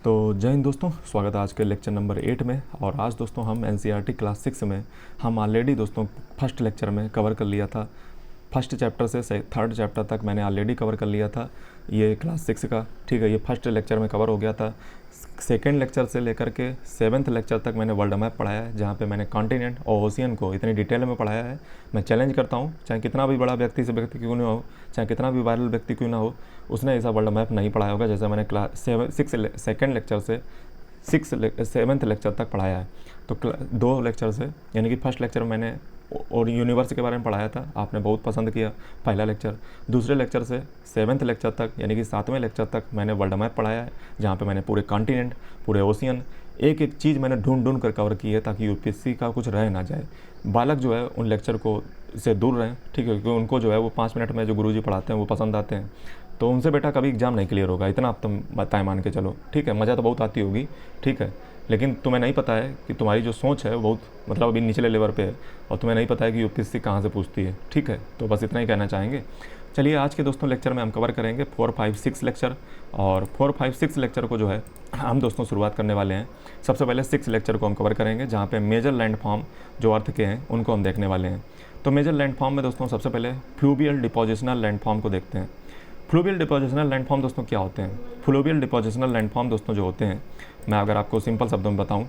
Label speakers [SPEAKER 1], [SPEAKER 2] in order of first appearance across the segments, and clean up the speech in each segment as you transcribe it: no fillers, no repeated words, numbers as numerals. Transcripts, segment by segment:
[SPEAKER 1] तो जय हिंद दोस्तों, स्वागत है आज के लेक्चर नंबर 8 में। और आज दोस्तों हम एनसीईआरटी क्लास 6 में हम ऑलरेडी दोस्तों फर्स्ट लेक्चर में कवर कर लिया था। फर्स्ट चैप्टर से थर्ड चैप्टर तक मैंने ऑलरेडी कवर कर लिया था ये क्लास 6 का। ठीक है, ये फर्स्ट लेक्चर में कवर हो गया था। सेकेंड लेक्चर से लेकर के 7th लेक्चर तक मैंने वर्ल्ड मैप पढ़ाया है, जहाँ पे मैंने कॉन्टिनेंट और ओशियन को इतनी डिटेल में पढ़ाया है। मैं चैलेंज करता हूँ, चाहे कितना भी बड़ा व्यक्ति क्यों ना हो, चाहे कितना भी वायरल व्यक्ति क्यों ना हो, उसने ऐसा वर्ल्ड मैप नहीं पढ़ाया होगा जैसे मैंने क्लास सेकेंड लेक्चर से 7th लेक्चर तक पढ़ाया है। तो 2 लेक्चर से, यानी कि फर्स्ट लेक्चर मैंने और यूनिवर्स के बारे में पढ़ाया था, आपने बहुत पसंद किया पहला लेक्चर। दूसरे लेक्चर से 7th लेक्चर तक, यानी कि 7वें लेक्चर तक मैंने वर्ल्ड मैप पढ़ाया है, जहाँ पे मैंने पूरे कॉन्टिनेंट, पूरे ओशियन, एक एक चीज़ मैंने ढूंढ कर कवर की है, ताकि यूपीएससी का कुछ रह ना जाए। बालक जो है उन लेक्चर को से दूर रहें, ठीक है, क्योंकि उनको जो है वो 5 मिनट में जो गुरुजी पढ़ाते हैं वो पसंद आते हैं। तो उनसे बेटा कभी एग्जाम नहीं क्लियर होगा, इतना आप तुम बताएं, मान के चलो। ठीक है, मज़ा तो बहुत आती होगी, ठीक है, लेकिन तुम्हें नहीं पता है कि तुम्हारी जो सोच है वो बहुत मतलब अभी निचले लेवल पे है, और तुम्हें नहीं पता है कि यूपीएससी कहाँ से पूछती है। ठीक है, तो बस इतना ही कहना चाहेंगे। चलिए, आज के दोस्तों लेक्चर में हम कवर करेंगे 4, 5, 6 लेक्चर। और 4, 5, 6 लेक्चर को जो है हम दोस्तों शुरुआत करने वाले हैं। सबसे पहले 6 लेक्चर को हम कवर करेंगे, जहाँ पे मेजर लैंड फॉर्म जो अर्थ के हैं उनको हम देखने वाले हैं। तो मेजर लैंड फॉर्म में दोस्तों सबसे पहले फ्लूवियल डिपोजिशनल लैंड फॉर्म को देखते हैं। फ्लूवियल डिपोजिशनल लैंड फॉर्म दोस्तों क्या होते हैं? फ्लूवियल डिपोजिशनल लैंड फॉर्म दोस्तों जो होते हैं, मैं अगर आपको सिंपल शब्दों में बताऊं,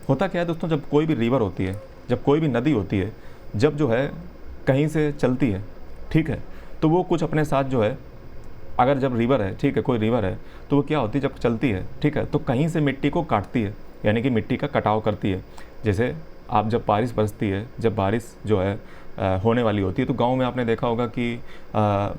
[SPEAKER 1] होता क्या है दोस्तों, जब कोई भी रिवर होती है, जब कोई भी नदी होती है, जब जो है कहीं से चलती है, ठीक है, तो वो कुछ अपने साथ जो है, अगर जब रिवर है, ठीक है, कोई रिवर है, तो वो क्या होती है, जब चलती है, ठीक है, तो कहीं से मिट्टी को काटती है, यानी कि मिट्टी का कटाव करती है। जैसे आप जब बारिश बरसती है, जब बारिश जो है होने वाली होती है, तो गांव में आपने देखा होगा कि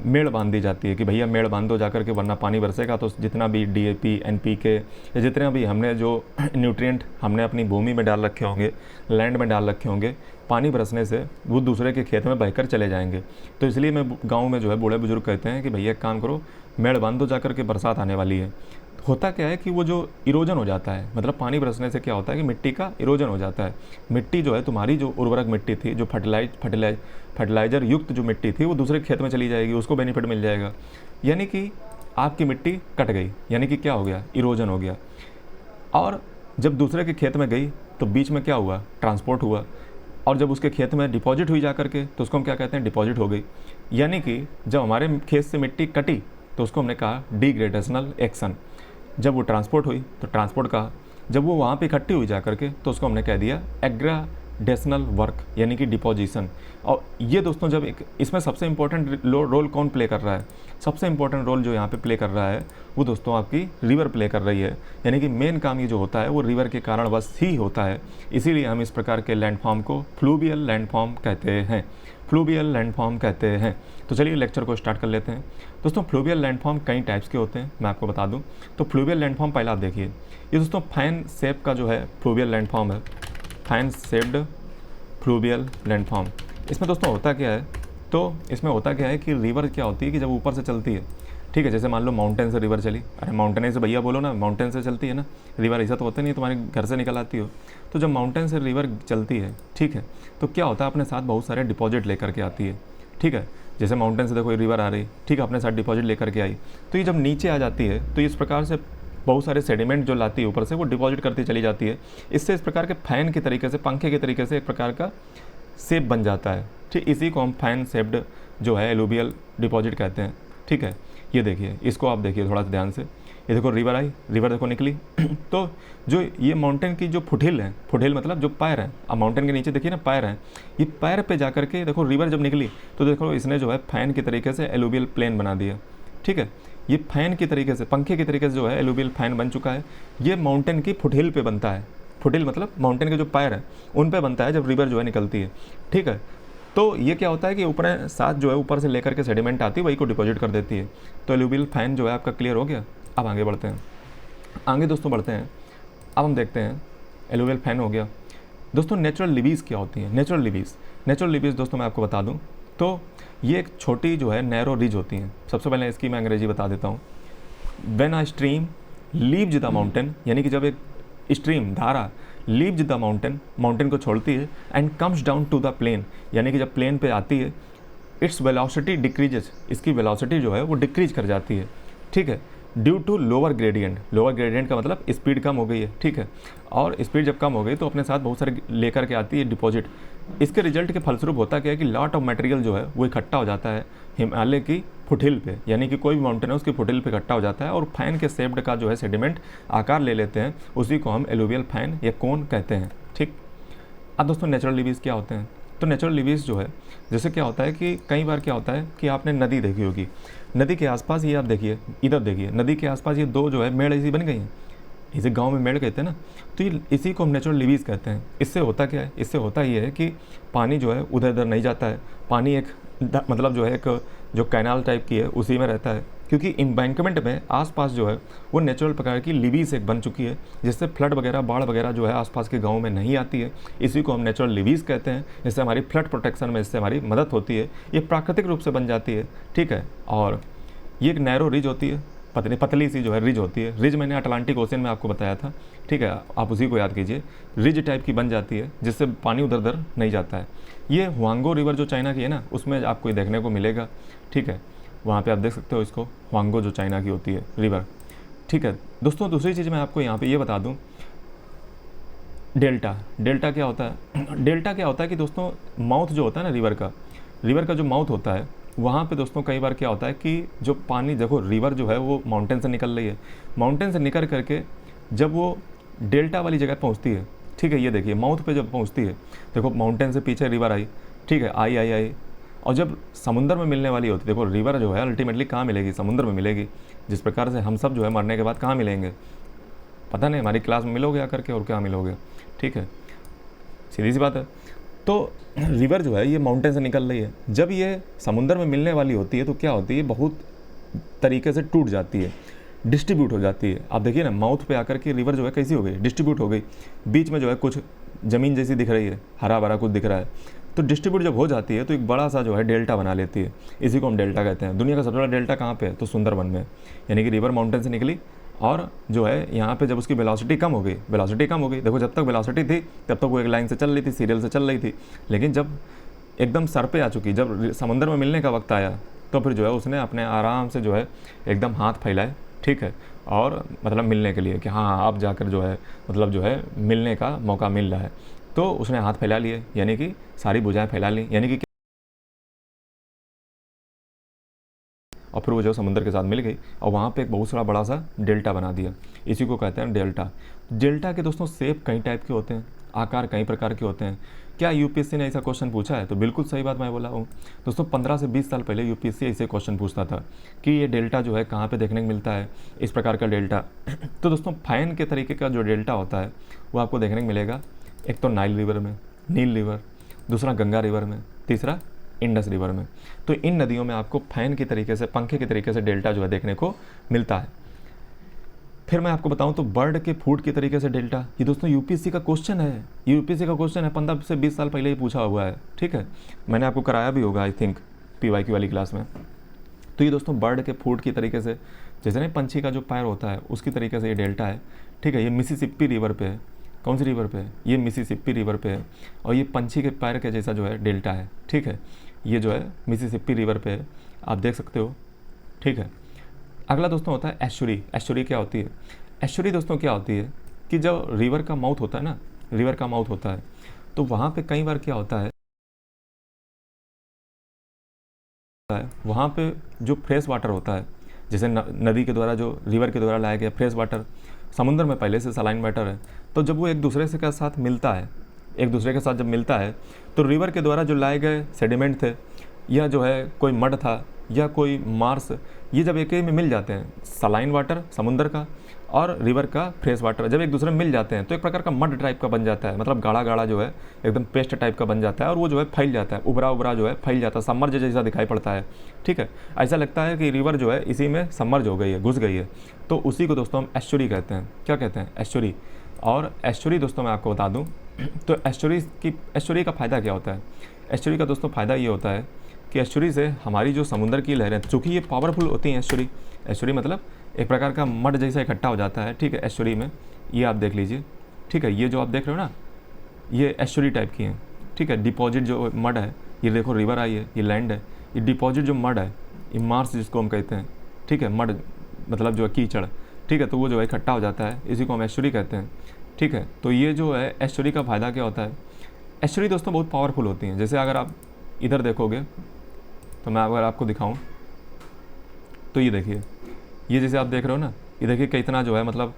[SPEAKER 1] मेड़ बांध दी जाती है कि भैया मेड़ बांध दो जाकर के, वरना पानी बरसेगा तो जितना भी डीएपी, एनपीके या जितने भी हमने जो न्यूट्रिएंट हमने अपनी भूमि में डाल रखे होंगे, लैंड में डाल रखे होंगे, पानी बरसने से वो दूसरे के खेत में बहकर चले जाएंगे। तो इसलिए मैं गाँव में जो है बूढ़े बुजुर्ग कहते हैं कि भैया एक काम करो, मेड़ बांध दो जाकर के, बरसात आने वाली है। होता क्या है कि वो जो इरोजन हो जाता है, मतलब पानी बरसने से क्या होता है कि मिट्टी का इरोजन हो जाता है। मिट्टी जो है, तुम्हारी जो उर्वरक मिट्टी थी, जो फर्टिलाइजर युक्त जो मिट्टी थी, वो दूसरे खेत में चली जाएगी, उसको बेनिफिट मिल जाएगा। यानी कि आपकी मिट्टी कट गई, यानी कि क्या हो गया, इरोजन हो गया। और जब दूसरे के खेत में गई तो बीच में क्या हुआ, ट्रांसपोर्ट हुआ, और जब उसके खेत में डिपॉजिट हुई जा करके, तो उसको हम क्या कहते हैं, डिपॉजिट हो गई। यानी कि जब हमारे खेत से मिट्टी कटी तो उसको हमने कहा डिग्रेडेशनल एक्शन। जब वो ट्रांसपोर्ट हुई तो ट्रांसपोर्ट कहा। जब वो वहाँ पे इकट्ठी हुई जा करके, तो उसको हमने कह दिया एग्राडेशनल वर्क, यानी कि डिपोजिशन। और ये दोस्तों जब इसमें सबसे इंपॉर्टेंट रोल कौन प्ले कर रहा है? सबसे इंपॉर्टेंट रोल जो यहाँ पे प्ले कर रहा है वो दोस्तों आपकी रिवर प्ले कर रही है। यानी कि मेन काम ये जो होता है वो रिवर के कारण बस ही होता है। इसीलिए हम इस प्रकार के लैंडफॉर्म को फ्लूवियल लैंडफॉर्म कहते हैं, फ्लूवियल लैंडफॉर्म कहते हैं। तो चलिए लेक्चर को स्टार्ट कर लेते हैं। दोस्तों फ्लूवियल लैंडफॉर्म कई टाइप्स के होते हैं, मैं आपको बता दूं। तो फ्लूवियल लैंडफॉर्म पहला आप देखिए, ये दोस्तों फैन शेप का जो है फ्लूवियल लैंडफॉर्म है, फैन शेप्ड फ्लूवियल लैंडफॉर्म। इसमें दोस्तों होता क्या है, तो इसमें होता क्या है कि रिवर क्या होती है कि जब ऊपर से चलती है, ठीक है, जैसे मान लो माउंटेन से रिवर चली, अरे माउंटेन से भैया बोलो ना, माउंटेन से चलती है ना रिवर, ऐसा तो होता नहीं, तुम्हारे घर से निकल आती हो। तो जब माउंटेन से रिवर चलती है, ठीक है, तो क्या होता है, अपने साथ बहुत सारे डिपॉजिट लेकर के आती है। ठीक है, जैसे माउंटेन से देखो ये रिवर आ रही, ठीक है, अपने साथ डिपॉजिट लेकर के आई, तो ये जब नीचे आ जाती है तो इस प्रकार से बहुत सारे सेडिमेंट जो लाती है ऊपर से, वो डिपॉजिट करती चली जाती है। इससे इस प्रकार के फैन के तरीके से, पंखे के तरीके से एक प्रकार का शेप बन जाता है। ठीक, इसी को हम फैन शेप्ड जो है एलुवियल डिपॉजिट कहते हैं। ठीक है, ये देखिए, इसको आप देखिए थोड़ा सा ध्यान से, ये देखो रिवर आई, रिवर देखो निकली तो जो ये माउंटेन की जो फुटहिल है, फुटहिल मतलब जो पैर है, अब माउंटेन के नीचे देखिए ना पैर है, ये पैर पे जा करके देखो रिवर जब निकली तो देखो इसने जो है फैन के तरीके से एलुवियल प्लेन बना दिया। ठीक है, ये फैन की तरीके से, पंखे के तरीके से जो है एलुवियल फैन बन चुका है। ये माउंटेन की फुटहिल पे बनता है, फुटहिल मतलब माउंटेन के जो पैर है उन पे बनता है जब रिवर जो है निकलती है। ठीक है, तो ये क्या होता है कि ऊपर साथ जो है ऊपर से लेकर के सेडिमेंट आती है, वही को डिपॉजिट कर देती है। तो एलुवियल फैन जो है आपका क्लियर हो गया। अब आगे बढ़ते हैं, आगे दोस्तों बढ़ते हैं। अब हम देखते हैं, एलुवियल फैन हो गया। दोस्तों नेचुरल लिवीज क्या होती हैं? नेचुरल लिवीज दोस्तों मैं आपको बता दूं तो ये एक छोटी जो है नैरो रिज होती हैं। सबसे पहले इसकी मैं अंग्रेजी बता देता हूँ। When a stream leaves the mountain, यानी कि जब एक स्ट्रीम, धारा लीव्स द माउंटेन, माउंटेन को छोड़ती है, and comes down to the plain, यानी कि जब प्लेन पे आती है, इट्स वेलोसिटी डिक्रीजेस, इसकी वेलोसिटी जो है वो डिक्रीज कर जाती है। ठीक है, due to lower gradient. Lower gradient का मतलब स्पीड कम हो गई है, ठीक है, और स्पीड जब कम हो गई तो अपने साथ बहुत सारे लेकर के आती है डिपॉजिट। इसके रिजल्ट के फलस्वरूप होता क्या है कि लॉट ऑफ मटेरियल जो है वो इकट्ठा हो जाता है हिमालय की फुटहिल पे, यानी कि कोई भी माउंटेन है उसकी फुटहिल पे इकट्ठा हो जाता है और फैन के शेप्ड का जो है सेडिमेंट आकार ले लेते हैं, उसी को हम एलुवियल फैन या कोन कहते हैं, ठीक। अब दोस्तों नेचुरल लिवीज क्या होते हैं? तो नेचुरल लिवीज जो है, जैसे क्या होता है कि कई बार क्या होता है कि आपने नदी देखी होगी, नदी के आसपास ये आप देखिए, इधर देखिए, नदी के आसपास ये दो जो है मेड़ ऐसी बन गई हैं, इसे गांव में मेड़ कहते हैं ना, तो ये इसी को हम नेचुरल लिवीज कहते हैं। इससे होता क्या है? इससे होता ये है कि पानी जो है उधर इधर नहीं जाता है, पानी एक मतलब जो है एक जो कैनाल टाइप की है उसी में रहता है, क्योंकि एम्बैंकमेंट में आसपास जो है वो नेचुरल प्रकार की लिवीज एक बन चुकी है, जिससे फ्लड वगैरह बाढ़ वगैरह जो है आसपास के गाँव में नहीं आती है। इसी को हम नेचुरल लिवीज कहते हैं। इससे हमारी फ्लड प्रोटेक्शन में इससे हमारी मदद होती है, ये प्राकृतिक रूप से बन जाती है, ठीक है। और ये एक नैरो रिज होती है, पतली सी जो है रिज होती है। रिज मैंने अटलांटिक ओशन में आपको बताया था, ठीक है, आप उसी को याद कीजिए। रिज टाइप की बन जाती है जिससे पानी उधर उधर नहीं जाता है। ये हुआंगो रिवर जो चाइना की है ना, उसमें आपको ये देखने को मिलेगा, ठीक है, वहाँ पे आप देख सकते हो इसको, हुआंगो जो चाइना की होती है रिवर, ठीक है। दोस्तों दूसरी चीज़ मैं आपको यहाँ पे ये बता दूँ, डेल्टा। डेल्टा क्या होता है? डेल्टा क्या होता है कि दोस्तों माउथ जो होता है ना रिवर का जो माउथ होता है, वहाँ पे दोस्तों कई बार क्या होता है कि जो पानी, देखो रिवर जो है वो माउंटेन से निकल रही है, माउंटेन से निकल करके जब वो डेल्टा वाली जगह पहुँचती है, ठीक है, ये देखिए माउथ पे जब पहुँचती है, देखो माउंटेन से पीछे रिवर आई, ठीक है, आई और जब समुद्र में मिलने वाली होती है, देखो रिवर जो है अल्टीमेटली कहाँ मिलेगी? समुद्र में मिलेगी। जिस प्रकार से हम सब जो है मरने के बाद कहाँ मिलेंगे? पता नहीं, हमारी क्लास में मिलोगे आकर के, और क्या मिलोगे, ठीक है, सीधी सी बात है। तो रिवर जो है ये माउंटेन से निकल रही है, जब ये समुद्र में मिलने वाली होती है तो क्या होती है? बहुत तरीके से टूट जाती है, डिस्ट्रीब्यूट हो जाती है। आप देखिए ना, माउथ पे आकर के रिवर जो है कैसी हो गई? डिस्ट्रीब्यूट हो गई। बीच में जो है कुछ ज़मीन जैसी दिख रही है, हरा भरा कुछ दिख रहा है, तो डिस्ट्रीब्यूट जब हो जाती है तो एक बड़ा सा जो है डेल्टा बना लेती है। इसी को हम डेल्टा कहते हैं। दुनिया का सबसे बड़ा डेल्टा कहाँ पे है? तो सुंदरबन में। यानी कि रिवर माउंटेन से निकली और जो है यहाँ पे जब उसकी वेलोसिटी कम हो गई, देखो जब तक वेलोसिटी थी तब तक वो एक लाइन से चल रही थी, सीरियल से चल रही थी, लेकिन जब एकदम सर पे आ चुकी, जब समुद्र में मिलने का वक्त आया, तो फिर जो है उसने अपने आराम से जो है एकदम हाथ फैलाए, ठीक है, और मतलब मिलने के लिए कि हाँ अब जाकर जो है मतलब जो है मिलने का मौका मिल रहा है, तो उसने हाथ फैला लिए, यानी कि सारी भुजाएं फैला ली, यानी कि, और फिर वो जो समुद्र के साथ मिल गई और वहाँ पे एक बहुत सारा बड़ा सा डेल्टा बना दिया। इसी को कहते हैं डेल्टा। डेल्टा के दोस्तों शेप कई टाइप के होते हैं, आकार कई प्रकार के होते हैं। क्या यूपीएससी ने ऐसा क्वेश्चन पूछा है? तो बिल्कुल सही बात मैं बोला हूँ दोस्तों। 15 से 20 साल पहले यूपीएससी ऐसे क्वेश्चन पूछता था कि ये डेल्टा जो है कहाँ पे देखने को मिलता है, इस प्रकार का डेल्टा। तो दोस्तों फैन के तरीके का जो डेल्टा होता है वो आपको देखने को मिलेगा, एक तो नाइल रिवर में, नील रिवर, दूसरा गंगा रिवर में, तीसरा इंडस रिवर में। तो इन नदियों में आपको फैन की तरीके से, पंखे के तरीके से डेल्टा जो है देखने को मिलता है। फिर मैं आपको बताऊं तो बर्ड के फूड के तरीके से डेल्टा, ये दोस्तों यूपीएससी का क्वेश्चन है, यूपीएससी का क्वेश्चन है, 15 से 20 साल पहले ही पूछा हुआ है, ठीक है, मैंने आपको कराया भी होगा आई थिंक पीवाईक्यू वाली क्लास में। तो ये दोस्तों बर्ड के फूड की तरीके से, जैसे ना पंछी का जो पैर होता है उसकी तरीके से ये डेल्टा है, ठीक है। ये मिसिसिपी रिवर पे है। कौन सी रिवर पे है? ये मिसिसिपी रिवर पे है, और ये पंछी के पैर के जैसा जो है डेल्टा है, ठीक है, ये जो है मिसिसिपी रिवर पे है, आप देख सकते हो, ठीक है। अगला दोस्तों होता है एस्चुरी। एस्चुरी क्या होती है? एस्चुरी दोस्तों क्या होती है कि जब रिवर का माउथ होता है ना, रिवर का माउथ होता है, तो वहाँ पे कई बार क्या होता है, वहाँ पे जो फ्रेश वाटर होता है, जैसे नदी के द्वारा जो रिवर के द्वारा लाया गया फ्रेश वाटर, समुद्र में पहले से सलाइन वाटर है, तो जब वो एक दूसरे से के साथ मिलता है, एक दूसरे के साथ जब मिलता है, तो रिवर के द्वारा जो लाए गए सेडिमेंट थे, या जो है कोई मड था या कोई मार्स, ये जब एक ही में मिल जाते हैं, सलाइन वाटर समुद्र का और रिवर का फ्रेश वाटर जब एक दूसरे में मिल जाते हैं, तो एक प्रकार का मड टाइप का बन जाता है, मतलब गाढ़ा गाढ़ा जो है एकदम पेस्ट टाइप का बन जाता है, और वो जो है फैल जाता है, उभरा उभरा जो है फैल जाता है, सबमर्ज जैसा दिखाई पड़ता है, ठीक है। ऐसा लगता है कि रिवर जो है इसी में सबमर्ज हो गई है, घुस गई है, तो उसी को दोस्तों हम एस्चुरी कहते हैं। क्या कहते हैं? एस्चुरी। और एस्चुरी दोस्तों मैं आपको बता दूँ तो एस्चुरी का फ़ायदा क्या होता है? एस्चुरी का दोस्तों फ़ायदा ये होता है कि एस्चुरी से हमारी जो समुद्र की लहरें, चूँकि ये पावरफुल होती हैं, एस्चुरी मतलब एक प्रकार का मड जैसा इकट्ठा हो जाता है, ठीक है। एस्चुरी में ये आप देख लीजिए, ठीक है, ये जो आप देख रहे हो ना, ये एस्चुरी टाइप की हैं, ठीक है। डिपॉजिट जो मड है, ये देखो रिवर आई है, ये लैंड है, ये डिपॉजिट जो मड है, ये मार्स जिसको हम कहते हैं, ठीक है, मड मतलब जो है कीचड़, ठीक है, तो वो जो है इकट्ठा हो जाता है, इसी को हम एस्चुरी कहते हैं, ठीक है। तो ये जो है एस्चुरी का फ़ायदा क्या होता है, एस्चुरी दोस्तों बहुत पावरफुल होती हैं। जैसे अगर आप इधर देखोगे तो मैं अगर आपको दिखाऊं तो ये देखिए, ये जैसे आप देख रहे हो ना, ये देखिए कितना जो है मतलब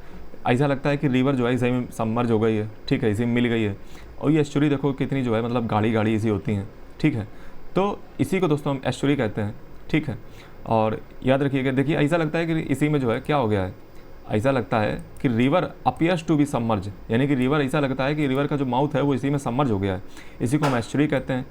[SPEAKER 1] ऐसा लगता है कि रिवर जो है इसी में सबमर्ज हो गई है, ठीक है, इसी में मिल गई है। और ये एस्चुरी देखो कितनी जो है मतलब गाढ़ी गाढ़ी इसी होती हैं, ठीक है। तो इसी को दोस्तों हम एस्चुरी कहते हैं, ठीक है। और याद रखिएगा, देखिए ऐसा लगता है कि इसी में जो है क्या हो गया है, ऐसा लगता है कि river appears to be submerge, यानी कि रिवर ऐसा लगता है कि रिवर का जो माउथ है वो इसी में सबमर्ज हो गया है, इसी को हम एस्चुरी कहते हैं।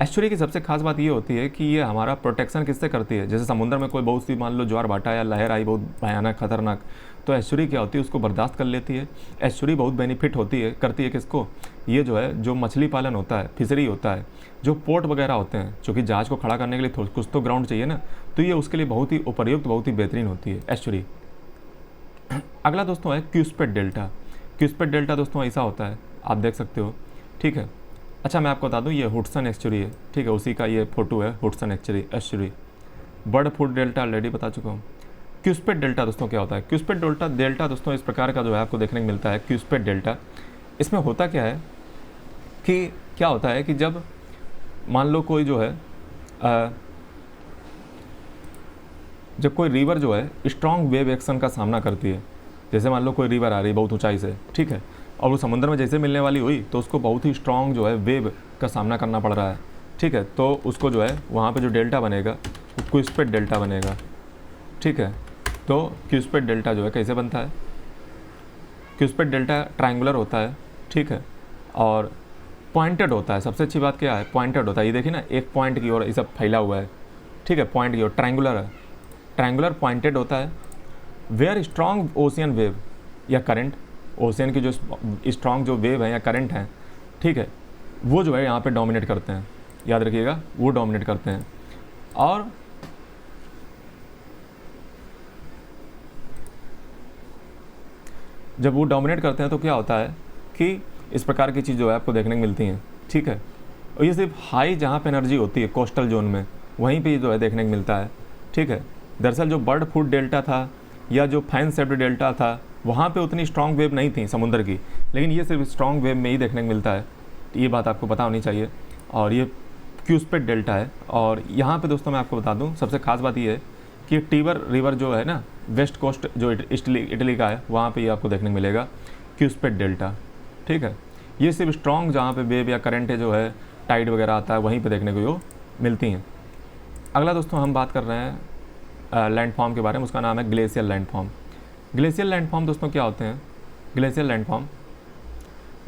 [SPEAKER 1] एस्चुरी की सबसे खास बात ये होती है कि ये हमारा प्रोटेक्शन किससे करती है। जैसे समुद्र में कोई बहुत सी मान लो ज्वार भाटा या लहर आई बहुत भयानक खतरनाक, तो एस्चुरी क्या होती है उसको बर्दाश्त कर लेती है। एस्चुरी बहुत बेनिफिट होती है, करती है किसको, ये जो है जो मछली पालन होता है, फिशरी होता है, जो पोर्ट वगैरह होते हैं, क्योंकि जहाज़ को खड़ा करने के लिए कुछ तो ग्राउंड चाहिए ना, तो ये उसके लिए बहुत ही उपयुक्त, बहुत ही बेहतरीन होती है एस्चुरी। अगला दोस्तों है क्यूस्पेड डेल्टा। क्यूस्पेड डेल्टा दोस्तों ऐसा होता है, आप देख सकते हो, ठीक है। अच्छा मैं आपको बता दूं, ये हुडसन एस्चुरी है, ठीक है, उसी का ये फोटो है, Hudson estuary. Bird food delta already बता चुका हूँ। क्यूस्पेड डेल्टा दोस्तों क्या होता है, क्यूस्पेड डेल्टा दोस्तों इस प्रकार का जो है आपको देखने को मिलता है। क्यूस्पेड डेल्टा, इसमें होता क्या है कि क्या होता है कि जब मान लो कोई जो है जब कोई रिवर जो है स्ट्रॉन्ग वेव एक्शन का सामना करती है, जैसे मान लो कोई रिवर आ रही है बहुत ऊंचाई से, ठीक है, और वो समुद्र में जैसे मिलने वाली हुई तो उसको बहुत ही स्ट्रॉन्ग जो है वेव का सामना करना पड़ रहा है, ठीक है, तो उसको जो है वहाँ पे जो डेल्टा बनेगा वो क्यूस्पेड डेल्टा बनेगा, ठीक है। तो क्यूस्पेड डेल्टा जो है कैसे बनता है, क्यूस्पेड डेल्टा ट्रायंगुलर होता है, ठीक है, और पॉइंटेड होता है। सबसे अच्छी बात क्या है, पॉइंटेड होता है। ये देखिए ना, एक पॉइंट की ओर ये सब फैला हुआ है, ठीक है, पॉइंट की ओर ट्रायंगुलर है, ट्रायंगुलर पॉइंटेड होता है। वेयर स्ट्रॉन्ग ओशियन वेव या करंट, ओशियन की जो स्ट्रॉन्ग जो वेव है या करंट है, ठीक है, वो जो है यहाँ पे डोमिनेट करते हैं, याद रखिएगा, वो डोमिनेट करते हैं। और जब वो डोमिनेट करते हैं तो क्या होता है कि इस प्रकार की चीज़ जो है आपको देखने को मिलती हैं, ठीक है। और ये सिर्फ हाई जहाँ पे एनर्जी होती है कोस्टल जोन में, वहीं पे जो है देखने को मिलता है, ठीक है। दरअसल जो बर्ड फूड डेल्टा था या जो फाइन शेप्ड डेल्टा था, वहाँ पे उतनी स्ट्रॉन्ग वेव नहीं थी समुद्र की, लेकिन ये सिर्फ स्ट्रॉन्ग वेव में ही देखने को मिलता है, ये बात आपको पता होनी चाहिए। और ये क्यूस्पेड डेल्टा है। और यहाँ पे दोस्तों मैं आपको बता दूँ, सबसे खास बात ये है कि टीबर रिवर जो है ना, वेस्ट कोस्ट जो इटली का है, वहाँ पे ये आपको देखने को मिलेगा क्यूस्पेड डेल्टा, ठीक है। ये सिर्फ स्ट्रॉन्ग जहाँ पे वेव या करंट जो है टाइड वगैरह आता है वहीं पे देखने को यो मिलती हैं। अगला दोस्तों हम बात कर रहे हैं लैंडफॉर्म के बारे में, उसका नाम है ग्लेशियल लैंडफॉर्म। ग्लेशियल लैंडफॉर्म दोस्तों क्या होते हैं, ग्लेशियल लैंडफॉर्म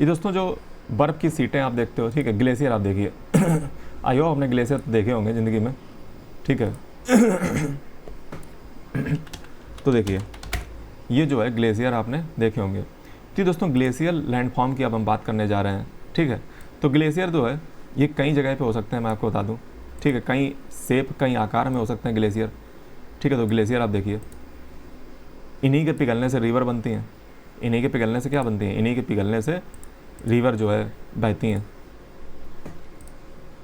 [SPEAKER 1] ये दोस्तों जो बर्फ़ की सीटें आप देखते हो, ठीक है, ग्लेशियर आप देखिए आई हो आपने ग्लेशियर तो देखे होंगे ज़िंदगी में, ठीक है तो देखिए ये जो है ग्लेशियर आपने देखे होंगे। तो दोस्तों ग्लेशियल लैंडफॉर्म की अब हम बात करने जा रहे हैं, ठीक है। तो ग्लेशियर जो है ये कई जगह पे हो सकते हैं, मैं आपको बता दूं, ठीक है, कई शेप कई आकार में हो सकते हैं ग्लेशियर, ठीक है। तो ग्लेशियर आप देखिए, इन्हीं के पिघलने से रिवर बनती हैं, इन्हीं के पिघलने से क्या बनती हैं, इन्हीं के पिघलने से रिवर जो है बहती हैं।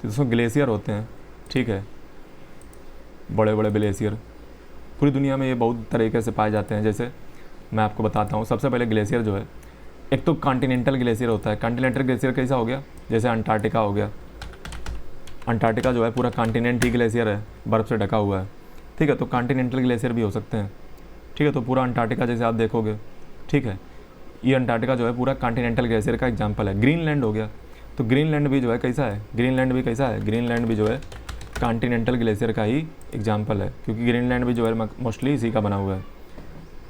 [SPEAKER 1] तो दोस्तों ग्लेशियर होते हैं, ठीक है, बड़े बड़े ग्लेशियर पूरी दुनिया में ये बहुत तरीके से पाए जाते हैं। जैसे मैं आपको बताता हूँ, सबसे पहले ग्लेशियर जो है, एक तो कॉन्टिनेंटल ग्लेशियर होता है। कॉन्टिनेंटल ग्लेशियर कैसा हो गया, जैसे अंटार्कटिका हो गया, अंटार्कटिका जो है पूरा कॉन्टिनेंट ही ग्लेशियर है, बर्फ़ से ढका हुआ है, ठीक है। तो कॉन्टिनेंटल ग्लेशियर भी हो सकते हैं, ठीक है। तो पूरा अंटार्कटिका जैसे आप देखोगे, ठीक है, ये अंटार्कटिका जो है पूरा कॉन्टिनेंटल ग्लेशियर का एग्जाम्पल है। ग्रीनलैंड हो गया, तो ग्रीनलैंड भी जो है कैसा है, ग्रीनलैंड भी कैसा है, ग्रीनलैंड भी जो है कॉन्टिनेंटल ग्लेशियर का ही एग्जाम्पल है, क्योंकि ग्रीनलैंड भी जो है मोस्टली इसी का बना हुआ है।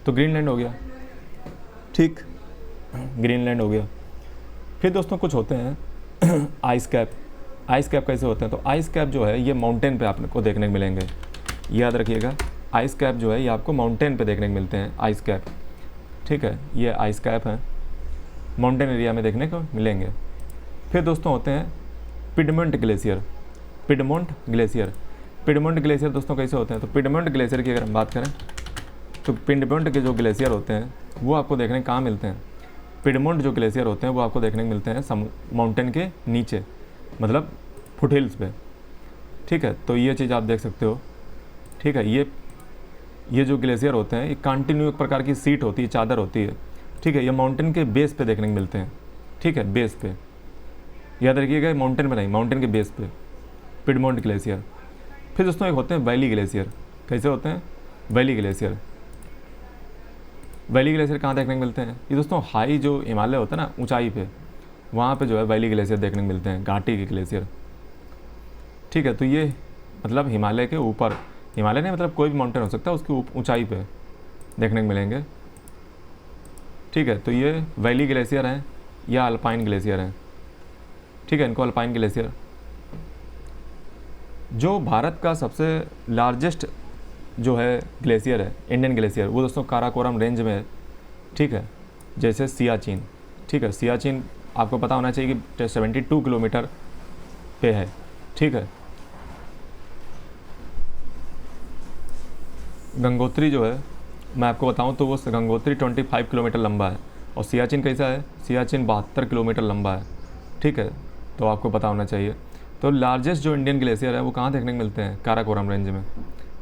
[SPEAKER 1] तो ग्रीनलैंड हो गया, ठीक, ग्रीनलैंड हो गया। फिर दोस्तों कुछ होते हैं आइस कैप। आइस कैप कैसे होते हैं, तो आइस कैप जो है ये माउंटेन पे आपको देखने को मिलेंगे, याद रखिएगा। आइस कैप जो है ये आपको माउंटेन पे देखने को मिलते हैं, आइस कैप, ठीक है, ये आइस कैप हैं, माउंटेन एरिया में देखने को मिलेंगे। फिर दोस्तों होते हैं Piedmont glacier. Piedmont glacier, Piedmont glacier दोस्तों कैसे होते हैं, तो पिडमोंट ग्लेशियर की अगर हम बात करें तो पिडमोंट के जो ग्लेशियर होते हैं वो आपको देखने कहाँ मिलते हैं, पिडमोंट जो ग्लेशियर होते हैं वो आपको देखने को मिलते हैं माउंटेन के नीचे, मतलब फुटहिल्स पे, ठीक है। तो ये चीज़ आप देख सकते हो, ठीक है। ये जो ग्लेशियर होते हैं ये कंटिन्यू एक प्रकार की सीट होती है, चादर होती है, ठीक है। ये माउंटेन के बेस पे देखने को मिलते हैं, ठीक है, बेस पे, याद रखिएगा, माउंटेन पे नहीं, माउंटेन के बेस पे, पिडमोंट ग्लेशियर। फिर दोस्तों एक होते हैं वैली ग्लेशियर। कैसे होते हैं? Valley glacier. वैली ग्लेशियर कहाँ देखने को मिलते हैं? ये दोस्तों हाई जो हिमालय होता है ना, ऊंचाई पे, वहाँ पे जो है वैली ग्लेशियर देखने को मिलते हैं, घाटी के ग्लेशियर, ठीक है। तो ये मतलब हिमालय के ऊपर, हिमालय नहीं मतलब कोई भी माउंटेन हो सकता है, उसकी ऊंचाई पे देखने को मिलेंगे, ठीक है। तो ये वैली ग्लेशियर हैं या अल्पाइन ग्लेशियर हैं, ठीक है, इनको अल्पाइन ग्लेशियर। जो भारत का सबसे लार्जेस्ट जो है ग्लेशियर है, इंडियन ग्लेशियर, वो दोस्तों काराकोरम रेंज में है, ठीक है। जैसे सियाचिन, ठीक है, सियाचिन आपको पता होना चाहिए कि 72 किलोमीटर पे है, ठीक है। गंगोत्री जो है, मैं आपको बताऊं तो वो गंगोत्री 25 किलोमीटर लंबा है, और सियाचिन कैसा है? सियाचिन 72 किलोमीटर लंबा है, ठीक है। तो आपको पता होना चाहिए। तो लार्जेस्ट जो इंडियन ग्लेशियर है वो कहाँ देखने को मिलते हैं? काराकोरम रेंज में,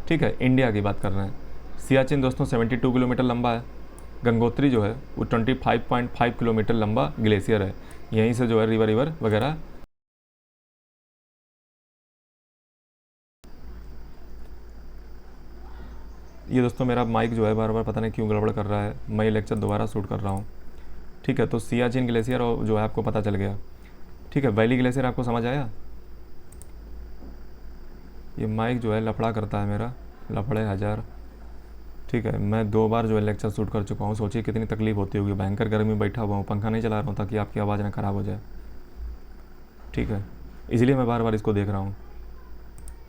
[SPEAKER 1] ठीक है, इंडिया की बात कर रहे हैं। सियाचिन दोस्तों 72 किलोमीटर लंबा है, गंगोत्री जो है वो 25.5 किलोमीटर लंबा ग्लेशियर है। यहीं से जो है रिवर वगैरह ये दोस्तों मेरा माइक जो है बार बार पता नहीं क्यों गड़बड़ कर रहा है, मैं ये लेक्चर दोबारा शूट कर रहा हूँ, ठीक है। तो सियाचिन ग्लेशियर जो है आपको पता चल गया, ठीक है। वैली ग्लेशियर आपको समझ आया? ये माइक जो है लफड़ा करता है मेरा, लफड़े हज़ार, ठीक है। मैं 2 बार जो है लेक्चर शूट कर चुका हूँ, सोचिए कितनी तकलीफ होती होगी। भयंकर गर्मी में बैठा हुआ हूँ, पंखा नहीं चला रहा हूँ ताकि आपकी आवाज़ ना ख़राब हो जाए, ठीक है। इसलिए मैं बार बार इसको देख रहा हूँ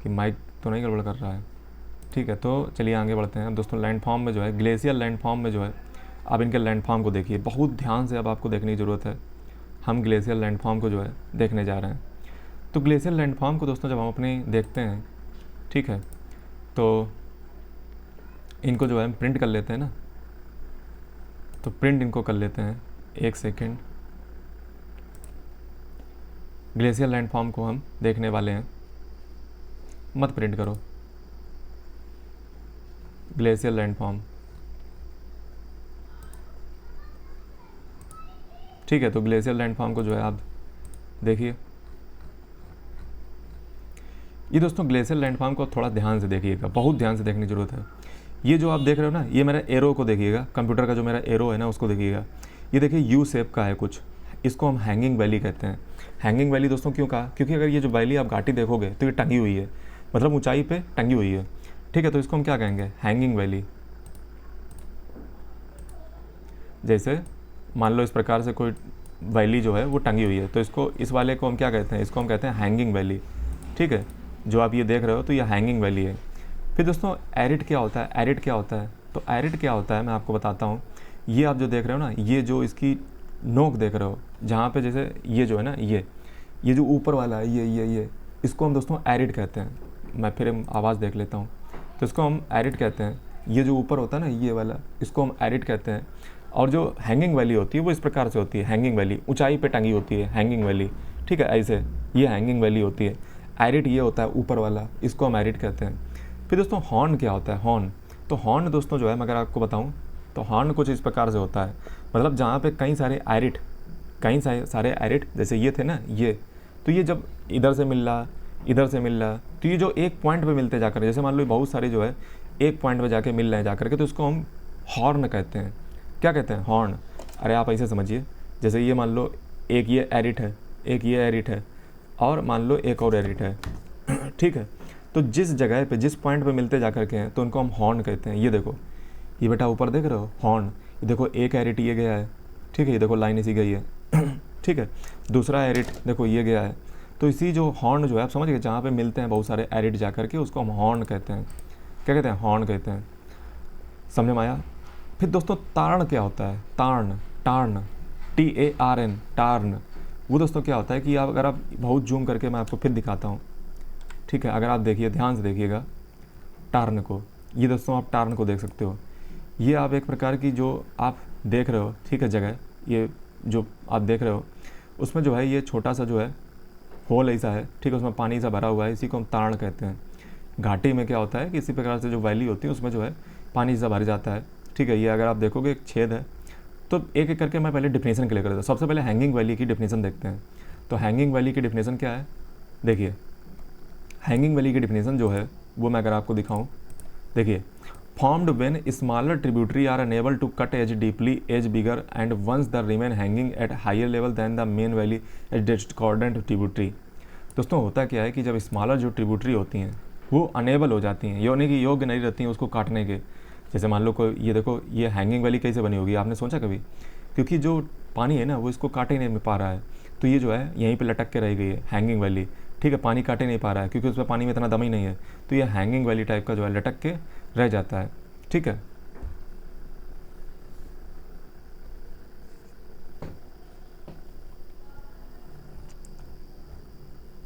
[SPEAKER 1] कि माइक तो नहीं गड़बड़ कर रहा है, ठीक है। तो चलिए आगे बढ़ते हैं दोस्तों। लैंडफॉर्म में जो है, ग्लेशियर लैंडफॉर्म में जो है, आप इनके लैंडफॉर्म को देखिए, बहुत ध्यान से अब आपको देखने की ज़रूरत है। हम ग्लेशियर लैंडफॉर्म को जो है देखने जा रहे हैं। तो ग्लेशियर लैंडफॉर्म को दोस्तों जब हम अपने देखते हैं, ठीक है, तो इनको जो है हम प्रिंट कर लेते हैं ना, तो प्रिंट इनको कर लेते हैं, 1 सेकेंड। ग्लेशियर लैंडफॉर्म को हम देखने वाले हैं, मत प्रिंट करो, ग्लेशियर लैंडफॉर्म, ठीक है। तो ग्लेशियर लैंडफॉर्म को जो है आप देखिए। ये दोस्तों ग्लेशियर लैंडफॉर्म को थोड़ा ध्यान से देखिएगा, बहुत ध्यान से देखने की ज़रूरत है। ये जो आप देख रहे हो ना, ये मेरा एरो को देखिएगा, कंप्यूटर का जो मेरा एरो है ना उसको देखिएगा। ये देखिए यू शेप का है कुछ, इसको हम हैंगिंग वैली कहते हैं। हैंगिंग वैली दोस्तों क्यों कहा? क्योंकि अगर ये जो वैली आप घाटी देखोगे तो ये टंगी हुई है, मतलब ऊंचाई पे टंगी हुई है, ठीक है। तो इसको हम क्या कहेंगे? Hanging valley. जैसे मान लो इस प्रकार से कोई वैली जो है वो टंगी हुई है, तो इसको, इस वाले को हम क्या कहते हैं? इसको हम कहते हैं हैंगिंग वैली, ठीक है। जो आप ये देख रहे हो तो ये हैंगिंग वैली है। फिर दोस्तों एरिड क्या होता है? एरिड क्या होता है? तो एरिड क्या होता है मैं आपको बताता हूँ। ये आप जो देख रहे हो ना, ये जो इसकी नोक देख रहे हो, जहाँ पे जैसे ये जो है ना, ये जो ऊपर वाला है, ये इसको हम दोस्तों एरिड कहते हैं। मैं फिर आवाज़ देख लेता हूँ, तो इसको हम एरिड कहते हैं। ये जो ऊपर होता है ना, ये वाला, इसको हम एरिड कहते हैं। और जो हैंगिंग वैली होती है वो इस प्रकार से होती है, हैंगिंग वैली ऊंचाई पे टंगी होती है, हैंगिंग वैली, ठीक है। ऐसे ये हैंगिंग वैली होती है। एरिड ये होता है ऊपर वाला, इसको हम एरिड कहते हैं। फिर दोस्तों हॉर्न क्या होता है? हॉर्न, तो हॉर्न दोस्तों जो है मैं अगर आपको बताऊँ तो हॉर्न कुछ इस प्रकार से होता है, मतलब जहाँ पे कई सारे एरिड जैसे ये थे ना, ये, तो ये जब इधर से मिल रहा, इधर से मिल रहा, तो ये जो एक पॉइंट पे मिलते जाकर, जैसे मान लो बहुत सारे जो है एक पॉइंट पे जाके मिल रहे हैं जाकर के, तो उसको हम हॉर्न कहते हैं। क्या कहते हैं? हॉर्न। अरे आप ऐसे समझिए, जैसे ये मान लो एक ये एरिड है, एक ये एरिड है, और मान लो एक और एरिड है, ठीक है। तो जिस जगह पे, जिस पॉइंट पे मिलते जाकर के हैं, तो उनको हम हॉर्न कहते हैं। ये देखो, ये बेटा ऊपर देख रहे हो, हॉर्न, ये देखो एक एरिड ये गया है, ठीक है, ये देखो लाइन इसी गई है, ठीक है। दूसरा एरिड देखो ये गया है, तो इसी जो हॉर्न जो है आप समझ गए, जहाँ पे मिलते हैं बहुत सारे एरिड जाकर के, उसको हम हॉर्न कहते हैं। क्या कहते हैं? हॉर्न कहते हैं। समझ में आया? फिर दोस्तों तार्ण क्या होता है? तार्ण, टार्न, TARN, टार्न। वो दोस्तों क्या होता है कि आप, अगर आप बहुत जूम करके मैं आपको फिर दिखाता हूँ, ठीक है, अगर आप देखिए, ध्यान से देखिएगा टार्न को, ये दोस्तों आप टार्न को देख सकते हो। ये आप एक प्रकार की जो आप देख रहे हो, ठीक है, जगह, ये जो आप देख रहे हो उसमें जो है ये छोटा सा जो है होल ऐसा है, ठीक है, उसमें पानी सा भरा हुआ है, इसी को हम तार्ण कहते हैं। घाटी में क्या होता है कि इसी प्रकार से जो वैली होती है उसमें जो है पानी जैसा भर जाता है। ठीक है, ये अगर आप देखोगे एक छेद है। तो एक एक करके मैं पहले डिफिनेशन क्लियर कर देता हूँ। सबसे पहले हैंगिंग वैली की डिफिनेशन देखते हैं। तो हैंगिंग वैली की डिफिनेशन क्या है, देखिए हैंगिंग वैली की डिफिनेशन जो है वो मैं अगर आपको दिखाऊं, देखिए formed when smaller tributary are unable to cut as deeply as bigger and ones the remain hanging at higher level than the main valley as discordant tributary. दोस्तों होता क्या है कि जब स्मॉलर जो ट्रिब्यूटरी होती हैं वो अनेबल हो जाती हैं, यानी कि योग्य नहीं रहती हैं उसको काटने के। जैसे मान लो कोई, ये देखो ये हैंगिंग वैली कैसे बनी होगी, आपने सोचा कभी? क्योंकि जो पानी है ना वो इसको काट ही नहीं पा रहा है, तो ये जो है यहीं पे लटक के रह गई है हैंगिंग वैली। ठीक है, पानी काटे नहीं पा रहा है क्योंकि उसमें पानी में इतना दम ही नहीं है, तो ये हैंगिंग वैली टाइप का जो है लटक के रह जाता है। ठीक है,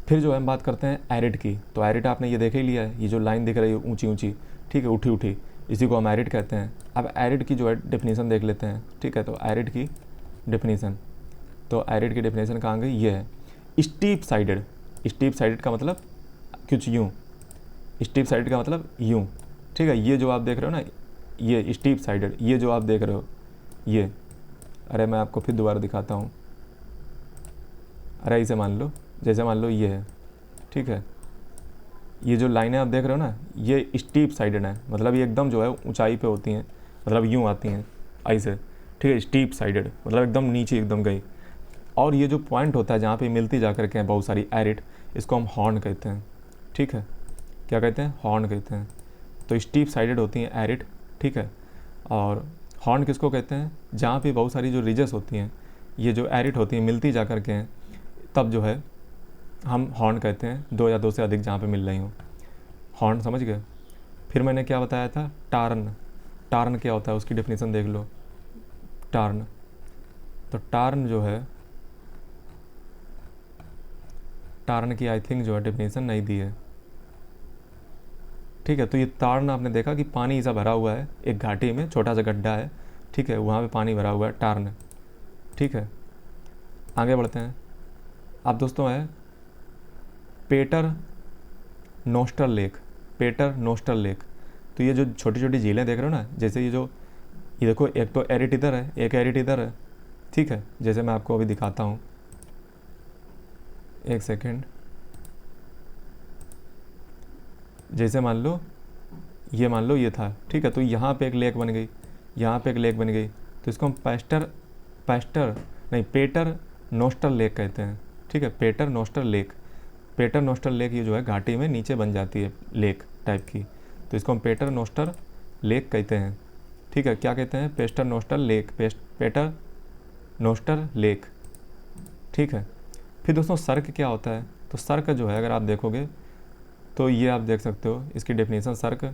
[SPEAKER 1] फिर जो है हम बात करते हैं एरिड की। तो एरिड आपने ये देख ही लिया है, ये जो लाइन दिख रही है ऊंची ऊंची, ठीक है, उठी उठी, इसी को हम एरिड कहते हैं। अब एरिड की जो है डेफिनेशन देख लेते हैं। ठीक है, तो एरिड की डेफिनेशन, तो एरिड की डेफिनेशन कहाँ गई, ये है स्टीप साइडेड। स्टीप साइडेड का मतलब कुछ यूँ, स्टीप साइडेड का मतलब यूँ। ठीक है, ये जो आप देख रहे हो ना, ये स्टीप साइडेड, ये जो आप देख रहे हो ये, अरे मैं आपको फिर दोबारा दिखाता हूँ। अरे इसे मान लो, जैसे मान लो ये है, ठीक है, ये जो लाइनें आप देख रहे हो ना ये स्टीप साइडेड है, मतलब ये एकदम जो है ऊंचाई पे होती हैं, मतलब यूँ आती हैं ऐसे। ठीक है, स्टीप साइडेड मतलब एकदम नीचे एकदम गई। और ये जो पॉइंट होता है जहाँ पे मिलती जा करके हैं बहुत सारी एरिड, इसको हम हॉर्न कहते हैं। ठीक है, क्या कहते हैं, हॉर्न कहते हैं। तो स्टीप साइडेड होती हैं एरिड। ठीक है, और हॉर्न किसको कहते हैं, जहाँ पे बहुत सारी जो रिजेस होती हैं, ये जो एरिड होती हैं मिलती जा करके हैं, तब जो है हम हॉर्न कहते हैं, दो या दो से अधिक जहाँ पे मिल रही हों, हॉर्न, समझ गए। फिर मैंने क्या बताया था, टार्न। टार्न क्या होता है उसकी डेफिनेशन देख लो, टार्न। तो टार्न जो है, टार्न की आई थिंक जो है डेफिनेशन नहीं दी है। ठीक है, तो ये टार्न आपने देखा कि पानी ऐसा भरा हुआ है, एक घाटी में छोटा सा गड्ढा है, ठीक है, वहाँ पे पानी भरा हुआ है, टार्न। ठीक है, आगे बढ़ते हैं। अब दोस्तों है पेटर नोस्टर लेक। पेटर नोस्टर लेक, तो ये जो छोटी छोटी झीलें देख रहे हो ना, जैसे ये जो, ये देखो एक तो एरिड इधर है, एक एरिड इधर है। ठीक है, जैसे मैं आपको अभी दिखाता हूँ, एक सेकेंड। जैसे मान लो ये था, ठीक है, तो यहाँ पे एक लेक बन गई, यहाँ पे एक लेक बन गई, तो इसको हम पेटर नोस्टर लेक कहते हैं। ठीक है, पेटर नोस्टर लेक, पेटर नोस्टर लेक ये जो है घाटी में नीचे बन जाती है लेक टाइप की, तो इसको हम पेटर नोस्टर लेक कहते हैं। ठीक है, क्या कहते हैं, पेस्टर नोस्टर लेक, पेटर नोस्टर लेक। ठीक है, फिर दोस्तों सर्क क्या होता है, तो सर्क जो है अगर आप देखोगे तो ये आप देख सकते हो इसकी डेफिनेशन, सर्क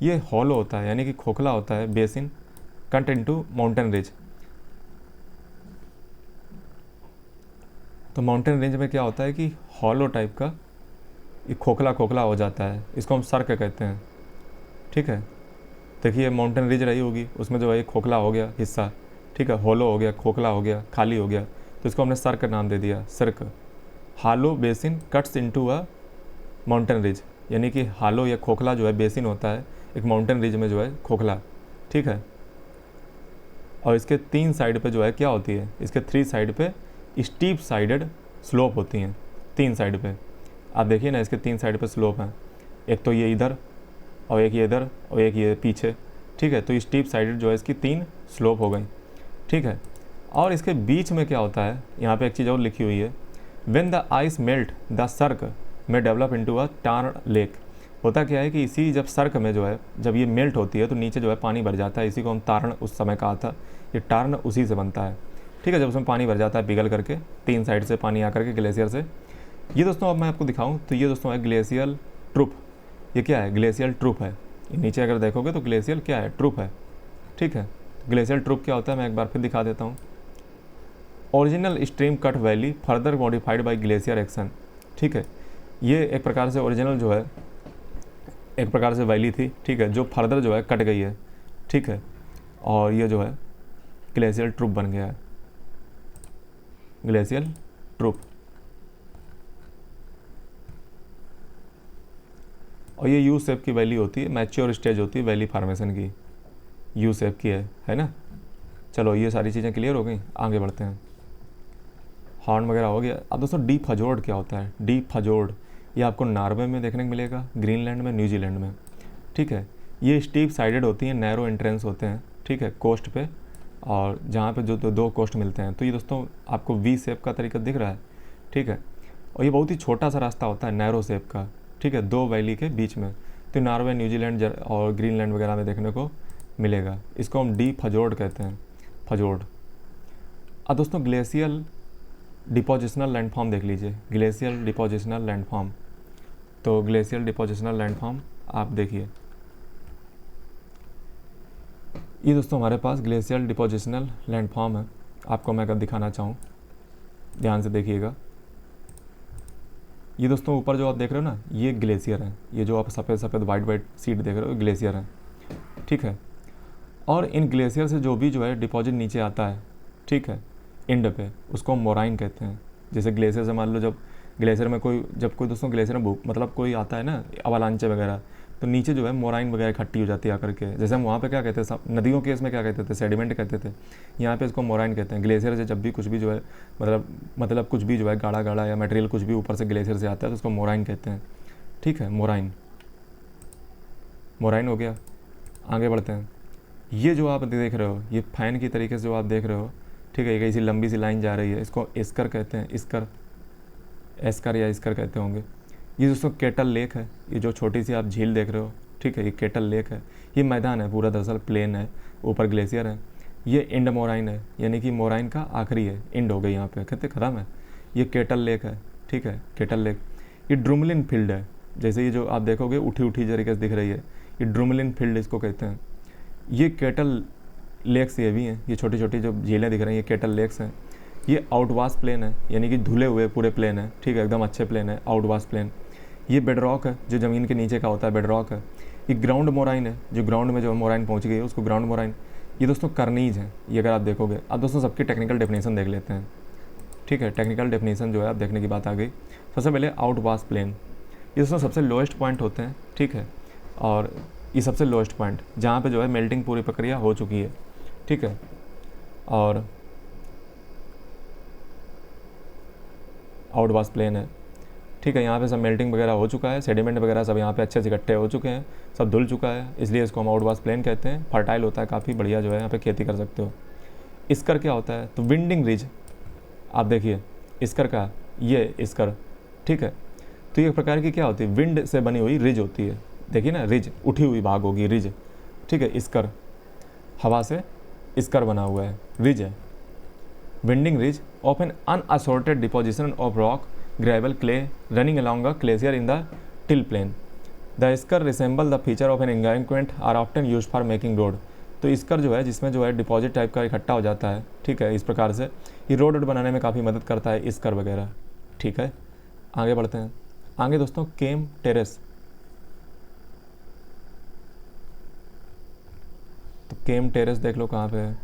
[SPEAKER 1] ये हॉलो होता है, यानी कि खोखला होता है, basin cut into mountain range. तो माउंटेन रेंज में क्या होता है कि हॉलो टाइप का ये खोखला खोखला हो जाता है, इसको हम सर्क कहते हैं। ठीक है, देखिए माउंटेन रिज रही होगी, उसमें जो है खोखला हो गया हिस्सा, ठीक है, होलो हो गया, खोखला हो गया, खाली हो गया, तो इसको हमने सर्क नाम दे दिया, cirque. Hollow basin cuts into a mountain ridge, यानी कि हालो या खोखला जो है बेसिन होता है एक माउंटेन रिज में जो है खोखला। ठीक है, और इसके 3 साइड पे जो है क्या होती है, इसके 3 साइड पे स्टीप साइडेड स्लोप होती हैं, 3 साइड पे। आप देखिए ना इसके 3 साइड पे स्लोप हैं, एक तो ये इधर और एक ये इधर और एक ये पीछे। ठीक है, तो स्टीप साइडेड जो है इसकी 3 स्लोप हो गई। ठीक है, और इसके बीच में क्या होता है, यहाँ पे एक चीज़ और लिखी हुई है, when the ice melt the cirque may develop into a tarn lake. होता क्या है कि इसी जब सर्क में जो है जब ये मेल्ट होती है तो नीचे जो है पानी भर जाता है, इसी को हम तारण उस समय कहा था, ये टार्न उसी से बनता है। ठीक है, जब उसमें पानी भर जाता है पिघल करके, 3 साइड से पानी आकर के ग्लेशियर से। ये दोस्तों अब मैं आपको दिखाऊं तो ये दोस्तों है ग्लेशियल ट्रूप। ये क्या है, ग्लेशियल ट्रूप है। ये नीचे अगर देखोगे तो ग्लेशियल क्या है, ट्रूप है। ठीक है, ग्लेशियल ट्रूप क्या होता है मैं एक बार फिर दिखा देता हूँ। Original stream cut valley further modified by glacier action. ठीक है, ये एक प्रकार से ओरिजिनल जो है एक प्रकार से वैली थी, ठीक है, जो फर्दर जो है कट गई है। ठीक है, और ये जो है ग्लेशियल ट्रूप बन गया है, ग्लेशियल ट्रूप। और ये यू शेप की वैली होती है, मैच्योर स्टेज होती है वैली फार्मेशन की। यू शेप की है ना। चलो ये सारी चीज़ें क्लियर हो गई, आगे बढ़ते हैं। हॉर्न वगैरह हो गया। अब दोस्तों डीप फजोर्ड क्या होता है? डीप फजोर्ड ये आपको नॉर्वे में देखने को मिलेगा, ग्रीनलैंड में, न्यूजीलैंड में, ठीक है। ये स्टीप साइडेड होती हैं, नैरो एंट्रेंस होते हैं, ठीक है, कोस्ट पे, और जहाँ पे जो दो कोस्ट मिलते हैं। तो ये दोस्तों आपको वी शेप का तरीका दिख रहा है, ठीक है। और ये बहुत ही छोटा सा रास्ता होता है नैरो शेप का, ठीक है, दो वैली के बीच में। तो नॉर्वे, न्यूजीलैंड और ग्रीनलैंड वगैरह में देखने को मिलेगा। इसको हम डीप फजोर्ड कहते हैं, फजोर्ड। अब दोस्तों ग्लेशियल डिपोजिशनल लैंडफॉर्म देख लीजिए, ग्लेशियल डिपोजिशनल लैंडफॉर्म। तो ग्लेशियल डिपोजिशनल लैंडफॉर्म आप देखिए, ये दोस्तों हमारे पास ग्लेशियल डिपोजिशनल लैंडफॉर्म है। आपको मैं अगर दिखाना चाहूँ, ध्यान से देखिएगा। ये दोस्तों ऊपर जो आप देख रहे हो ना, ये ग्लेशियर है। ये जो आप सफ़ेद सफ़ेद वाइट सीट देख रहे हो, ग्लेशियर है, ठीक है। और इन ग्लेशियर से जो भी जो है डिपॉजिट नीचे आता है, ठीक है, एंड पे, उसको हम मोराइन कहते हैं। जैसे ग्लेशियर से मान लो जब ग्लेशियर में जब कोई दोस्तों ग्लेशियर में मतलब कोई आता है ना, अवालांचे वगैरह, तो नीचे जो है मोराइन वगैरह इकट्ठी हो जाती है आकर के। जैसे हम वहाँ पे क्या कहते हैं, नदियों के इसमें क्या कहते थे, सेडिमेंट कहते थे, यहाँ पे इसको मोराइन कहते हैं। ग्लेशियर से जब भी कुछ भी जो है मतलब कुछ भी जो है गाढ़ा गाढ़ा या मटेरियल कुछ भी ऊपर से ग्लेशियर से आता है तो उसको मोराइन कहते हैं, ठीक है, मोराइन। मोराइन हो गया, आगे बढ़ते हैं। ये जो आप देख रहे हो, ये फैन की तरीके से जो आप देख रहे हो, ठीक है, एक ऐसी लंबी सी लाइन जा रही है, इसको एस्कर कहते हैं, एस्कर या इस्कर कहते होंगे। ये दोस्तों केटल लेक है, ये जो छोटी सी आप झील देख रहे हो, ठीक है, ये केटल लेक है। ये मैदान है पूरा, दरअसल प्लेन है, ऊपर ग्लेशियर है। ये इंड मोराइन है, यानी कि मोराइन का आखिरी है, इंड हो गई यहाँ पे, कहते ख़त्म है। ये केटल लेक है, ठीक है, केटल लेक। ये ड्रुमलिन फील्ड है, जैसे ये जो आप देखोगे उठी उठी तरीके से दिख रही है, ये ड्रुमलिन फील्ड इसको कहते हैं। ये केटल लेक्स ये भी हैं, ये छोटी छोटी जो झीलें दिख रही हैं, ये केटल लेक्स हैं। ये आउटवाश प्लेन है, यानी कि धुले हुए पूरे प्लेन है, ठीक है, एकदम अच्छे प्लेन है, आउटवाश प्लेन। ये बेडरॉक है, जो ज़मीन के नीचे का होता है, बेडरॉक है। ये ग्राउंड मोराइन है, जो ग्राउंड में जो मोराइन पहुंच गई है उसको ग्राउंड मोराइन। ये दोस्तों कर्नीज है, ये अगर आप देखोगे। अब दोस्तों सबकी टेक्निकल डेफिनेशन देख लेते हैं, ठीक है। टेक्निकल डेफिनेशन जो है आप देखने की बात आ गई। सबसे पहले आउटवाश प्लेन, ये दोस्तों सबसे लोएस्ट पॉइंट होते हैं, ठीक है, और ये सबसे लोएस्ट पॉइंट जहाँ पे जो है मेल्टिंग पूरी प्रक्रिया हो चुकी है, ठीक है। और आउटवाश प्लेन है, ठीक है, यहाँ पे सब मेल्टिंग वगैरह हो चुका है, सेडिमेंट वगैरह सब यहाँ पे अच्छे से इकट्ठे हो चुके हैं, सब धुल चुका है, इसलिए इसको हम आउटवाश प्लेन कहते हैं। फर्टाइल होता है, काफ़ी बढ़िया जो है यहाँ पे खेती कर सकते हो। इस्कर क्या होता है? तो विंडिंग रिज, आप देखिए इस्कर का, ये इस्कर, ठीक है। तो ये एक प्रकार की क्या होती है, विंड से बनी हुई रिज होती है, देखिए ना, रिज उठी हुई भाग होगी, रिज, ठीक है। इस्कर हवा से इस्कर बना हुआ है, रिज है। Winding ridge of an unassorted deposition of rock, gravel, clay running along a glacier in the till plain. The isker resemble the feature of an embankment are often used for making road. तो इस्कर जो है, जिसमें जो है deposit type का इकट्ठा हो जाता है, ठीक है, इस प्रकार से ये रोड बनाने में काफ़ी मदद करता है इस्कर वगैरह, ठीक है। आगे बढ़ते हैं। आगे दोस्तों केम टेरेस, तो केम टेरेस देख लो कहाँ पे है।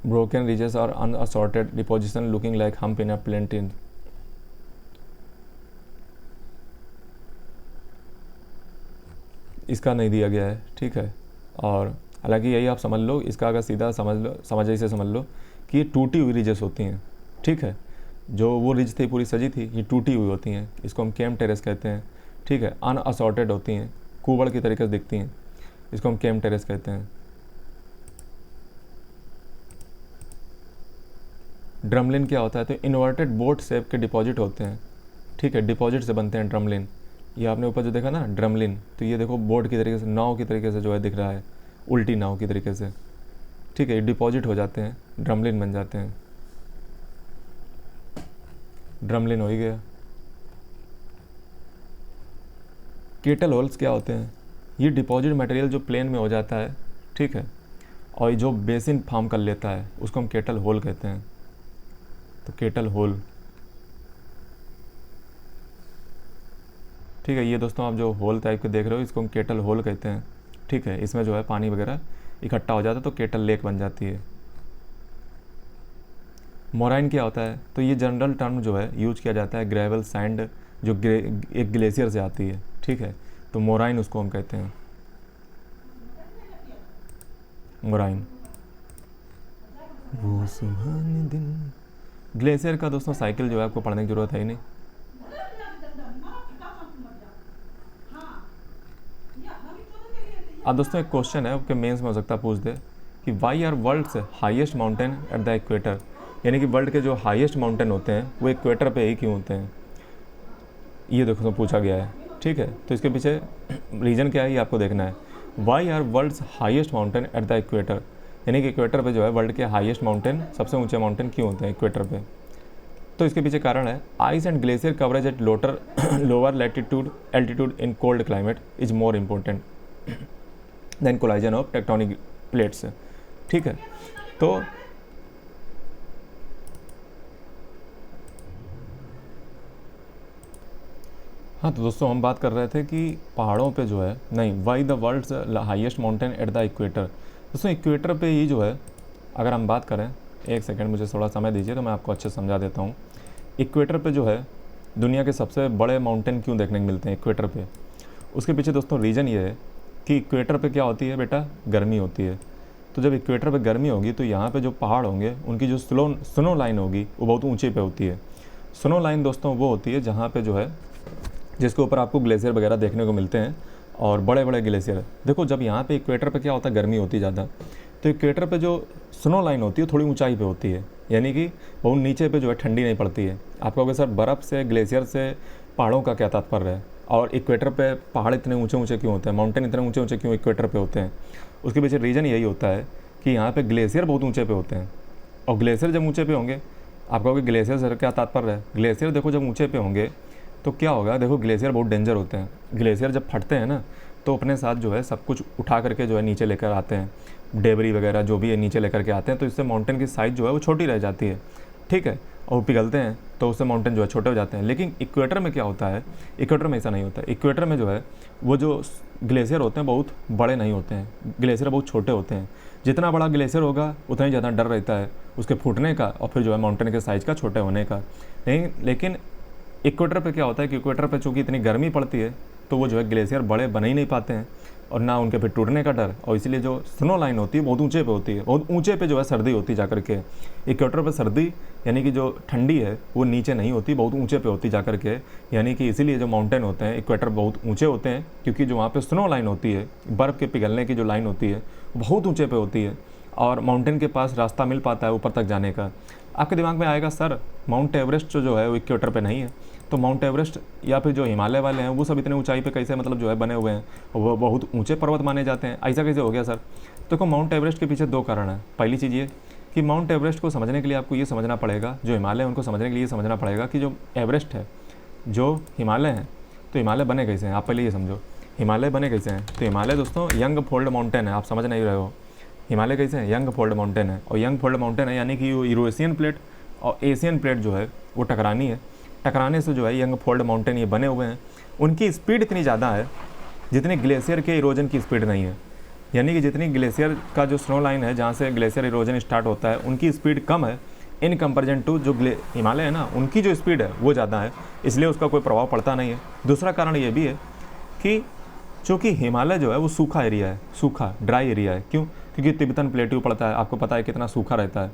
[SPEAKER 1] Broken ridges or unassorted deposition looking like hump in a plantain. इसका नहीं दिया गया है, ठीक है। और हालांकि यही आप समझ लो, इसका अगर सीधा समझ ऐसे समझ लो कि ये टूटी हुई रिजेस होती हैं, ठीक है। जो वो रिज थी पूरी सजी थी, ये टूटी हुई होती हैं, इसको हम केम टेरेस कहते हैं, ठीक है। अनअसॉर्टेड होती हैं, कुबड़ की तरीके से दिखती हैं, इसको हम केम टेरेस कहते हैं। ड्रमलिन क्या होता है? तो इन्वर्टेड बोट शेप के डिपॉजिट होते हैं, ठीक है, डिपॉजिट से बनते हैं ड्रमलिन। ये आपने ऊपर जो देखा ना ड्रमलिन, तो ये देखो बोट की तरीके से, नाव की तरीके से जो है दिख रहा है, उल्टी नाव की तरीके से, ठीक है। ये डिपॉजिट हो जाते हैं, ड्रमलिन बन जाते हैं। ड्रमलिन हो ही गया। केटल होल्स क्या होते हैं? ये डिपॉजिट मटेरियल जो प्लेन में हो जाता है, ठीक है, और जो बेसिन फॉर्म कर लेता है उसको हम केटल होल कहते हैं। तो केटल होल, ठीक है। ये दोस्तों आप जो होल टाइप के देख रहे हो इसको हम केटल होल कहते हैं, ठीक है। इसमें जो है पानी वगैरह इकट्ठा हो जाता है तो केटल लेक बन जाती है। मोराइन क्या होता है? तो ये जनरल टर्म जो है यूज किया जाता है ग्रेवल सैंड जो एक ग्लेशियर से आती है, ठीक है। तो मोराइन उसको हम कहते हैं, मोराइन। वो सुहाने दिन, ग्लेशियर का दोस्तों साइकिल जो है आपको पढ़ने की जरूरत है ही नहीं। अब दोस्तों एक क्वेश्चन है आपके मेंस में हो सकता है पूछ दे कि why are world's highest mountain at the equator, यानी कि वर्ल्ड के जो हाईएस्ट माउंटेन होते हैं वो इक्वेटर पे ही क्यों होते हैं, ये देखो तो पूछा गया है, ठीक है। तो इसके पीछे रीज़न क्या है ये आपको देखना है। Why are world's highest mountain at the equator, यानी कि इक्वेटर पे जो है वर्ल्ड के हाईएस्ट माउंटेन, सबसे ऊंचे माउंटेन क्यों होते हैं इक्वेटर पे। तो इसके पीछे कारण है ice and glacier coverage at lower latitude altitude in cold climate is more important then collision of tectonic plates, ठीक है। तो हाँ, तो दोस्तों हम बात कर रहे थे कि पहाड़ों पे जो है, नहीं, why the world's highest mountain at the equator. दोस्तों इक्वेटर पे ही जो है, अगर हम बात करें, एक सेकंड मुझे थोड़ा समय दीजिए तो मैं आपको अच्छे समझा देता हूँ। इक्वेटर पे जो है दुनिया के सबसे बड़े माउंटेन क्यों देखने को मिलते हैं इक्वेटर पे, उसके पीछे दोस्तों रीज़न ये है कि इक्वेटर पे क्या होती है बेटा, गर्मी होती है। तो जब इक्वेटर पे गर्मी होगी तो यहाँ पे जो पहाड़ होंगे उनकी जो स्नो लाइन होगी वो बहुत ऊंचे पे होती है। स्नो लाइन दोस्तों वो होती है जहाँ पे जो है, जिसके ऊपर आपको ग्लेशियर वगैरह देखने को मिलते हैं, और बड़े बड़े ग्लेशियर। देखो जब यहाँ पे इक्वेटर पे क्या होता है, गर्मी होती है ज़्यादा, तो इक्वेटर पे जो स्नो लाइन होती है थोड़ी ऊंचाई पे होती है, यानी कि बहुत नीचे पे जो है ठंडी नहीं पड़ती है। आप कहोगे सर बर्फ़ से, ग्लेशियर से पहाड़ों का क्या तात्पर्य है, और इक्वेटर पे पहाड़ इतने ऊंचे ऊंचे क्यों होते हैं, माउंटेन इतने ऊंचे ऊंचे क्यों इक्वेटर पे होते हैं। उसके पीछे रीज़न यही होता है कि यहाँ पे ग्लेशियर बहुत ऊंचे पे होते हैं, और ग्लेशियर जब ऊंचे पे होंगे, आप कहोगे ग्लेशियर से क्या तात्पर्य है। ग्लेशियर देखो जब ऊंचे पे होंगे तो क्या होगा, देखो ग्लेशियर बहुत डेंजर होते हैं। ग्लेशियर जब फटते हैं ना तो अपने साथ जो है सब कुछ उठा करके जो है नीचे लेकर आते हैं, डेबरी वगैरह जो भी है नीचे लेकर के आते हैं, तो इससे माउंटेन की साइज़ जो है वो छोटी रह जाती है, ठीक है, और वो पिघलते हैं तो उससे माउंटेन जो है छोटे हो जाते हैं। लेकिन इक्वेटर में क्या होता है, इक्वेटर में ऐसा नहीं होता। इक्वेटर में जो है वो जो ग्लेशियर होते हैं बहुत बड़े नहीं होते हैं, ग्लेशियर बहुत छोटे होते हैं। जितना बड़ा ग्लेशियर होगा उतना ही ज़्यादा डर रहता है उसके फूटने का, और फिर जो है माउंटेन के साइज़ का छोटे होने का। लेकिन इक्वेटर पे क्या होता है कि इक्वेटर पे चूँकि इतनी गर्मी पड़ती है तो वो जो है ग्लेशियर बड़े बन ही नहीं पाते हैं, और ना उनके फिर टूटने का डर, और इसीलिए जो स्नो लाइन होती है बहुत ऊंचे पे होती है, बहुत ऊंचे पे जो है सर्दी होती है जाकर के। इक्वेटर पे सर्दी यानी कि जो ठंडी है वो नीचे नहीं होती, बहुत ऊंचे पे होती जाकर के, यानी कि इसीलिए जो माउंटेन होते हैं इक्वेटर बहुत ऊंचे होते हैं, क्योंकि जो वहाँ पे स्नो लाइन होती है, बर्फ़ के पिघलने की जो लाइन होती है बहुत ऊँचे पे होती है, और माउंटेन के पास रास्ता मिल पाता है ऊपर तक जाने का। आपके दिमाग में आएगा सर माउंट एवरेस्ट जो है वो इक्वेटर पे नहीं है, तो माउंट एवरेस्ट या फिर जो हिमालय वाले हैं वो सब इतने ऊंचाई पे कैसे मतलब जो है बने हुए हैं, वो बहुत ऊंचे पर्वत माने जाते हैं, ऐसा कैसे हो गया सर। देखो माउंट एवरेस्ट के पीछे दो कारण हैं। पहली चीज़ ये कि माउंट एवरेस्ट को समझने के लिए आपको ये समझना पड़ेगा, जो हिमालय है उनको समझने के लिए ये समझना पड़ेगा कि जो एवरेस्ट है, जो हिमालय है, तो हिमालय बने कैसे हैं। आप पहले ये समझो हिमालय बने कैसे हैं। तो हिमालय दोस्तों यंग फोल्ड माउंटेन है, आप समझ नहीं रहे हो। हिमालय कैसे हैं, यंग फोल्ड माउंटेन है, और यंग फोल्ड माउंटेन है यानी कि यूरेशियन प्लेट और एशियन प्लेट जो है वो टकरानी है, टकराने से जो है यंग फोल्ड माउंटेन ये बने हुए हैं। उनकी स्पीड इतनी ज़्यादा है जितनी ग्लेशियर के इरोजन की स्पीड नहीं है, यानी कि जितनी ग्लेशियर का जो स्नो लाइन है जहाँ से ग्लेशियर इरोजन स्टार्ट होता है उनकी स्पीड कम है इन कंपेरिजन टू जो हिमालय है ना, उनकी जो स्पीड है वो ज़्यादा है, इसलिए उसका कोई प्रभाव पड़ता नहीं है। दूसरा कारण ये भी है कि चूँकि हिमालय जो है वो सूखा एरिया है, सूखा ड्राई एरिया है। क्यों? क्योंकि तिब्बतन प्लेट्यू पड़ता है, आपको पता है कितना सूखा रहता है।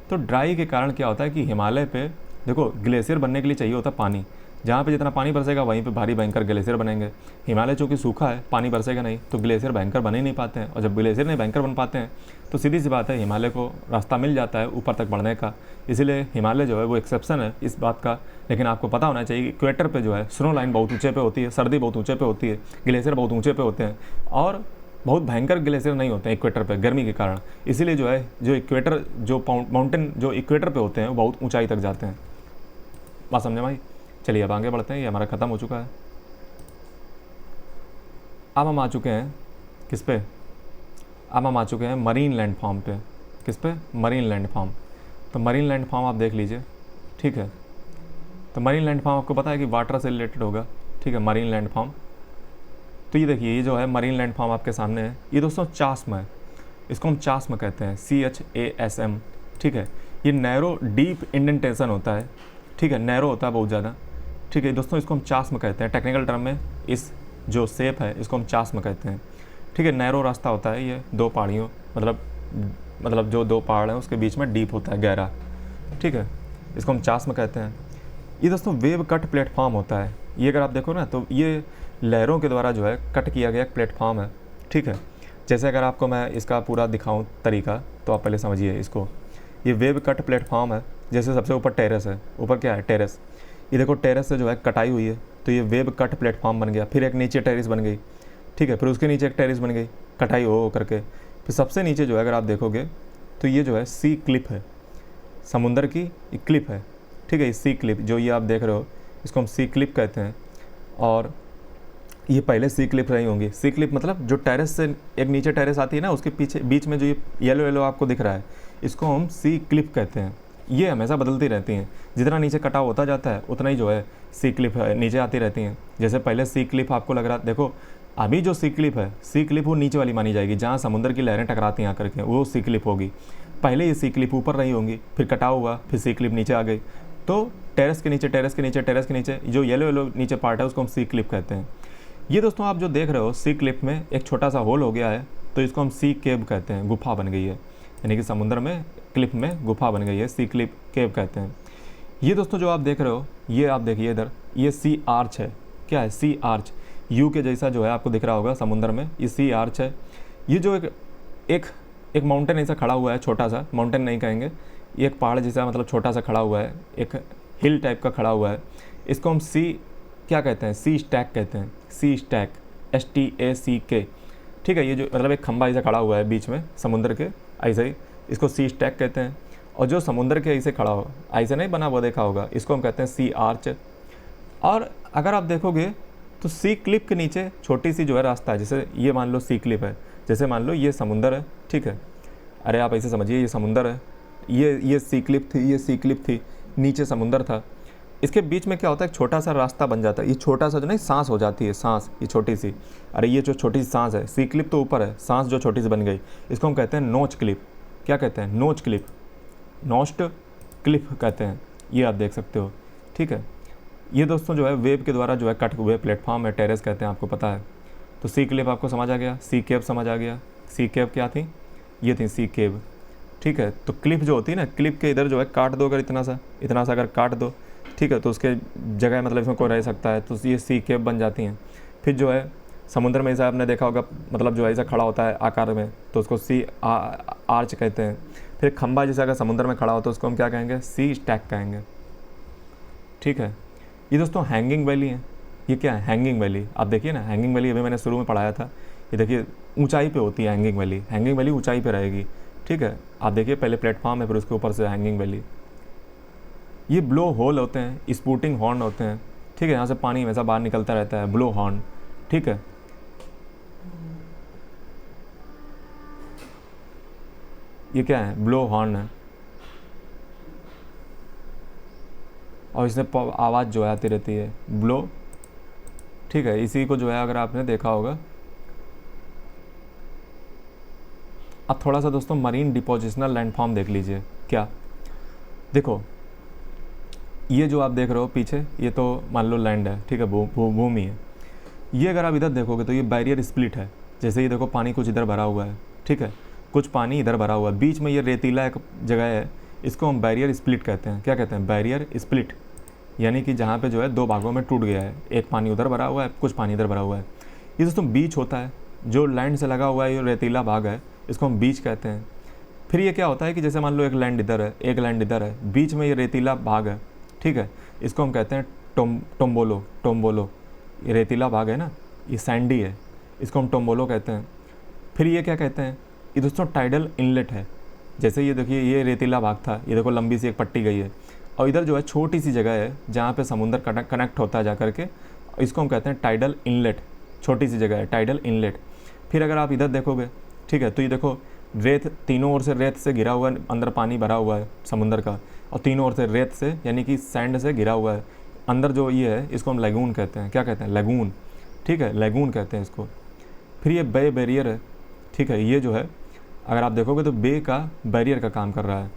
[SPEAKER 1] तो ड्राई के कारण क्या होता है कि हिमालय पे देखो ग्लेशियर बनने के लिए चाहिए होता है पानी, जहाँ पे जितना पानी बरसेगा वहीं पे भारी भयंकर ग्लेशियर बनेंगे। हिमालय चूँकि सूखा है, पानी बरसेगा नहीं, तो ग्लेशियर भयंकर बन ही नहीं पाते हैं, और जब ग्लेशियर नहीं भयंकर बन पाते हैं तो सीधी सी बात है हिमालय को रास्ता मिल जाता है ऊपर तक बढ़ने का। इसीलिए हिमालय जो है वो एक्सेप्शन है इस बात का। लेकिन आपको पता होना चाहिए कि इक्वेटर पे जो है स्नो लाइन बहुत ऊँचे पे होती है, सर्दी बहुत ऊँचे पे होती है, ग्लेशियर बहुत ऊँचे पे होते हैं, और बहुत भयंकर ग्लेशियर नहीं होते हैं इक्वेटर पे गर्मी के कारण। इसीलिए जो है जो इक्वेटर जो माउंटेन जो इक्वेटर पे होते हैं वो बहुत ऊंचाई तक जाते हैं। बात समझे भाई? चलिए अब आगे बढ़ते हैं, ये हमारा ख़त्म हो चुका है। अब हम आ चुके हैं किस पे, अब हम आ चुके हैं मरीन लैंड फॉर्म पे। किस पे? Marine land form. तो मरीन लैंड फॉर्म आप देख लीजिए, ठीक है। तो मरीन लैंड फॉर्म आपको पता है कि वाटर से रिलेटेड होगा, ठीक है, मरीन लैंड फॉर्म। तो ये देखिए ये जो है मरीन लैंड फॉर्म आपके सामने है, ये दोस्तों चास्म है, इसको हम चास्म कहते हैं, CHASM, ठीक है। ये नैरो डीप इंडेंटेशन होता है, ठीक है, नैरो होता है बहुत ज़्यादा, ठीक है दोस्तों। इसको हम चास्म कहते हैं, टेक्निकल टर्म में इस जो शेप है इसको हम चास्म कहते हैं, ठीक है। नैरो रास्ता होता है ये, दो पहाड़ियों मतलब जो दो पहाड़ हैं उसके बीच में डीप होता है, गहरा, ठीक है, इसको हम चास्म कहते हैं। ये दोस्तों वेव कट प्लेटफॉर्म होता है। ये अगर आप देखो ना तो ये लहरों के द्वारा जो है कट किया गया एक प्लेटफॉर्म है, ठीक है। जैसे अगर आपको मैं इसका पूरा दिखाऊं तरीका तो आप पहले समझिए इसको। ये वेव कट प्लेटफॉर्म है, जैसे सबसे ऊपर टेरेस है, ऊपर क्या है टेरेस, ये देखो टेरेस से जो है कटाई हुई है तो ये वेव कट प्लेटफॉर्म बन गया। फिर एक नीचे टेरेस बन गई, ठीक है, फिर उसके नीचे एक टेरेस बन गई कटाई हो करके। फिर सबसे नीचे जो है अगर आप देखोगे तो ये जो है सी क्लिप है, समुंदर की क्लिप है, ठीक है। सी क्लिप जो ये आप देख रहे हो इसको हम सी क्लिप कहते हैं। और ये पहले सी क्लिप रही होंगी। सी क्लिप मतलब जो टेरेस से एक नीचे टेरेस आती है ना उसके पीछे बीच में जो ये येलो येलो आपको दिख रहा है इसको हम सी क्लिप कहते हैं। ये हमेशा बदलती रहती हैं, जितना नीचे कटाव होता जाता है उतना ही जो है सी क्लिप नीचे आती रहती हैं। जैसे पहले सी क्लिप आपको लग रहा, देखो अभी जो सी क्लिप है, सी क्लिप वो नीचे वाली मानी जाएगी जहाँ समुद्र की लहरें टकराती हैं आकर के, वो सी क्लिप होगी। पहले ये सी क्लिप ऊपर रही होंगी, फिर कटाव हुआ, फिर सी क्लिप नीचे आ गई, तो टेरेस के नीचे जो येलो येलो नीचे पार्ट है उसको हम सी क्लिप कहते हैं। ये दोस्तों आप जो देख रहे हो सी क्लिप में एक छोटा सा होल हो गया है तो इसको हम सी केव कहते हैं, गुफा बन गई है, यानी कि समुद्र में क्लिप में गुफा बन गई है, सी क्लिप केव कहते हैं। ये दोस्तों जो आप देख रहे हो ये आप देखिए इधर, ये सी आर्च है। क्या है? सी आर्च, यू के जैसा जो है आपको दिख रहा होगा समुद्र में, ये सी आर्च है। ये जो एक माउंटेन ऐसा खड़ा हुआ है, छोटा सा माउंटेन नहीं कहेंगे, ये एक पहाड़ जैसा मतलब छोटा सा खड़ा हुआ है, एक हिल टाइप का खड़ा हुआ है, इसको हम सी क्या कहते हैं? सी स्टैक कहते हैं, सी स्टैक, STACK, ठीक है। ये जो मतलब एक खंबा ऐसा खड़ा हुआ है बीच में समुद्र के, ऐसे ही इसको सी स्टैक कहते हैं। और जो समुद्र के ऐसे खड़ा हो, ऐसे नहीं बना हुआ देखा होगा, इसको हम कहते हैं सी आर्च। और अगर आप देखोगे तो सी क्लिप के नीचे छोटी सी जो है रास्ता है, जैसे ये मान लो सी क्लिप है, जैसे मान लो ये समुंदर है, ठीक है, अरे आप ऐसे समझिए ये समुंदर है, ये सी क्लिप थी, ये सी क्लिप थी, नीचे समुंदर था, इसके बीच में क्या होता है एक छोटा सा रास्ता बन जाता है। ये छोटा सा जो नहीं सांस हो जाती है, सांस ये छोटी सी, अरे ये जो छोटी सी सांस है, सी क्लिप तो ऊपर है, सांस जो छोटी सी बन गई इसको हम कहते हैं नोच क्लिप। क्या कहते हैं? नोच क्लिप, नोस्ट क्लिप कहते हैं। ये आप देख सकते हो, ठीक है। ये दोस्तों जो है वेव के द्वारा जो है कट हुए प्लेटफॉर्म है, टेरेस कहते हैं, आपको पता है। तो सी क्लिप आपको समझ आ गया, सी केव समझ आ गया। सी केव क्या थी? ये थी सी केव, ठीक है। तो क्लिप जो होती है ना, क्लिप के इधर जो है काट दो, अगर इतना सा अगर काट दो, ठीक है, तो उसके जगह मतलब इसमें कोई रह सकता है, तो ये सी केव बन जाती हैं। फिर जो है समुद्र में ऐसा आपने देखा होगा, मतलब जो ऐसा खड़ा होता है आकार में, तो उसको सी आर्च कहते हैं। फिर खंबा जैसा अगर समुद्र में खड़ा हो तो उसको हम क्या कहेंगे? सी स्टैक कहेंगे, ठीक है। ये दोस्तों हैंगिंग वैली है। ये क्या है? Hanging valley. आप देखिए ना, हैंगिंग वैली अभी मैंने शुरू में पढ़ाया था, ये देखिए ऊंचाई पे होती है हैंगिंग वैली। हैंगिंग वैली ऊंचाई पे रहेगी, ठीक है। आप देखिए पहले प्लेटफॉर्म है, फिर उसके ऊपर से हैंगिंग वैली। ये ब्लो होल होते हैं, स्पूटिंग हॉर्न होते हैं, ठीक है, यहाँ से पानी हमेशा बाहर निकलता रहता है, ब्लो हॉर्न, ठीक है। ये क्या है? ब्लो हॉर्न है, और इसमें आवाज़ जो है आती रहती है, ब्लो, ठीक है। इसी को जो है अगर आपने देखा होगा। अब थोड़ा सा दोस्तों मरीन डिपोजिशनल लैंडफॉर्म देख लीजिए। क्या? देखो ये जो आप देख रहे हो पीछे, ये तो मान लो लैंड है, ठीक है, भूमि है। ये अगर आप इधर देखोगे तो ये बैरियर स्प्लिट है। जैसे ये देखो पानी कुछ इधर भरा हुआ है, ठीक है, कुछ पानी इधर भरा हुआ है, बीच में ये रेतीला एक जगह है, इसको हम बैरियर स्प्लिट कहते हैं। क्या कहते हैं? बैरियर स्प्लिट, यानी कि जहाँ पे जो है दो भागों में टूट गया है, एक पानी उधर भरा हुआ है, कुछ पानी इधर भरा हुआ है। ये दोस्तों बीच होता है, जो लैंड से लगा हुआ है ये रेतीला भाग है, इसको हम बीच कहते हैं। फिर ये क्या होता है कि जैसे मान लो एक लैंड इधर है, एक लैंड इधर है, बीच में ये रेतीला भाग है, ठीक है, इसको हम कहते हैं टोम्बोलो। ये रेतीला भाग है ना, ये सैंडी है, इसको हम टोम्बोलो कहते हैं। फिर ये क्या कहते हैं? ये दोस्तों टाइडल इनलेट है। जैसे ये देखिए ये रेतीला भाग था, ये देखो लंबी सी एक पट्टी गई है, और इधर जो है छोटी सी जगह है जहाँ पे समुद्र कनेक्ट होता है जा करके, इसको हम कहते हैं टाइडल इनलेट। छोटी सी जगह है, टाइडल इनलेट। फिर अगर आप इधर देखोगे, ठीक है, तो ये देखो रेत, तीनों ओर से रेत से घिरा हुआ है, अंदर पानी भरा हुआ है समुद्र का, और तीनों ओर से रेत से यानी कि सैंड से घिरा हुआ है। अंदर जो ये है इसको हम लैगून कहते हैं। क्या कहते हैं? लैगून, ठीक है, लैगून कहते हैं इसको। फिर ये बे बैरियर है, ठीक है, ये जो है अगर आप देखोगे तो बे का बैरियर का काम कर रहा है।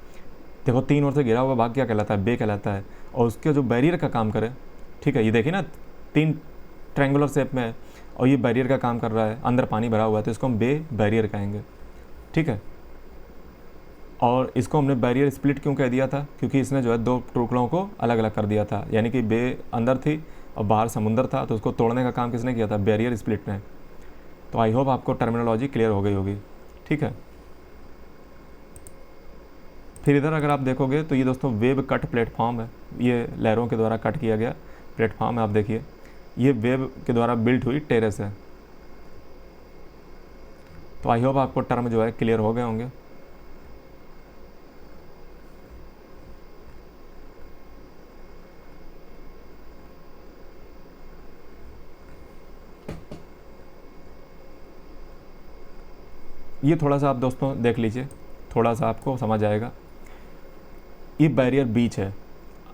[SPEAKER 1] देखो 3 ओर से घिरा हुआ भाग क्या कहलाता है, बे कहलाता है। और उसके जो बैरियर का काम करे, ठीक है, ये देखिए ना 3 ट्रायंगुलर शेप में है और ये बैरियर का काम कर रहा है, अंदर पानी भरा हुआ है, तो इसको हम बे बैरियर कहेंगे, ठीक है। और इसको हमने बैरियर स्प्लिट क्यों कह दिया था, क्योंकि इसने जो है 2 टुकड़ों को अलग अलग कर दिया था, यानी कि बे अंदर थी और बाहर समुंदर था, तो उसको तोड़ने का काम किसने किया था, बैरियर स्प्लिट ने। तो आई होप आपको टर्मिनोलॉजी क्लियर हो गई होगी, ठीक है। फिर इधर अगर आप देखोगे तो ये दोस्तों वेब कट प्लेटफॉर्म है, ये लहरों के द्वारा कट किया गया प्लेटफॉर्म है। आप देखिए ये वेब के द्वारा बिल्ट हुई टेरेस है। तो आई होप आपको टर्म जो है क्लियर हो गए होंगे। ये थोड़ा सा आप दोस्तों देख लीजिए, थोड़ा सा आपको समझ आएगा। ये बैरियर बीच है,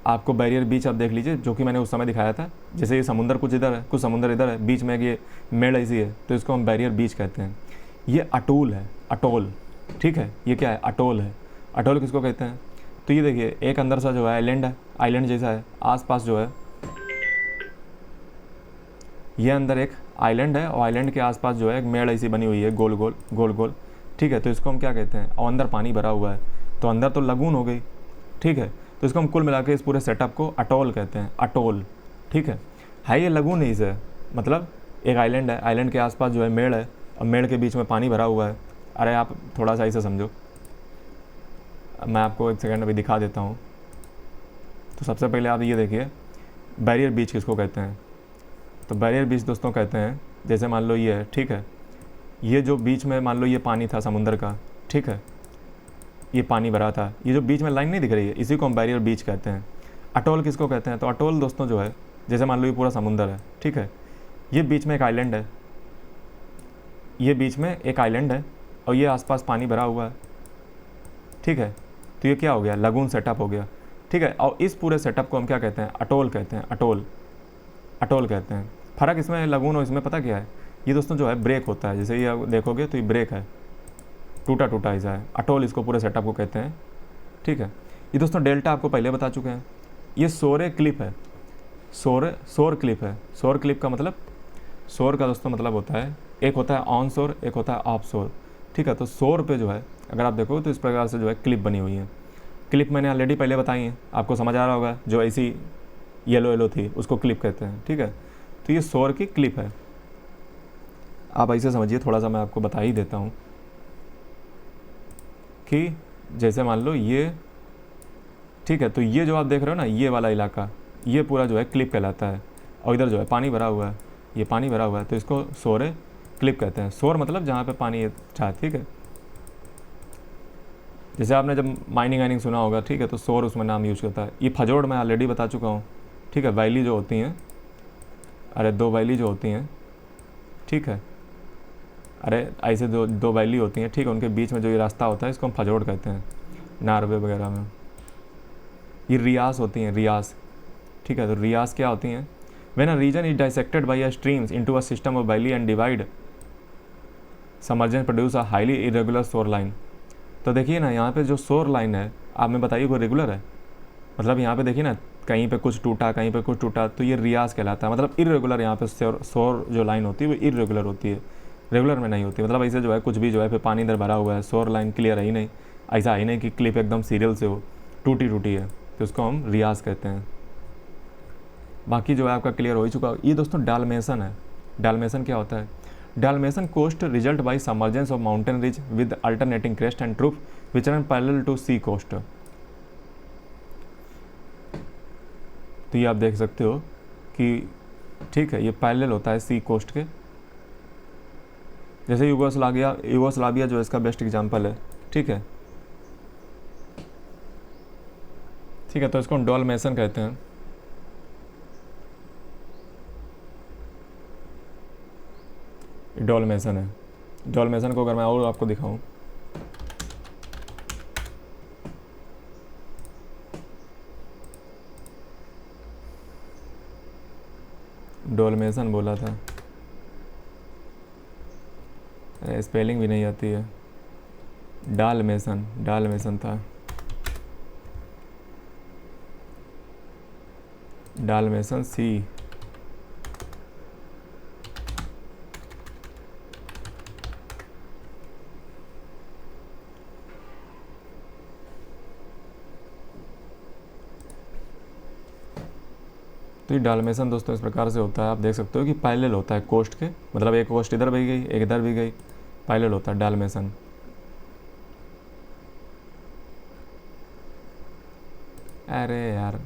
[SPEAKER 1] आपको बैरियर बीच आप देख लीजिए, जो कि मैंने उस समय दिखाया था। जैसे ये समुंदर कुछ इधर है, कुछ समुंदर इधर है, बीच में ये मेड़ ऐसी है, तो इसको हम बैरियर बीच कहते हैं। ये अटोल है, अटोल, ठीक है। ये क्या है, अटोल है। अटोल किसको कहते हैं, तो ये देखिए एक अंदर सा जो है आइलैंड है, आइलैंड जैसा है, आसपास जो है ये अंदर एक आइलैंड है और आइलैंड के आसपास जो है एक मेड़ ऐसी बनी हुई है, गोल गोल गोल गोल, ठीक है। तो इसको हम क्या कहते हैं, और अंदर पानी भरा हुआ है, तो अंदर तो लगून हो गई, ठीक है। तो इसको हम कुल मिला के इस पूरे सेटअप को अटोल कहते हैं, अटोल, ठीक है ये लगून ही से, मतलब एक आइलैंड है, आइलैंड के आसपास जो है मेड़ है और मेड़ के बीच में पानी भरा हुआ है। अरे आप थोड़ा सा इसे समझो, मैं आपको एक सेकेंड अभी दिखा देता हूँ। तो सबसे पहले आप ये देखिए बैरियर बीच किसको कहते हैं, तो बैरियर बीच दोस्तों कहते हैं, जैसे मान लो ये है, ठीक है, ये जो बीच में मान लो ये पानी था समुंदर का, ठीक है, ये पानी भरा था, ये जो बीच में लाइन नहीं दिख रही है, इसी को हम बैरियर बीच कहते हैं। अटोल किसको कहते हैं, तो अटोल दोस्तों जो है, जैसे मान लो ये पूरा समुंदर है, ठीक है, ये बीच में एक आइलैंड है, ये बीच में एक आइलैंड है और ये आसपास पानी भरा हुआ है, ठीक है। तो ये क्या हो गया, लगून सेटअप हो गया, ठीक है। और इस पूरे सेटअप को हम क्या कहते हैं, अटोल कहते हैं, अटोल, अटोल कहते हैं। फ़र्क इसमें लगून और इसमें पता क्या है, ये दोस्तों जो है ब्रेक होता है, जैसे ये देखोगे तो ये ब्रेक है, टूटा टूटा ऐसा है। अटोल इसको पूरे सेटअप को कहते हैं, ठीक है। ये दोस्तों डेल्टा आपको पहले बता चुके हैं। ये सोरे क्लिप है, सोर क्लिप है। सोर क्लिप का मतलब, सोर का दोस्तों मतलब होता है, एक होता है ऑन सोर, एक होता है ऑफ सोर, ठीक है। तो सोर पे जो है अगर आप देखो तो इस प्रकार से जो है क्लिप बनी हुई है। क्लिप मैंने ऑलरेडी पहले बताई है, आपको समझ आ रहा होगा, जो ऐसी येलो येलो थी उसको क्लिप कहते हैं, ठीक है। तो ये सोर की क्लिप है, आप ऐसे समझिए, थोड़ा सा मैं आपको बता ही देता हूँ कि जैसे मान लो ये, ठीक है, तो ये जो आप देख रहे हो ना, ये वाला इलाका, ये पूरा जो है क्लिप कहलाता है और इधर जो है पानी भरा हुआ है, ये पानी भरा हुआ है, तो इसको सोरे क्लिप कहते हैं। सोर मतलब जहाँ पे पानी था, ठीक है। जैसे आपने जब माइनिंग वाइनिंग सुना होगा, ठीक है, तो सोर उसमें नाम यूज करता है। ये फजोड़ मैं ऑलरेडी बता चुका हूँ, ठीक है। वैली जो होती हैं, अरे 2 वैली जो होती हैं, ठीक है, अरे ऐसे दो वैली होती हैं, ठीक है, उनके बीच में जो ये रास्ता होता है इसको हम फजोड़ कहते हैं, नॉर्वे वगैरह में। ये रियास होती हैं, रियास, ठीक है। तो रियास क्या होती हैं, when a region is dissected by a streams into a system of valley and divide submergence produce a highly irregular shore line. तो देखिए ना, यहाँ पे जो सोर लाइन है, आप में बताइए कोई रेगुलर है, मतलब यहाँ पे देखिए ना, कहीं पे कुछ टूटा, कहीं पे कुछ टूटा, तो ये रियाज कहलाता है। मतलब इरेगुलर यहाँ पे सोर जो लाइन होती है वो इरेगुलर होती है, रेगुलर में नहीं होती। मतलब ऐसे जो है कुछ भी जो है फिर पानी इधर भरा हुआ है, सोर लाइन क्लियर है ही नहीं, ऐसा है ही नहीं कि क्लिप एकदम सीरियल से हो, टूटी टूटी है, तो उसको हम रियाज कहते हैं। बाकी जो है आपका क्लियर हो ही चुका। ये दोस्तों डालमेशन है। डालमेशन क्या होता है, Dalmatian coast result by submergence of mountain ridge with alternating crest and trough which run parallel to sea coast. तो ये आप देख सकते हो कि, ठीक है, ये पैरेलल होता है सी कोस्ट के। जैसे यूगोस्लाविया जो इसका बेस्ट एग्जांपल है, ठीक है, ठीक है। तो इसको हम डॉलमेशन कहते हैं। डॉलमेशन है। डॉलमेशन को अगर मैं और आपको दिखाऊं, डॉलमेशन बोला था, स्पेलिंग भी नहीं आती है, डालमेशन, डालमेशन था। डालमेशन सी, तो ये डालमेशन दोस्तों इस प्रकार से होता है, आप देख सकते हो कि पैरेलल होता है कोस्ट के, मतलब एक कोस्ट इधर भी गई एक इधर भी गई, पैरेलल होता है डालमेशन। अरे यार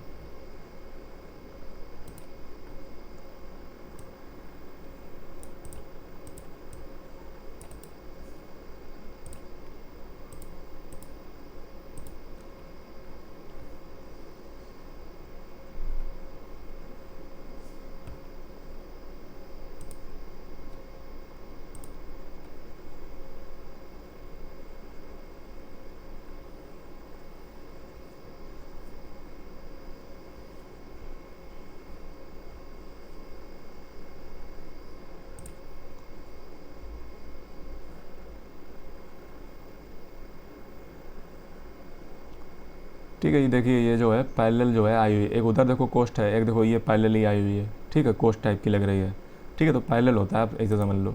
[SPEAKER 1] ठीक है, ये देखिए ये जो है पैरेलल जो है आई हुई है, एक उधर देखो कोस्ट है, एक देखो ये पैरेलल ही आई हुई है, ठीक है, कोस्ट टाइप की लग रही है, ठीक है, तो पैरेलल होता है, आप ऐसे समझ लो।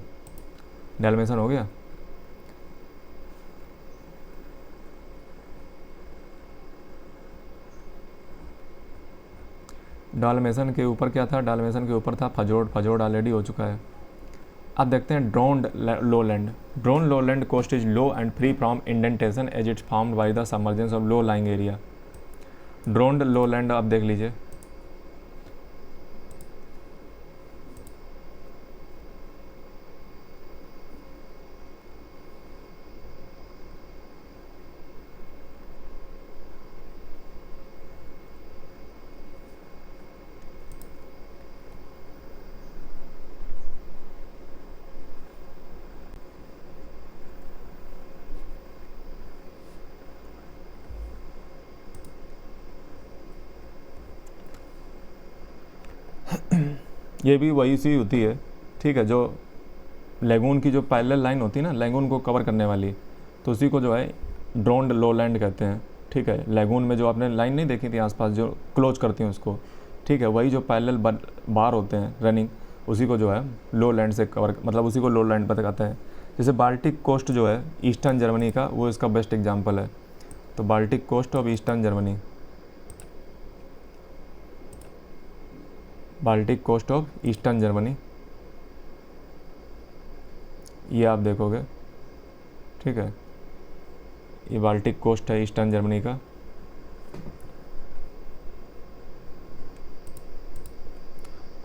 [SPEAKER 1] डालमेशन हो गया। डालमेशन के ऊपर क्या था, डालमेशन के ऊपर था फजोड़, फजोड़ ऑलरेडी हो चुका है। अब देखते हैं drowned lowland. Drowned lowland coast is low and free from indentation as it's formed by the submergence of low lying area. Drowned lowland आप देख लीजिए, ये भी वही सी होती है, ठीक है, जो लेगून की जो पैरेलल लाइन होती है ना, लेगून को कवर करने वाली, तो उसी को जो है ड्रोन्ड लोलैंड कहते हैं, ठीक है। लेगून में जो आपने लाइन नहीं देखी थी आसपास जो क्लोज करती हैं उसको, ठीक है, वही जो पैरेलल बार होते हैं रनिंग, उसी को जो है लो लैंड से कवर, मतलब उसी को लो लैंड पर कहते हैं। जैसे बाल्टिक कोस्ट जो है ईस्टर्न जर्मनी का, वो इसका बेस्ट एग्जाम्पल है। तो Baltic coast of eastern Germany, Baltic coast of eastern Germany, ये आप देखोगे, ठीक है, ये बाल्टिक कोस्ट है ईस्टर्न जर्मनी का।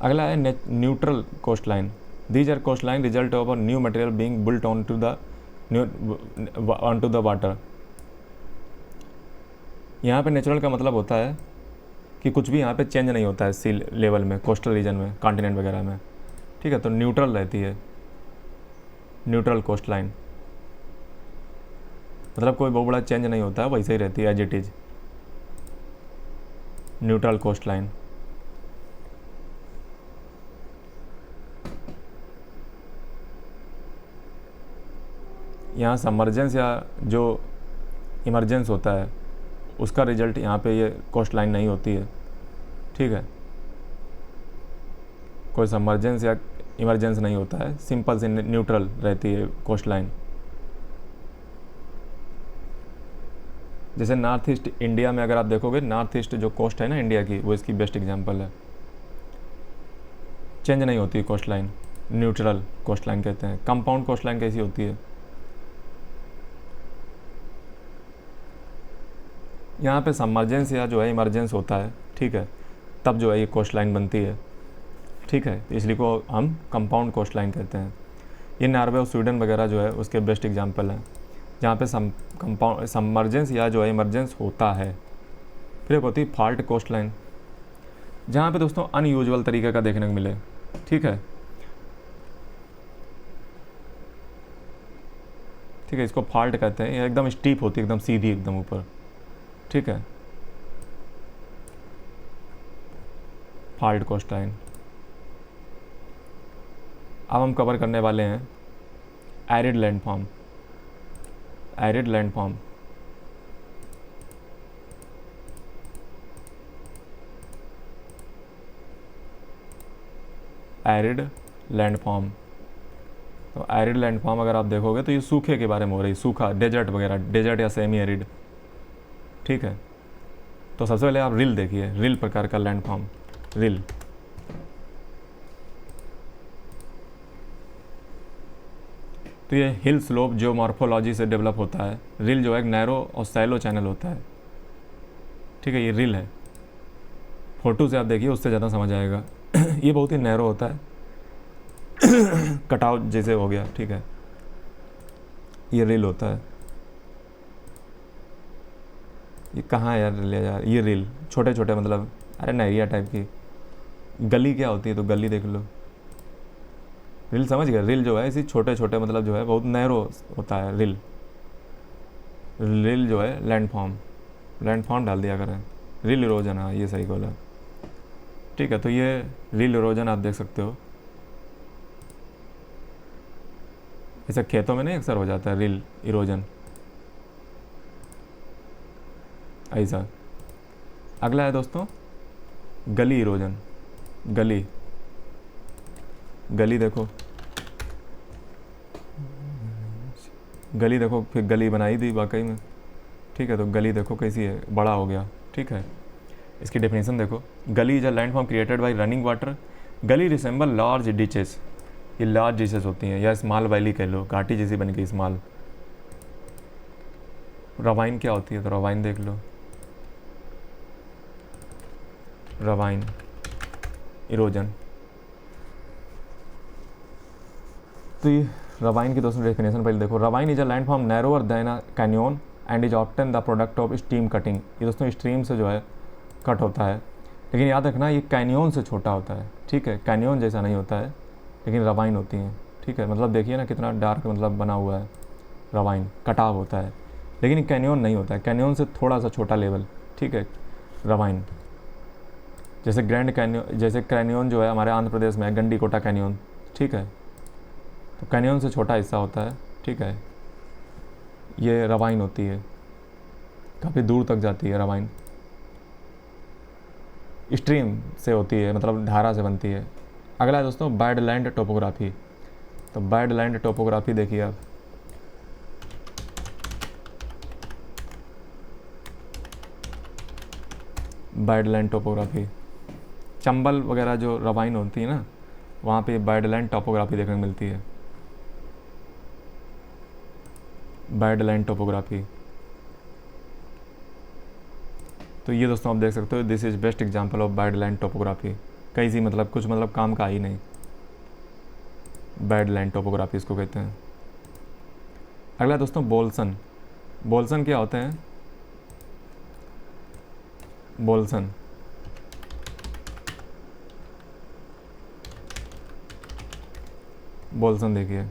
[SPEAKER 1] अगला है neutral coast line. These are coast line result of a new material being built on to the water. यहाँ पे नेचुरल का मतलब होता है कि कुछ भी यहाँ पे चेंज नहीं होता है सी लेवल में, कोस्टल रीजन में, कॉन्टिनेंट वगैरह में, ठीक है, तो न्यूट्रल रहती है, न्यूट्रल कोस्ट लाइन, मतलब कोई बहुत बड़ा चेंज नहीं होता है, वैसे ही रहती है as it is, neutral coast line. यहाँ सबमर्जेंस या जो इमरजेंस होता है उसका रिजल्ट यहाँ पे ये कोस्ट लाइन नहीं होती है, ठीक है, कोई सबमर्जेंस या इमरजेंस नहीं होता है, सिंपल से न्यूट्रल रहती है कोस्ट लाइन। जैसे नॉर्थ ईस्ट इंडिया में अगर आप देखोगे, नॉर्थ ईस्ट जो कोस्ट है ना इंडिया की, वो इसकी बेस्ट एग्जांपल है, चेंज नहीं होती coast line, neutral coast line कहते हैं। कंपाउंड कोस्ट लाइन कैसी होती है, यहाँ पे सबमर्जेंस या जो है इमरजेंस होता है, ठीक है, तब जो है ये कोस्ट लाइन बनती है, ठीक है, इसलिए को हम कंपाउंड कोस्ट लाइन कहते हैं। ये नॉर्वे और स्वीडन वगैरह जो है उसके बेस्ट एग्जांपल हैं, जहाँ पे कंपाउंड सबमर्जेंस या जो है इमरजेंस होता है। फिर एक होती है फॉल्ट कोस्ट लाइन, जहाँ पे दोस्तों अनयूजुअल तरीके का देखने को मिले, ठीक है, ठीक है, इसको फॉल्ट कहते हैं। ये एकदम स्टीप होती है, एकदम सीधी, एकदम ऊपर, ठीक है, फॉल्ट कोस्ट लाइन। अब हम कवर करने वाले हैं arid landform, arid landform. Arid landform. तो एरिड लैंडफॉर्म अगर आप देखोगे तो ये सूखे के बारे में हो रही, सूखा, डेजर्ट वगैरह, डेजर्ट या सेमी एरिड, ठीक है। तो सबसे पहले आप रिल देखिए, रिल प्रकार का लैंडफॉर्म, रिल। तो ये हिल स्लोप जो मॉर्फोलॉजी से डेवलप होता है। रिल जो है एक नैरो और सैलो चैनल होता है, ठीक है, ये रिल है। फोटो से आप देखिए, उससे ज़्यादा समझ आएगा। ये बहुत ही नैरो होता है, कटाव जैसे हो गया, ठीक है, ये रिल होता है। ये कहाँ है यार रिल यार, ये रिल छोटे छोटे, मतलब अरे नहरिया टाइप की। गली क्या होती है, तो गली देख लो। रिल समझ गया, रिल जो है इसी छोटे छोटे, मतलब जो है बहुत नैरो होता है रिल। रिल जो है लैंडफॉर्म, लैंडफॉर्म डाल दिया करें, रिल इरोजन, हाँ ये सही बोला, ठीक है। तो ये रिल इरोजन आप देख सकते हो, ऐसा खेतों में नहीं अक्सर हो जाता है रिल इरोजन, ऐसा। अगला है दोस्तों गली इरोजन। गली, गली देखो, गली देखो, फिर गली बनाई दी वाकई में, ठीक है। तो गली देखो कैसी है, बड़ा हो गया, ठीक है। इसकी डेफिनेशन देखो, गली is a landform created by running water. गली रिसेंबल लार्ज डिचेस, ये लार्ज डिचेस होती हैं, या स्मॉल वैली कह लो, घाटी जैसी बन गई स्मॉल। रवाइन क्या होती है, तो रवाइन देख लो, रवाइन इरोजन। तो ये रवाइन की दोस्तों डेफिनेशन पहले देखो, ravine is a landform narrower than a canyon and is often the product of stream cutting. ये दोस्तों स्ट्रीम से जो है कट होता है, लेकिन याद रखना ये कैनियोन से छोटा होता है, ठीक है, कैनियोन जैसा नहीं होता है, लेकिन रवाइन होती हैं, ठीक है। मतलब देखिए ना कितना डार्क मतलब बना हुआ है, रवाइन कटाव होता है, लेकिन कैनियोन नहीं होता है, कैनियोन से थोड़ा सा छोटा लेवल, ठीक है, रवाइन। जैसे ग्रैंड कैनियोन, जैसे कैनियोन जो है हमारे आंध्र प्रदेश में है, गंडीकोटा कैनियोन, ठीक है, तो कैनियोन से छोटा हिस्सा होता है, ठीक है। ये रवाइन होती है, काफ़ी दूर तक जाती है रवाइन, स्ट्रीम से होती है, मतलब धारा से बनती है। अगला है दोस्तों बैडलैंड टोपोग्राफी। तो बैडलैंड टोपोग्राफी देखिए आप, बैडलैंड टोपोग्राफी, चंबल वगैरह जो रवाइन होती है ना, वहाँ पे बैडलैंड टोपोग्राफी देखने को मिलती है, बैडलैंड टोपोग्राफी। तो ये दोस्तों आप देख सकते हो, this is best example of badland topography. कहीं सी मतलब कुछ मतलब काम का ही नहीं, बैडलैंड टोपोग्राफी इसको कहते हैं। अगला दोस्तों बोल्सन। बोल्सन क्या होते हैं, बोल्सन बोल्सन देखिए,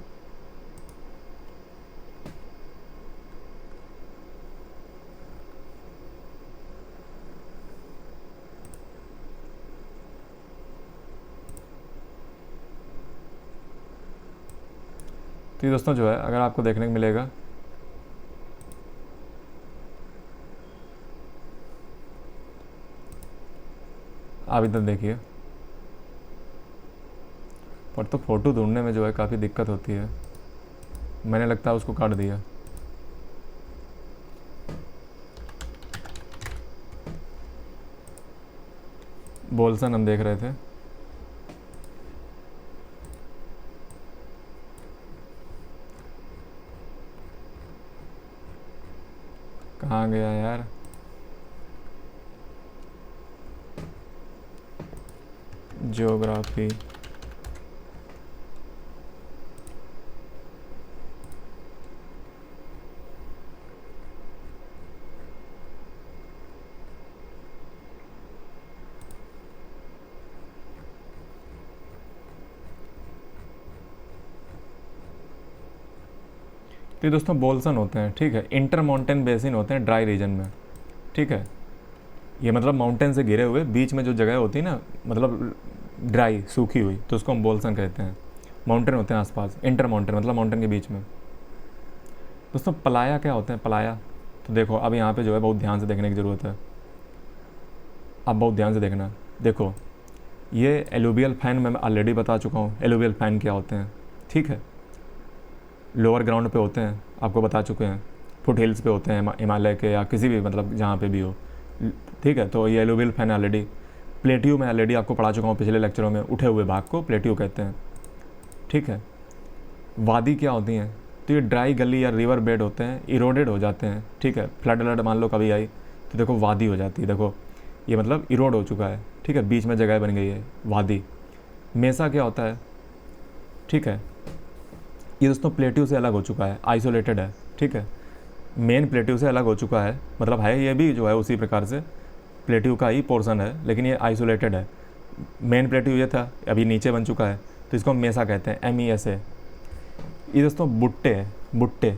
[SPEAKER 1] तो ये दोस्तों जो है अगर आपको देखने को मिलेगा, आप इधर देखिए, पर तो फ़ोटो ढूंढने में जो है काफ़ी दिक्कत होती है, मैंने लगता है उसको काट दिया। बोल्सन हम देख रहे थे, कहाँ गया यार, ज्योग्राफी, तो ये दोस्तों बोल्सन होते हैं, ठीक है, इंटर माउंटेन बेसिन होते हैं ड्राई रीजन में, ठीक है। ये मतलब माउंटेन से घिरे हुए बीच में जो जगह होती है ना, मतलब ड्राई सूखी हुई, तो उसको हम बोल्सन कहते हैं। माउंटेन होते हैं आसपास, इंटर माउंटेन मतलब माउंटेन के बीच में। दोस्तों पलाया क्या होते हैं, पलाया, तो देखो अब यहाँ पे जो है बहुत ध्यान से देखने की ज़रूरत है, अब बहुत ध्यान से देखना। देखो ये एलुवियल फ़ैन मैं ऑलरेडी बता चुका हूँ, एलुवियल फ़ैन क्या होते हैं, ठीक है। लोअर ग्राउंड पे होते हैं, आपको बता चुके हैं। फुट हिल्स पे होते हैं हिमालय के या किसी भी मतलब जहाँ पे भी हो, ठीक है। तो ये एलुवियल फ़ैन ऑलरेडी। प्लेट्यू में ऑलरेडी आपको पढ़ा चुका हूँ पिछले लेक्चरों में, उठे हुए भाग को प्लेट्यू कहते हैं, ठीक है। वादी क्या होती हैं, तो ये ड्राई गली या रिवर बेड होते हैं, इरोडेड हो जाते हैं, ठीक है। फ्लड व्लड मान लो कभी आई तो देखो वादी हो जाती है, देखो ये मतलब इरोड हो चुका है, ठीक है, बीच में जगह बन गई है, वादी। मेसा क्या होता है, ठीक है, ये दोस्तों प्लेट्यू से अलग हो चुका है, आइसोलेटेड है, ठीक है। मेन प्लेट्यू से अलग हो चुका है, मतलब है ये भी जो है उसी प्रकार से प्लेट्यू का ही पोर्शन है, लेकिन ये आइसोलेटेड है। मेन प्लेट्यू ये था, अभी नीचे बन चुका है, तो इसको हम मेसा कहते हैं, MESA। ये दोस्तों बुट्टे है, बुट्टे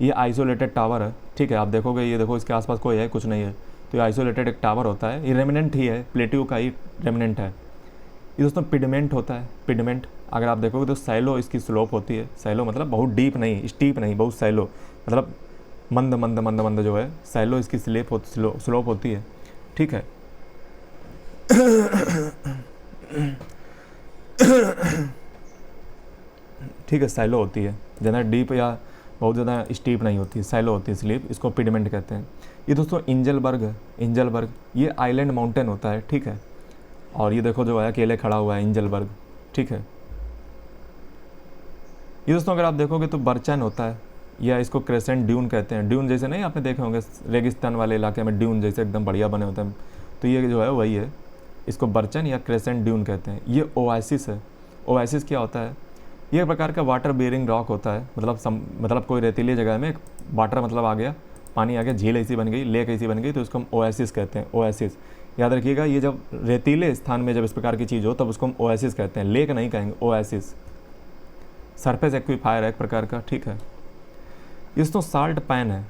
[SPEAKER 1] ये आइसोलेटेड टावर है, ठीक है। आप देखोगे ये देखो इसके आसपास कोई है कुछ नहीं है, तो ये आइसोलेटेड एक टावर होता है, ये रेमिनेंट ही है, प्लेट्यू का ही रेमिनेंट है। ये दोस्तों पिडमेंट होता है, पिडमेंट अगर आप देखोगे तो सैलो इसकी स्लोप होती है, सैलो मतलब बहुत डीप नहीं, स्टीप नहीं, बहुत सैलो, मतलब मंद मंद मंद मंद जो है, सैलो इसकी स्लोप होती है, ठीक है। ठीक है, सैलो होती है, ज़्यादा डीप या बहुत ज़्यादा स्टीप नहीं होती, सैलो होती है स्लीप, इसको पिडमेंट कहते हैं। ये दोस्तों इंजलबर्ग ये आइलैंड माउंटेन होता है, ठीक है। और ये देखो जो है अकेले खड़ा हुआ है इंजलबर्ग, ठीक है। ये दोस्तों अगर आप देखोगे तो बर्चन होता है, या इसको क्रेसेंट ड्यून कहते हैं, ड्यून जैसे नहीं आपने देखे होंगे रेगिस्तान वाले इलाके में ड्यून जैसे एकदम बढ़िया बने होते हैं, तो ये जो है वही है, इसको बर्चन या क्रेसेंट ड्यून कहते हैं। ये ओएसिस है, ओएसिस क्या होता है, ये एक प्रकार का वाटर बेयरिंग रॉक होता है, मतलब कोई रेतीली जगह में वाटर मतलब आ गया, पानी आ गया, झील ऐसी बन गई, लेक ऐसी बन गई, तो उसको हम ओएसिस कहते हैं, ओएसिस। याद रखिएगा, ये जब रेतीले स्थान में जब इस प्रकार की चीज़ हो तब उसको हम ओएसिस कहते हैं, लेक नहीं कहेंगे, ओएसिस। सरफेस एक्विफायर है एक प्रकार का, ठीक है। ये तो साल्ट पैन है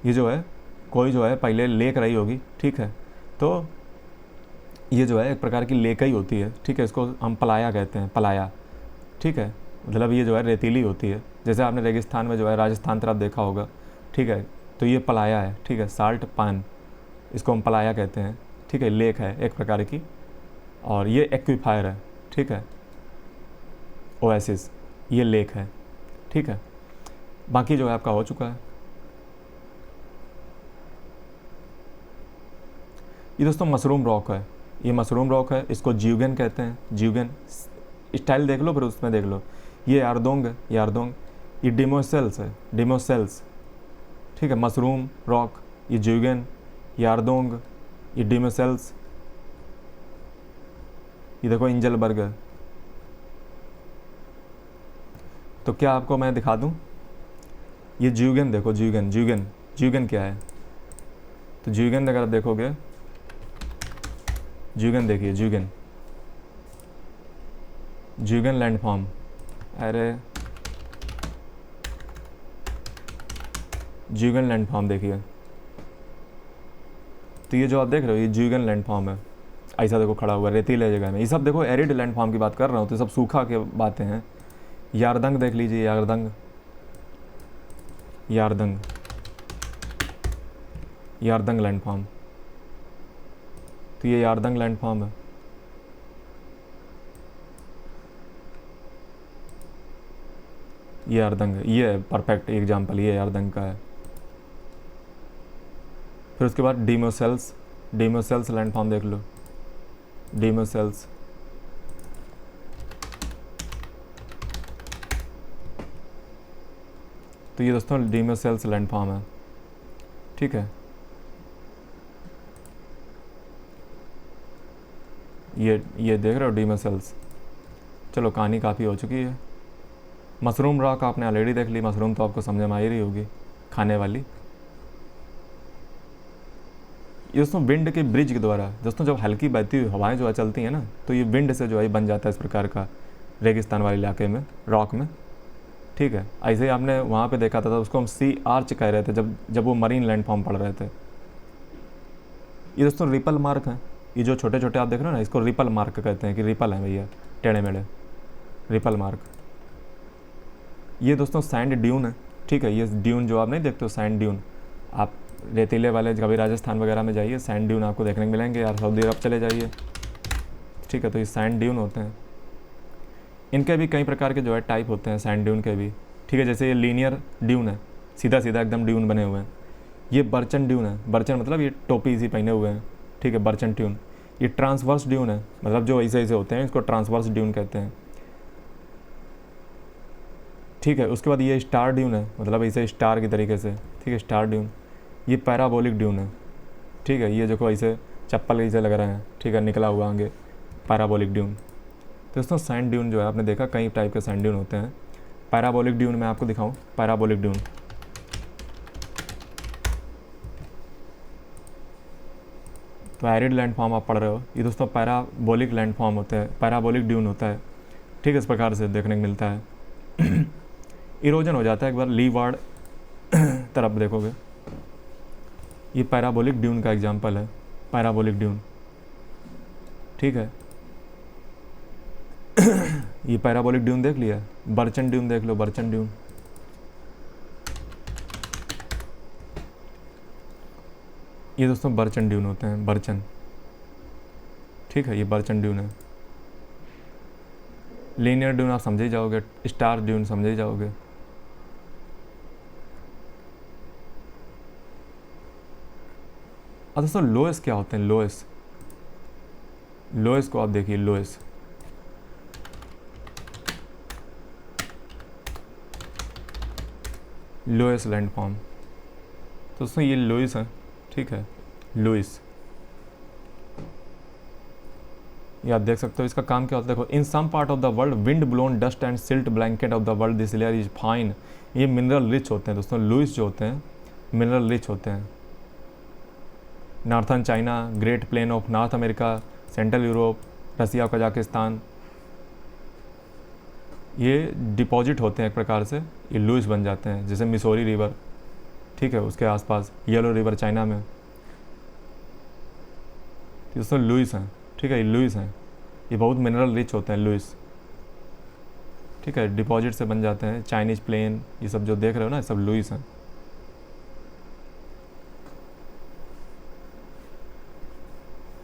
[SPEAKER 1] ये जो है कोई जो है पहले लेक रही होगी, ठीक है, तो ये जो है एक प्रकार की लेक ही होती है, ठीक है, इसको हम पलाया कहते हैं, पलाया, ठीक है। मतलब ये जो है रेतीली होती है, जैसे आपने रेगिस्तान में जो है राजस्थान तरफ देखा होगा, ठीक है, तो ये पलाया है, ठीक है, साल्ट पैन, इसको हम पलाया कहते हैं, ठीक है। लेक है एक प्रकार की, और ये एक्विफायर है, ठीक है, ओएसिस, ये लेक है, ठीक है। बाकी जो है आपका हो चुका है। ये दोस्तों मशरूम रॉक है, ये मशरूम रॉक है, इसको ज्यूगन कहते हैं, ज्यूगन स्टाइल देख लो फिर उसमें देख लो। ये यारदोंग है, यारदोंग, ये डिमोसेल्स है, डिमोसेल्स, ठीक है। मशरूम रॉक, ये ज्यूगन, यारदोंग, ये डिमोसेल्स, ये देखो इंजलबर्ग है। तो क्या आपको मैं दिखा दूं, ये ज्यूगन देखो, ज्यूगन ज्यूगन ज्यूगन क्या है, तो ज्यूगन अगर आप देखोगे, ज्यूगन देखिए, ज्यूगन ज्यूगन लैंडफॉर्म, अरे ज्यूगन लैंडफॉर्म देखिए, तो ये जो आप देख रहे हो ये ज्यूगन लैंडफॉर्म है, ऐसा देखो खड़ा हुआ रेतीले जगह में। ये सब देखो एरिड लैंडफॉर्म की बात कर रहा हूँ, तो सब सूखा के बातें हैं। यारदंग देख लीजिए, यारदंग, यारदंग, यारदंग लैंडफॉर्म, तो ये यारदंग लैंडफॉर्म है। ये यारदंग है, ये परफेक्ट एग्जाम्पल, ये यारदंग का है। फिर उसके बाद डीमोसेल्स, डीमोसेल्स लैंडफॉर्म देख लो, डीमोसेल्स, तो ये दोस्तों डीमोसेल्स लैंडफॉर्म है, ठीक है। ये देख रहे हो डीमोसेल्स। चलो कहानी काफ़ी हो चुकी है। मशरूम रॉक आपने ऑलरेडी देख ली, मशरूम तो आपको समझ में आ ही रही होगी, खाने वाली। ये दोस्तों विंड के ब्रिज के द्वारा, दोस्तों जब हल्की बहती हुई हवाएं जो है चलती हैं ना, तो ये विंड से जो है बन जाता है इस प्रकार का रेगिस्तान वाले इलाके में, रॉक में, ठीक है। ऐसे ही आपने वहाँ पे देखा था, उसको हम सी आर्च कह रहे थे जब वो मरीन लैंडफॉर्म पढ़ रहे थे। ये दोस्तों रिपल मार्क हैं, ये जो छोटे छोटे आप देख रहे हो ना, इसको रिपल मार्क कहते हैं, कि रिपल है भैया, टेढ़े मेढ़े, रिपल मार्क। ये दोस्तों सैंड ड्यून है, ठीक है। ये ड्यून जो आप नहीं देखते हो, सैंड ड्यून, आप रेतीले वाले कभी राजस्थान वगैरह में जाइए, सैंड ड्यून आपको देखने को मिलेंगे, यार सऊदी अरब चले जाइए, ठीक है, तो ये सैंड ड्यून होते हैं। इनके भी कई प्रकार के जो है टाइप होते हैं सैंड ड्यून के भी, ठीक है। जैसे ये लीनियर ड्यून है, सीधा सीधा एकदम ड्यून बने हुए हैं। ये बर्चन ड्यून है, बर्चन मतलब ये टोपी इसी पहने हुए हैं, ठीक है, बर्चन ड्यून। ये ट्रांसवर्स ड्यून है, मतलब जो ऐसे ऐसे होते हैं इसको ट्रांसवर्स ड्यून कहते हैं, ठीक है। उसके बाद ये स्टार ड्यून है, मतलब ऐसे स्टार की तरीके से, ठीक है, स्टार ड्यून। ये पैराबोलिक ड्यून है, ठीक है, ये देखो ऐसे चप्पल ऐसे लग रहे हैं, ठीक है, निकला हुआ आगे, पैराबोलिक ड्यून। तो दोस्तों सैंड ड्यून जो है आपने देखा कई टाइप के सैंड ड्यून होते हैं। पैराबोलिक ड्यून मैं आपको दिखाऊं, पैराबोलिक ड्यून, तो एरिड लैंडफॉर्म आप पढ़ रहे हो, ये दोस्तों पैराबोलिक लैंडफॉर्म होते हैं, पैराबोलिक ड्यून होता है, ठीक है, इस प्रकार से देखने को मिलता है। इरोजन हो जाता है एक बार लीवार्ड तरफ देखोगे, ये पैराबोलिक ड्यून का एग्जांपल है, पैराबोलिक ड्यून, ठीक है। ये पैराबोलिक ड्यून देख लिया, बर्चन ड्यून देख लो, बर्चन ड्यून, ये दोस्तों बर्चन ड्यून होते हैं, बर्चन, ठीक है, ये बर्चन ड्यून है। लीनियर ड्यून आप समझे ही जाओगे, स्टार ड्यून समझे ही जाओगे। अब दोस्तों लोएस क्या होते हैं, लोएस, लोएस को आप देखिए, लोएस, लोएस लैंडफॉर्म, तो दोस्तों ये लुइस है, ठीक है, लुइस, ये आप देख सकते हो। इसका काम क्या होता है देखो, in some part of the world wind blown dust and silt blanket of the world this layer is fine. ये मिनरल रिच होते हैं दोस्तों, लुइस जो होते हैं मिनरल रिच होते हैं। Northern China, great plain of North America, central Europe, Russia, Kazakhstan, ये डिपॉजिट होते हैं एक प्रकार से, ये लुइस बन जाते हैं। जैसे मिसौरी रिवर, ठीक है, उसके आसपास येलो रिवर चाइना में, दोस्तों लुइस हैं, ठीक है, ये लुइस हैं, ये बहुत मिनरल रिच होते हैं लुइस, ठीक है, डिपॉजिट से बन जाते हैं। चाइनीज प्लेन, ये सब जो देख रहे हो ना, ये सब लुइस हैं।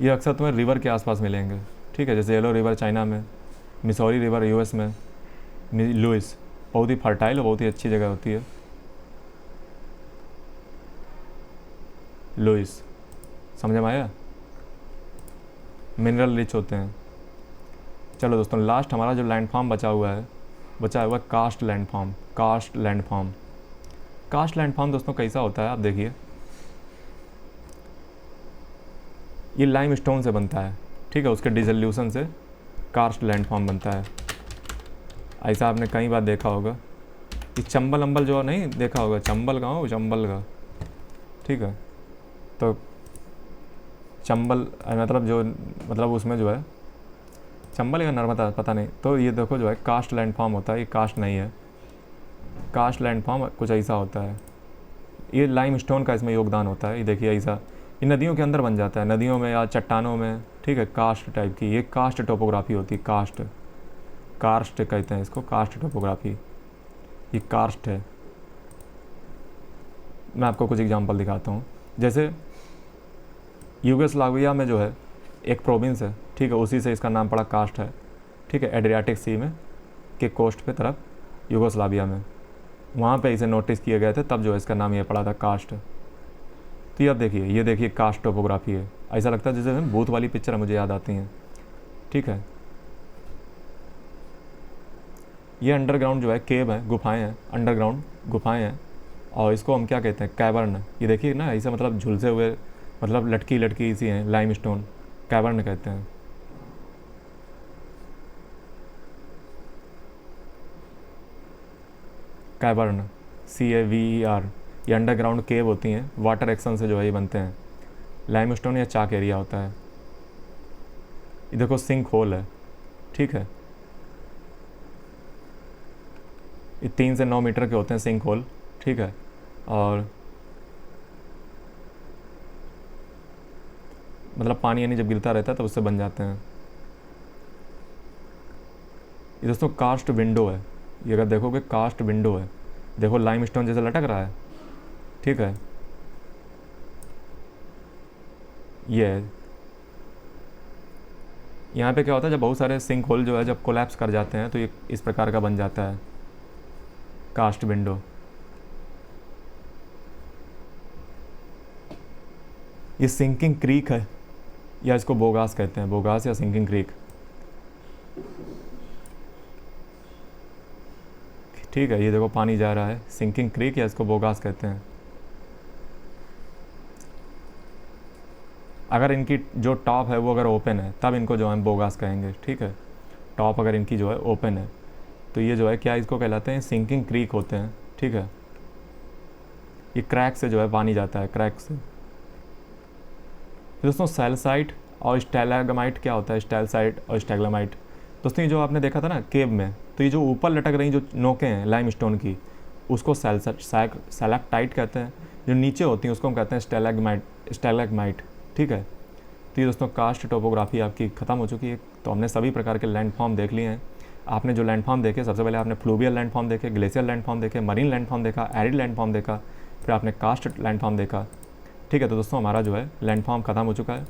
[SPEAKER 1] ये अक्सर तुम्हें रिवर के आसपास मिलेंगे, ठीक है, जैसे येलो रिवर चाइना में, मिसौरी रिवर यूएस में, लुइस बहुत ही फर्टाइल और बहुत ही अच्छी जगह होती है, लुइस, समझ में आया, मिनरल रिच होते हैं। चलो दोस्तों लास्ट हमारा जो लैंडफॉर्म बचा हुआ है cast landform, cast landform. Cast landform दोस्तों कैसा होता है आप देखिए, ये लाइम स्टोन से बनता है, ठीक है, उसके डिसोल्यूशन से कास्ट लैंडफॉर्म बनता है। ऐसा आपने कई बार देखा होगा, ये चंबल अम्बल जो नहीं देखा होगा, चंबल का हो, चंबल का, ठीक है, तो चंबल मतलब जो मतलब उसमें जो है चंबल या नर्मदा पता नहीं, तो ये देखो जो है कास्ट लैंडफॉर्म होता है, ये कास्ट नहीं है, कास्ट लैंडफॉर्म कुछ ऐसा होता है। ये लाइम स्टोन का इसमें योगदान होता है, ये देखिए ऐसा, ये नदियों के अंदर बन जाता है, नदियों में या चट्टानों में, ठीक है, कास्ट टाइप की, ये कास्ट टोपोग्राफी होती है, कास्ट, कार्स्ट कहते हैं इसको, कास्ट टोपोग्राफी, ये कास्ट है। मैं आपको कुछ एग्जांपल दिखाता हूँ। जैसे यूगोस्लाविया में जो है एक प्रोविंस है, ठीक है, उसी से इसका नाम पड़ा कास्ट है, ठीक है, एड्रियाटिक सी में के कोस्ट पे तरफ यूगोस्लाविया में, वहाँ पे इसे नोटिस किए गए थे, तब जो है इसका नाम ये पड़ा था कास्ट। तो ये अब देखिए, ये देखिए कास्ट टोपोग्राफी है, ऐसा लगता है जैसे भूत वाली पिक्चर मुझे याद आती हैं, ठीक है। ये अंडरग्राउंड जो है केव है, गुफाएं हैं, अंडरग्राउंड गुफाएं हैं, और इसको हम क्या कहते हैं, कैवर्न। ये देखिए ना ऐसे मतलब झुलसे हुए, मतलब लटकी लटकी सी हैं, लाइम स्टोन, कैवर्न कहते हैं। कैवर्न, CAVER, ये अंडरग्राउंड केव होती हैं, वाटर एक्शन से जो है ये बनते हैं। लाइम स्टोन या चाक एरिया होता है। ये देखो सिंक होल है, ठीक है, ये 3 से 9 मीटर के होते हैं सिंक होल, ठीक है, और मतलब पानी यानी जब गिरता रहता है तो उससे बन जाते हैं। ये दोस्तों कास्ट विंडो है, ये अगर देखोगे कास्ट विंडो है, देखो लाइम स्टोन जैसे लटक रहा है, ठीक है, ये है। यहाँ पे क्या होता है, जब बहुत सारे सिंक होल जो है जब कोलैप्स कर जाते हैं तो ये इस प्रकार का बन जाता है कास्ट विंडो। ये सिंकिंग क्रीक है, या इसको बोगास कहते हैं, बोगास या सिंकिंग क्रीक। ठीक है, ये देखो पानी जा रहा है, सिंकिंग क्रीक या इसको बोगास कहते हैं। अगर इनकी जो टॉप है वो अगर ओपन है तब इनको जो है बोगास कहेंगे। ठीक है, टॉप अगर इनकी जो है ओपन है तो ये जो है क्या इसको कहलाते हैं, सिंकिंग क्रीक होते हैं। ठीक है, ये क्रैक से जो है पानी जाता है, क्रैक से। दोस्तों सैलसाइट और स्टैलाग्माइट क्या होता है, स्टैलसाइट और स्टैग्माइट। दोस्तों ये जो आपने देखा था ना केव में, तो ये जो ऊपर लटक रही जो नोकें हैं लाइमस्टोन की, उसको सैलेक्टाइट कहते हैं। जो नीचे होती हैं उसको हम कहते हैं स्टैलाग्माइट। ठीक है, तो ये दोस्तों कास्ट टोपोग्राफी आपकी ख़त्म हो चुकी है। तो हमने सभी प्रकार के लैंडफॉर्म देख लिए हैं। आपने जो लैंडफॉर्म देखे, सबसे पहले आपने फ्लूवियल लैंडफॉर्म देखे, ग्लेशियल लैंडफॉर्म देखे, मरीन लैंडफॉर्म देखा, एरिड लैंडफॉर्म देखा, फिर आपने कास्ट लैंडफॉर्म देखा। ठीक है, तो दोस्तों हमारा जो है लैंडफॉर्म ख़त्म हो चुका है।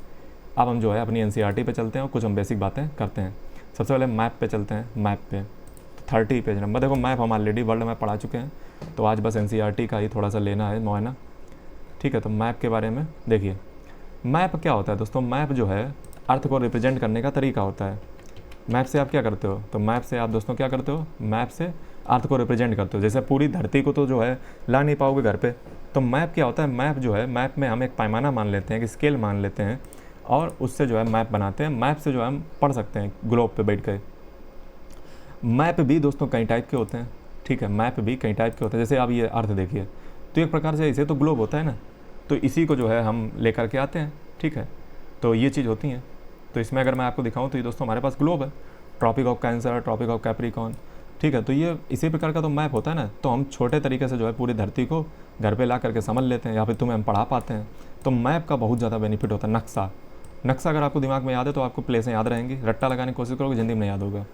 [SPEAKER 1] अब हम जो है अपनी एनसीईआरटी पे चलते हैं और कुछ हम बेसिक बातें करते हैं। सबसे पहले मैप पे चलते हैं। मैप पे 30 पेज नंबर। देखो मैप हम ऑलरेडी वर्ल्ड मैप पढ़ा चुके हैं, तो आज बस एनसीईआरटी का ही थोड़ा सा लेना है मुआयना। ठीक है, तो मैप के बारे में देखिए। मैप क्या होता है दोस्तों, मैप जो है अर्थ को रिप्रेजेंट करने का तरीका होता है। मैप से आप क्या करते हो, तो मैप से आप दोस्तों क्या करते हो, मैप से अर्थ को रिप्रेजेंट करते हो। जैसे पूरी धरती को तो जो है ला नहीं पाओगे घर पे, तो मैप क्या होता है, मैप जो है, मैप में हम एक पैमाना मान लेते हैं, एक स्केल मान लेते हैं और उससे जो है मैप बनाते हैं। मैप से जो है हम पढ़ सकते हैं ग्लोब पे बैठ के। मैप भी दोस्तों कई टाइप के होते हैं। ठीक है, मैप भी कई टाइप के होते हैं। जैसे आप ये अर्थ देखिए, तो एक प्रकार से इसे तो ग्लोब होता है ना, तो इसी को जो है हम लेकर के आते हैं। ठीक है, तो ये चीज़ होती है। तो इसमें अगर मैं आपको दिखाऊं तो ये दोस्तों हमारे पास ग्लोब है, tropic of cancer, tropic of capricorn. ठीक है, तो ये इसी प्रकार का तो मैप होता है ना। तो हम छोटे तरीके से जो है पूरी धरती को घर पे ला करके समझ लेते हैं, या फिर तुम्हें हम पढ़ा पाते हैं। तो मैप का बहुत ज़्यादा बेनिफिट होता है। नक्शा अगर आपको दिमाग में याद है तो आपको प्लेसें याद रहेंगी। रट्टा लगाने की कोशिश करोगे, ज़िंदगी में नहीं याद होगा।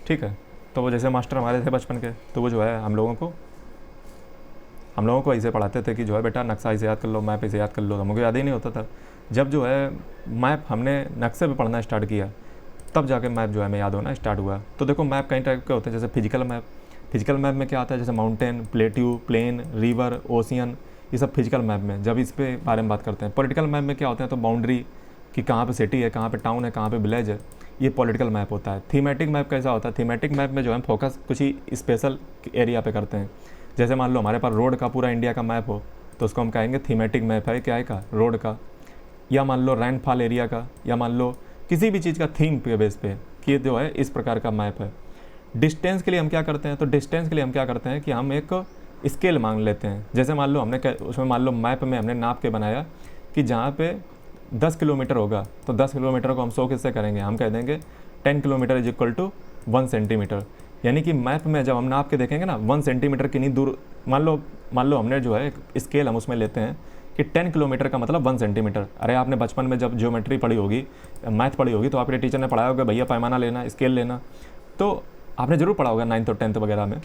[SPEAKER 1] ठीक है, तो वो जैसे मास्टर हमारे थे बचपन के, तो वो जो है हम लोगों को ऐसे पढ़ाते थे कि जो है बेटा नक्शा इसे याद कर लो, मैप इसे याद कर लो। हमको याद ही नहीं होता था। जब जो है मैप हमने नक्शे पे पढ़ना स्टार्ट किया, तब जाके मैप जो है हमें याद होना स्टार्ट हुआ। तो देखो मैप कई टाइप के होते हैं। जैसे फिजिकल मैप में क्या आता है, जैसे mountain, plateau, plain, river, ocean, ये सब फिजिकल मैप में जब इस पे बारे में बात करते हैं। पॉलिटिकल मैप में क्या होता है, तो बाउंड्री कि कहाँ पे सिटी है, कहाँ पे टाउन है, कहाँ पे विलेज है, ये पॉलिटिकल मैप होता है। थीमेटिक मैप कैसा होता है, थीमेटिक मैप में जो है फोकस कुछ ही स्पेशल एरिया पे करते हैं। जैसे मान लो हमारे पास रोड का पूरा इंडिया का मैप हो, तो उसको हम कहेंगे थीमेटिक मैप है, क्या है का, रोड का। या मान लो रेनफॉल एरिया का, या मान लो किसी भी चीज़ का थीम के बेस पे कि ये जो है इस प्रकार का मैप है। डिस्टेंस के लिए हम क्या करते हैं, तो डिस्टेंस के लिए हम क्या करते हैं कि हम एक स्केल मान लेते हैं। जैसे मान लो हमने उसमें मान लो मैप में हमने नाप के बनाया कि जहाँ पे 10 किलोमीटर होगा, तो 10 किलोमीटर को हम 100 किससे करेंगे, हम कह देंगे 10 kilometre is equal to 1 centimetre. यानी कि मैप में जब हम नाप के देखेंगे ना 1 सेंटीमीटर कितनी दूर, मान लो हमने जो है स्केल हम उसमें लेते हैं कि 10 किलोमीटर का मतलब 1 सेंटीमीटर। अरे आपने बचपन में जब ज्योमेट्री पढ़ी होगी, मैथ पढ़ी होगी, तो आपके टीचर ने पढ़ाया होगा भैया पैमाना लेना, स्केल लेना, तो आपने ज़रूर पढ़ा होगा 9th और 10th वगैरह में,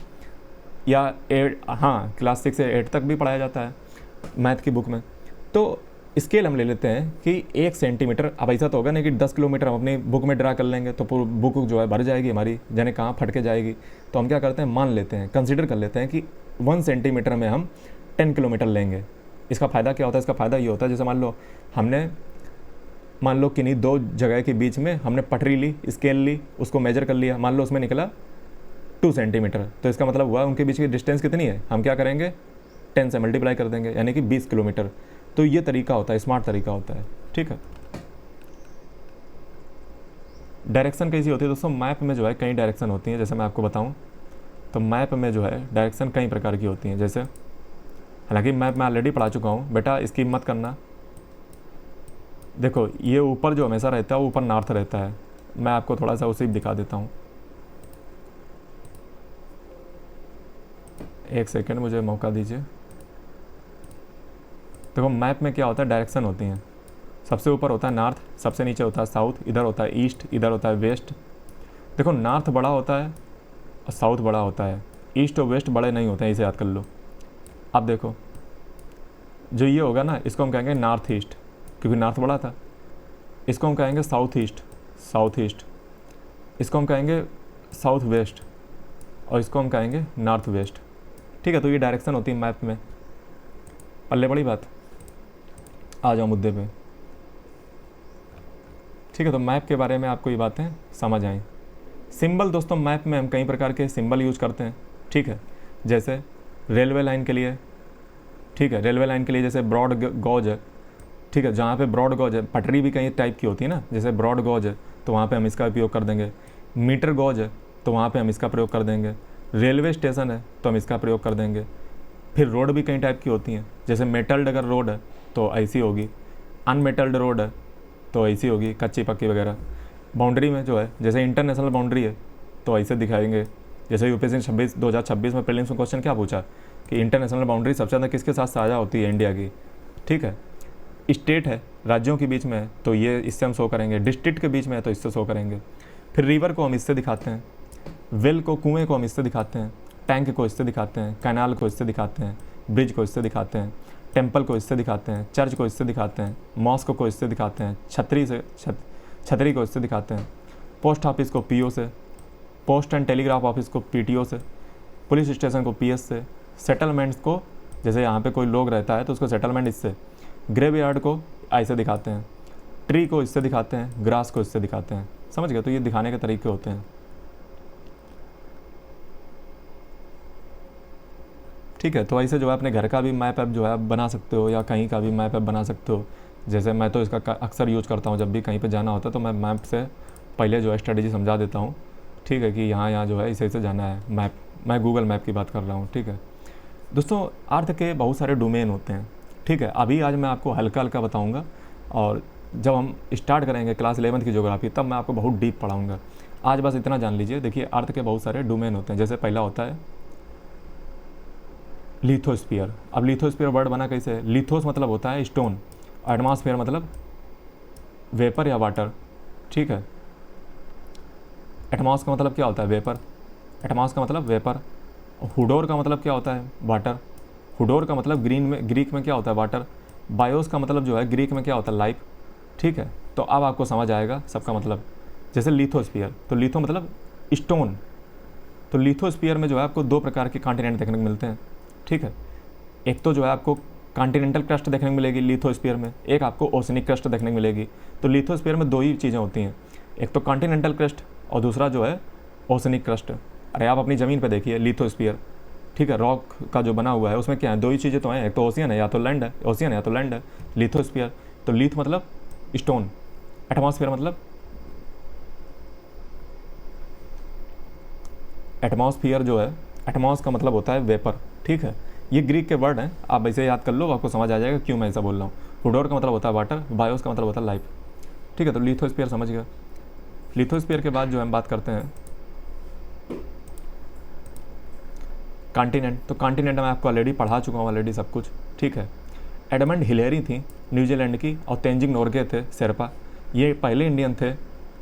[SPEAKER 1] या 8, हाँ क्लास 6 से 8 तक भी पढ़ाया जाता है मैथ की बुक में। तो स्केल हम ले लेते हैं कि 1 सेंटीमीटर। अब ऐसा तो होगा नहीं कि 10 किलोमीटर हम अपनी बुक में ड्रा कर लेंगे तो पूरी बुक जो है भर जाएगी हमारी, जाने कहाँ फट के जाएगी। तो हम क्या करते हैं, मान लेते हैं, कंसिडर कर लेते हैं कि 1 सेंटीमीटर में हम 10 किलोमीटर लेंगे। इसका फ़ायदा क्या होता है, इसका फ़ायदा ये होता है, जैसे मान लो किन्हीं 2 जगह के बीच में हमने पटरी ली, स्केल ली, उसको मेजर कर लिया, मान लो उसमें निकला 2 सेंटीमीटर। तो इसका मतलब हुआ उनके बीच की डिस्टेंस कितनी है, हम क्या करेंगे 10 से मल्टीप्लाई कर देंगे, यानी कि 20 किलोमीटर। तो ये तरीका होता है, स्मार्ट तरीका होता है। ठीक है, डायरेक्शन कैसी होती है दोस्तों, मैप में जो है कई डायरेक्शन होती हैं। जैसे मैं आपको बताऊं तो मैप में जो है डायरेक्शन कई प्रकार की होती हैं। जैसे हालांकि मैप मैं ऑलरेडी पढ़ा चुका हूँ, बेटा इसकी मत करना। देखो ये ऊपर जो हमेशा रहता है वो ऊपर नॉर्थ रहता है। मैं आपको थोड़ा सा उसी दिखा देता हूँ, एक सेकेंड मुझे मौका दीजिए। देखो मैप में क्या होता है, डायरेक्शन होती हैं। सबसे ऊपर होता है नॉर्थ, सबसे नीचे होता है साउथ, इधर होता है ईस्ट, इधर होता है वेस्ट। देखो नॉर्थ बड़ा होता है और साउथ बड़ा होता है, ईस्ट और वेस्ट बड़े नहीं होते हैं, इसे याद कर लो। अब देखो जो ये होगा ना, इसको हम कहेंगे नॉर्थ ईस्ट, क्योंकि नॉर्थ बड़ा था। इसको हम कहेंगे साउथ ईस्ट, साउथ ईस्ट। इसको हम कहेंगे साउथ वेस्ट, और इसको हम कहेंगे नॉर्थ वेस्ट। ठीक है, तो ये डायरेक्शन होती है मैप में। पल्ले बड़ी बात। आ जाओ मुद्दे पे। ठीक है, तो मैप के बारे में आपको ये बातें समझ आई। सिंबल दोस्तों, मैप में हम कई प्रकार के सिंबल यूज करते हैं। ठीक है, जैसे रेलवे लाइन के लिए, ठीक है, रेलवे लाइन के लिए जैसे ब्रॉड गॉज है। ठीक है, जहाँ पे ब्रॉड गॉज है, पटरी भी कई टाइप की होती है ना, जैसे ब्रॉड गॉज है तो वहाँ पे हम इसका उपयोग कर देंगे। मीटर गॉज है तो वहाँ पे हम इसका प्रयोग कर देंगे। रेलवे स्टेशन है तो हम इसका प्रयोग कर देंगे। फिर रोड भी कई टाइप की होती हैं, जैसे मेटल्ड अगर रोड है तो ऐसी होगी, अनमेटल्ड रोड है तो ऐसी होगी, कच्ची पक्की वगैरह। बाउंड्री में जो है, जैसे इंटरनेशनल बाउंड्री है तो ऐसे दिखाएंगे। जैसे यूपीएससी 2026 में प्रीलिम्स में क्वेश्चन क्या पूछा कि इंटरनेशनल बाउंड्री सबसे ज़्यादा किसके साथ साझा होती है, इंडिया की। ठीक है, स्टेट है, राज्यों के बीच में है तो ये इससे हम शो करेंगे। डिस्ट्रिक्ट के बीच में है तो इससे शो करेंगे। फिर रिवर को हम इससे दिखाते हैं, वेल को, कुएँ को हम इससे दिखाते हैं, टैंक को इससे दिखाते हैं, कैनाल को इससे दिखाते हैं, ब्रिज को इससे दिखाते हैं, टेम्पल को इससे दिखाते हैं, चर्च को इससे दिखाते हैं, मॉस्क को इससे दिखाते हैं, छतरी को इससे दिखाते हैं, पोस्ट ऑफिस को पीओ से, पोस्ट एंड टेलीग्राफ ऑफिस को पीटीओ से, पुलिस स्टेशन को पीएस से, सेटलमेंट्स को, जैसे यहाँ पे कोई लोग रहता है तो उसको सेटलमेंट इससे, ग्रेवयार्ड को ऐसे दिखाते हैं, ट्री को इससे दिखाते हैं, ग्रास को इससे दिखाते हैं। समझ गए? तो ये दिखाने के तरीके होते हैं। ठीक है, तो ऐसे जो है अपने घर का भी मैप ऐप जो है आप बना सकते हो, या कहीं का भी मैप ऐप बना सकते हो। जैसे मैं तो इसका अक्सर यूज़ करता हूँ, जब भी कहीं पे जाना होता है तो मैं मैप से पहले जो है स्ट्रेटेजी समझा देता हूँ। ठीक है, कि यहाँ जो है इसे जाना है। मैप, मैं गूगल मैप की बात कर रहा हूँ। ठीक है दोस्तों, अर्थ के बहुत सारे डोमेन होते हैं। ठीक है, अभी आज मैं आपको हल्का हल्का बताऊँगा, और जब हम स्टार्ट करेंगे क्लास 11th की ज्योग्राफी तब मैं आपको बहुत डीप पढ़ाऊँगा। आज बस इतना जान लीजिए। देखिए, अर्थ के बहुत सारे डोमेन होते हैं। जैसे पहला होता है लिथोस्फीयर। अब लिथोस्फीयर वर्ड बना कैसे है? लिथोस मतलब होता है स्टोन, एटमॉस्फेयर मतलब वेपर या वाटर। ठीक है, एटमॉस का मतलब क्या होता है? वेपर। एटमॉस का मतलब वेपर। हुडोर का मतलब क्या होता है? वाटर। हुडोर का मतलब ग्रीक में क्या होता है? वाटर। बायोस का मतलब जो है ग्रीक में क्या होता है? लाइफ। ठीक है, तो अब आपको समझ आएगा सबका मतलब। जैसे लिथोस्फीयर, तो लिथो मतलब स्टोन। तो लिथोस्फीयर में जो है आपको दो प्रकार के कॉन्टिनेंट देखने को मिलते हैं। ठीक है, एक तो जो है आपको कॉन्टिनेंटल क्रस्ट देखने को मिलेगी लिथोस्फीयर में, एक आपको ओशनिक क्रस्ट देखने को मिलेगी। तो लिथोस्फीयर में दो ही चीज़ें होती हैं, एक तो कॉन्टिनेंटल क्रस्ट और दूसरा जो है ओशनिक क्रस्ट। अरे आप अपनी ज़मीन पे देखिए लिथोस्फीयर, ठीक है, रॉक का जो बना हुआ है उसमें क्या है? दो ही चीज़ें तो हैं, एक तो ओशियन है या तो लैंड है, ओशियन है या तो लैंड है। लिथोस्फीयर, तो लिथ मतलब स्टोन, एटमॉस्फेयर मतलब एटमॉस्फियर जो है, एटमॉस का मतलब होता है वेपर। ठीक है, ये ग्रीक के वर्ड हैं, आप ऐसे याद कर लो, आपको समझ आ जाएगा क्यों मैं ऐसा बोल रहा हूँ। हुडोर का मतलब होता है वाटर, बायोस का मतलब होता है लाइफ। ठीक है, तो लिथोस्फीयर समझ गया। लिथोस्फीयर के बाद जो हम बात करते हैं कॉन्टिनेंट। तो कॉन्टिनेंट मैं आपको ऑलरेडी पढ़ा चुका हूँ ऑलरेडी सब कुछ। ठीक है, एडमंड हिलेरी थी न्यूजीलैंड की, और तेंजिंग नोर्गे थे शेरपा। ये पहले इंडियन थे,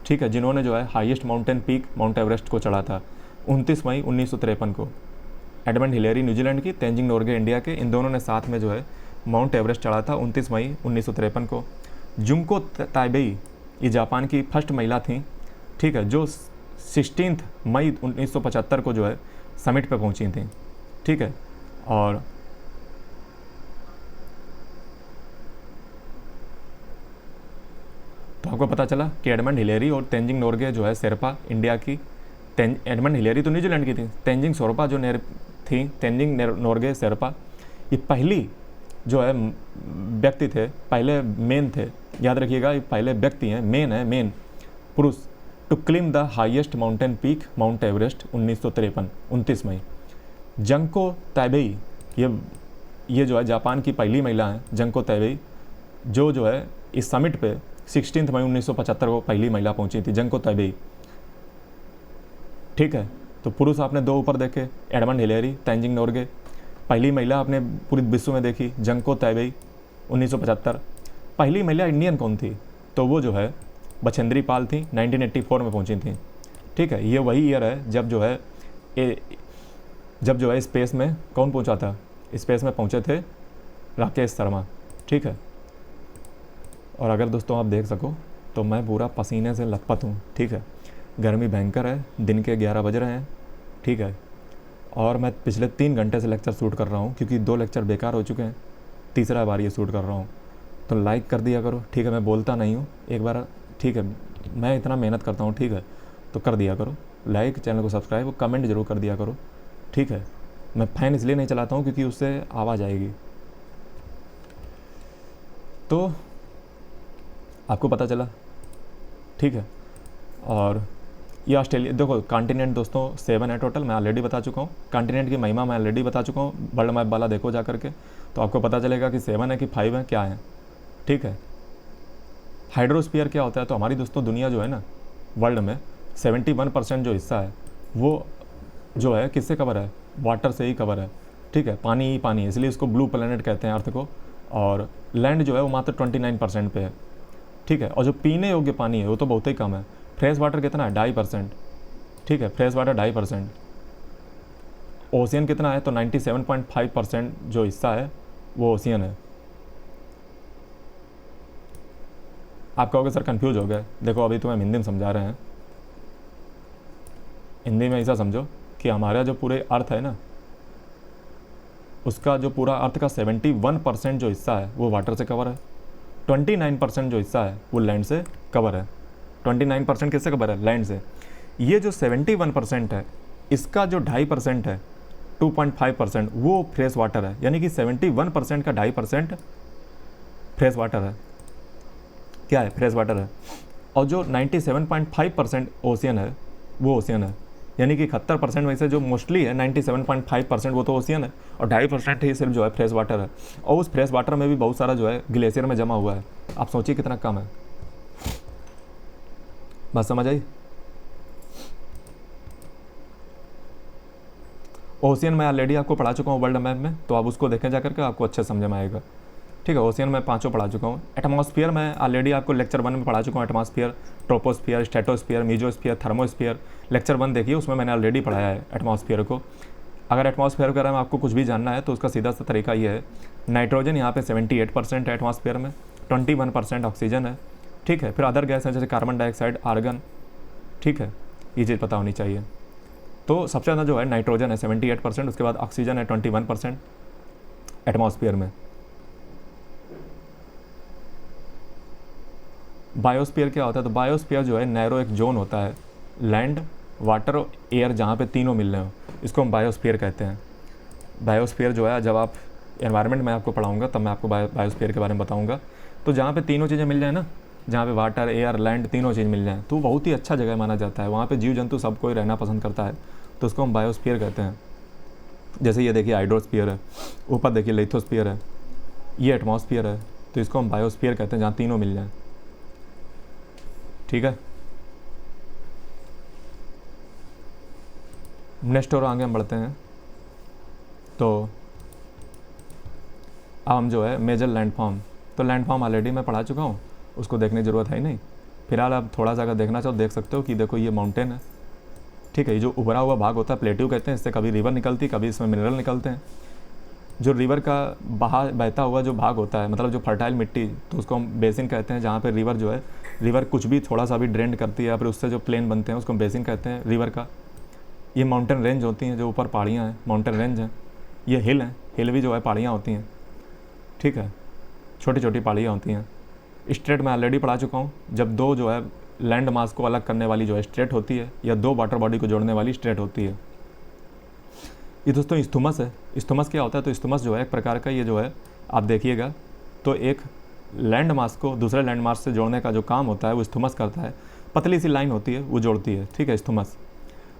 [SPEAKER 1] ठीक है, जिन्होंने जो है highest mountain peak Mount Everest को चढ़ा था 29 मई 1953 को। एडमंड हिलेरी न्यूजीलैंड की, तेंजिंग नोर्गे इंडिया के, इन दोनों ने साथ में जो है माउंट एवरेस्ट चढ़ा था 29 मई 1953 को। जुंको ताइबेई ये जापान की फर्स्ट महिला थी, ठीक है, जो 16 मई 1975 को जो है समिट पे पहुंची थी। ठीक है, और तो आपको पता चला कि एडमंड हिलेरी और तेंजिंग नोर्गे जो है शेरपा इंडिया की, एडमंड हिलेरी तो न्यूजीलैंड की थी, तेंजिंग शेरपा जो थी, तेंजिंग नोर्गे शेरपा, ये पहली जो है व्यक्ति थे, पहले मेन थे। याद रखिएगा, ये पहले व्यक्ति हैं, मेन है, मेन पुरुष to climb the highest mountain peak Mount Everest 1953 29 मई। जंको ताइबेई ये जो है जापान की पहली महिला है, जंको ताइबेई, जो है इस समिट पे 16 मई 1975 को पहली महिला पहुंची थी, जंको ताइबेई। ठीक है, तो पुरुष आपने दो ऊपर देखे, एडमंड हिलेरी, तेंजिंग नोर्गे। पहली महिला आपने पूरे विश्व में देखी, जंको ताइबेई 1975। पहली महिला इंडियन कौन थी? तो वो जो है बछेंद्री पाल थी, 1984 में पहुंची थी। ठीक है, ये वही ईयर है जब जो है स्पेस में कौन पहुंचा था? स्पेस में पहुंचे थे राकेश शर्मा। ठीक है, और अगर दोस्तों आप देख सको तो मैं पूरा पसीने से लथपथ हूँ, ठीक है। गर्मी भयंकर है, दिन के 11 बज रहे हैं, ठीक है। और मैं पिछले 3 घंटे से लेक्चर शूट कर रहा हूँ क्योंकि 2 लेक्चर बेकार हो चुके हैं, तीसरा बार ये शूट कर रहा हूँ। तो लाइक कर दिया करो, ठीक है। मैं बोलता नहीं हूँ, एक बार, ठीक है, मैं इतना मेहनत करता हूँ, ठीक है, तो कर दिया करो लाइक, चैनल को सब्सक्राइब, कमेंट जरूर कर दिया करो, ठीक है। मैं फ़ैन इसलिए नहीं चलाता हूँ क्योंकि उससे आवाज़ आएगी। तो आपको पता चला, ठीक है। और ये ऑस्ट्रेलिया, देखो कॉन्टिनेंट दोस्तों 7 है टोटल, मैं ऑलरेडी बता चुका हूँ। कॉन्टिनेंट की महिमा मैं ऑलरेडी बता चुका हूँ, वर्ल्ड मैप वाला देखो जा करके, तो आपको पता चलेगा कि 7 है कि 5 है, क्या है, ठीक है। हाइड्रोस्फीयर क्या होता है, तो हमारी दोस्तों दुनिया जो है ना, वर्ल्ड में 71% जो हिस्सा है वो जो है किससे कवर है, वाटर से ही कवर है, ठीक है। पानी ही पानी है, इसलिए इसको ब्लू प्लेनेट कहते हैं अर्थ को। और लैंड जो है वो मात्र 29% पे है, ठीक है। और जो पीने योग्य पानी है वो तो बहुत ही कम है। फ्रेश वाटर कितना है, 2.5%, ठीक है। Fresh water 2.5%। ओशियन कितना है, तो 97.5% जो हिस्सा है वो ओशियन है। आप कहोगे सर कंफ्यूज हो गए, देखो अभी तो हम हिंदी में समझा रहे हैं। हिंदी में ऐसा समझो कि हमारा जो पूरे अर्थ है ना, उसका जो पूरा अर्थ का 71% जो हिस्सा है वो वाटर से कवर है, 29% जो हिस्सा है वो लैंड से कवर है। 29% किससे कवर है, लैंड से। ये जो 71% है, इसका जो 2.5% है, 2.5% वो फ्रेश वाटर है, यानी कि 71% का 2.5% फ्रेश वाटर है, क्या है, फ्रेश वाटर है। और जो 97.5% ओशियन है वो ओशियन है, यानी कि 71% में से जो मोस्टली है 97.5% वो तो ओशियन है, और 2.5% ही सिर्फ जो है फ्रेश वाटर है। और उस फ्रेश वाटर में भी बहुत सारा जो है ग्लेशियर में जमा हुआ है, आप सोचिए कितना कम है। बात समझ आई। ओशियन मैं ऑलरेडी आपको पढ़ा चुका हूँ वर्ल्ड मैप में, तो आप उसको देखें जाकर के, आपको अच्छे समझ में आएगा, ठीक है। ओशियन में 5 पढ़ा चुका हूँ। एटमॉस्फेयर मैं ऑलरेडी आपको लेक्चर 1 में पढ़ा चुका हूँ। Atmosphere, troposphere, stratosphere, mesosphere, thermosphere, lecture 1 देखिए, उसमें मैंने ऑलरेडी पढ़ाया है एटमॉस्फेयर को। अगर एटमॉस्फेयर के बारे में आपको कुछ भी जानना है तो उसका सीधा सा तरीका ये है, नाइट्रोजन यहाँ पे 78% है एटमॉस्फेयर में, 21% ऑक्सीजन है, ठीक है। फिर अदर गैस हैं जैसे कार्बन डाइऑक्साइड, आर्गन, ठीक है, ये चीज़ पता होनी चाहिए। तो सबसे ज़्यादा जो है नाइट्रोजन है 78%, उसके बाद ऑक्सीजन है 21% एटमॉस्फेयर में। बायोस्फीयर क्या होता है, तो बायोस्फीयर जो है नैरो एक जोन होता है, लैंड, वाटर और एयर, जहाँ पे तीनों मिल रहे हो, इसको हम बायोस्फीयर कहते हैं। बायोस्फीयर जो है, जब आप एनवायरनमेंट में आपको पढ़ाऊंगा तब मैं आपको बायोस्फीयर के बारे में बताऊंगा। तो जहाँ पे तीनों चीज़ें मिल जाए ना, जहाँ पे वाटर, एयर, लैंड तीनों चीज़ मिल जाए, तो बहुत ही अच्छा जगह माना जाता है। वहाँ पे जीव जंतु सब कोई रहना पसंद करता है, तो उसको हम बायोस्फीयर कहते हैं। जैसे ये देखिए हाइड्रोस्फीयर है, ऊपर देखिए लिथोस्फीयर है, ये एटमॉस्फीयर है, तो इसको हम बायोस्फीयर कहते हैं, जहाँ तीनों मिल जाए, ठीक है। नेक्स्ट और आगे हम बढ़ते हैं। तो अब हम जो है मेजर लैंडफॉर्म, तो लैंडफॉर्म ऑलरेडी मैं पढ़ा चुका हूँ, उसको देखने की ज़रूरत है ही नहीं। फिलहाल आप थोड़ा सा अगर देखना चाहो देख सकते हो कि देखो ये माउंटेन है, ठीक है। ये जो उभरा हुआ भाग होता है प्लेट्यू कहते हैं, इससे कभी रिवर निकलती, कभी इसमें मिनरल निकलते हैं। जो रिवर का बहता हुआ जो भाग होता है, मतलब जो फर्टाइल मिट्टी, तो उसको हम बेसिन कहते हैं। जहाँ पे रिवर जो है, रिवर कुछ भी थोड़ा सा भी ड्रेन करती है, फिर उससे जो प्लेन बनते हैं उसको हम बेसिन कहते हैं रिवर का। ये माउंटेन रेंज होती हैं, जो ऊपर पहाड़ियाँ हैं माउंटेन रेंज हैं। ये हिल हैं, हिल भी जो है पहाड़ियाँ होती हैं, ठीक है, छोटी छोटी पहाड़ियाँ होती हैं। स्ट्रेट मैं ऑलरेडी पढ़ा चुका हूँ, जब दो जो है लैंड मास को अलग करने वाली जो है स्ट्रेट होती है, या दो वाटर बॉडी को जोड़ने वाली स्ट्रेट होती है। ये दोस्तों इस्थुमस है। इस्थुमस क्या होता है, तो इस्थुमस जो है एक प्रकार का, ये जो है आप देखिएगा तो एक लैंड मास को दूसरे लैंड मास से जोड़ने का जो काम होता है वो इस्थुमस करता है। पतली सी लाइन होती है वो जोड़ती है, ठीक है, इस्थुमस।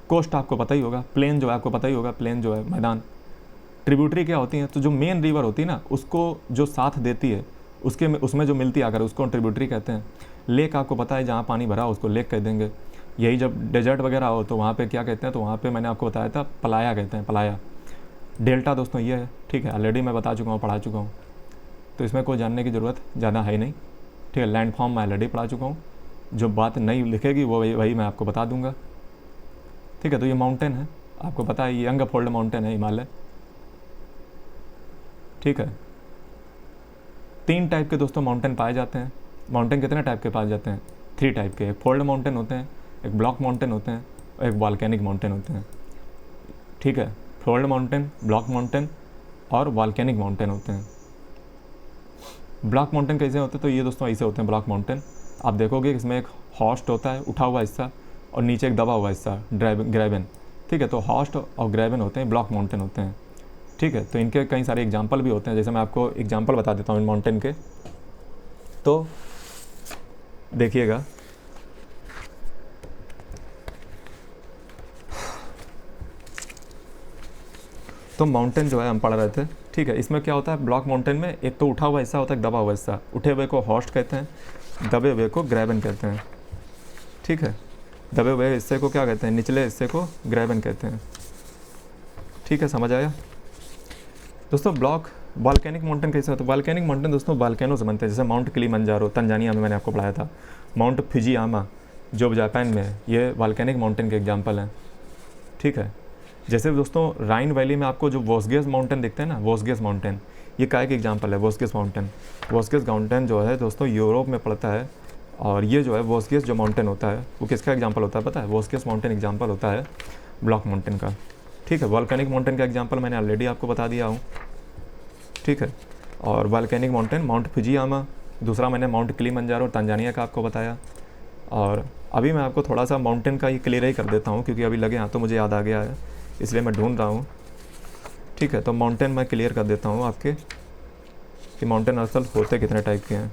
[SPEAKER 1] कोस्ट आपको पता ही होगा, प्लेन जो है आपको पता ही होगा, प्लेन जो है मैदान। ट्रिब्यूटरी क्या होती हैं, तो जो मेन रिवर होती है ना उसको जो साथ देती है, उसमें जो मिलती है आकर, उसको ट्रिब्यूटरी कहते हैं। लेक आपको पता है, जहाँ पानी भरा हो उसको लेक कह देंगे। यही जब डेजर्ट वगैरह हो तो वहाँ पे क्या कहते हैं, तो वहाँ पे मैंने आपको बताया था पलाया कहते हैं, पलाया। डेल्टा दोस्तों ये है, ठीक है, ऑलरेडी मैं बता चुका हूँ, पढ़ा चुका हूँ, तो इसमें कोई जानने की ज़रूरत ज़्यादा है नहीं, ठीक है। लैंड फॉर्म मैं ऑलरेडी पढ़ा चुका हूँ, जो बात नहीं लिखेगी वो वही मैं आपको बता दूंगा, ठीक है। तो ये माउंटेन है, आपको पता है, ये यंग फोल्ड माउंटेन है, हिमालय, ठीक है। 3 टाइप के दोस्तों माउंटेन पाए जाते हैं। माउंटेन कितने टाइप के पाए जाते हैं? 3 टाइप के। एक फोल्ड माउंटेन होते हैं, एक ब्लॉक माउंटेन होते हैं, और एक वॉल्केनिक माउंटेन होते हैं। ठीक है, फोल्ड माउंटेन, ब्लॉक माउंटेन और वॉल्केनिक माउंटेन होते हैं। ब्लॉक माउंटेन कैसे होते हैं? तो ये दोस्तों ऐसे होते हैं ब्लॉक माउंटेन। आप देखोगे इसमें एक हॉस्ट होता है, उठा हुआ हिस्सा, और नीचे एक दबा हुआ हिस्सा, ग्रेबन। ठीक है, तो हॉस्ट और ग्रेबन होते हैं, ब्लॉक माउंटेन होते हैं। ठीक है, तो इनके कई सारे एग्जाम्पल भी होते हैं। जैसे मैं आपको एग्जाम्पल बता देता हूँ इन माउंटेन के, तो देखिएगा। तो माउंटेन जो है हम पढ़ रहे थे। ठीक है, इसमें क्या होता है, ब्लॉक माउंटेन में एक तो उठा हुआ हिस्सा होता है, दबा हुआ हिस्सा। उठे हुए को हॉस्ट कहते हैं, दबे हुए को ग्रेबन कहते हैं। ठीक है, दबे हुए हिस्से को क्या कहते हैं? निचले हिस्से को ग्रेबन कहते हैं। ठीक है, समझ आया दोस्तों? ब्लॉक वॉल्केनिक माउंटेन कैसे होता है? वॉल्केनिक माउंटेन दोस्तों वॉल्केनो से बनते हैं। जैसे माउंट किलिमंजारो तंजानिया में मैंने आपको पढ़ाया था, माउंट फुजियामा जो जापान में है, ये वॉल्केनिक माउंटेन के एग्जाम्पल हैं। ठीक है, जैसे दोस्तों राइन वैली में आपको जो वोस्गेस माउंटेन दिखते हैं ना, वोस्गेस माउंटेन, ये काय के एग्जाम्पल है? वोस्गेस माउंटेन। वोस्गेस माउंटेन जो है दोस्तों यूरोप में पड़ता है, और ये जो है वोस्गेस जो माउंटेन होता है वो किसका एग्जाम्पल होता है पता है? वोस्गेस माउंटेन एग्जाम्पल होता है ब्लॉक माउंटेन का। ठीक है, वॉल्केनिक माउंटेन का एग्जाम्पल मैंने ऑलरेडी आपको बता दिया हूँ। ठीक है, और वॉल्केनिक माउंटेन माउंट फुजियामा, दूसरा मैंने माउंट किलिमंजारो तंजानिया का आपको बताया। और अभी मैं आपको थोड़ा सा माउंटेन का ही क्लियर ही कर देता हूँ, क्योंकि अभी लगे हाँ तो मुझे याद आ गया है, इसलिए मैं ढूंढ रहा हूँ। ठीक है, तो माउंटेन मैं क्लियर कर देता हूँ आपके कि माउंटेन असल होते कितने टाइप के हैं।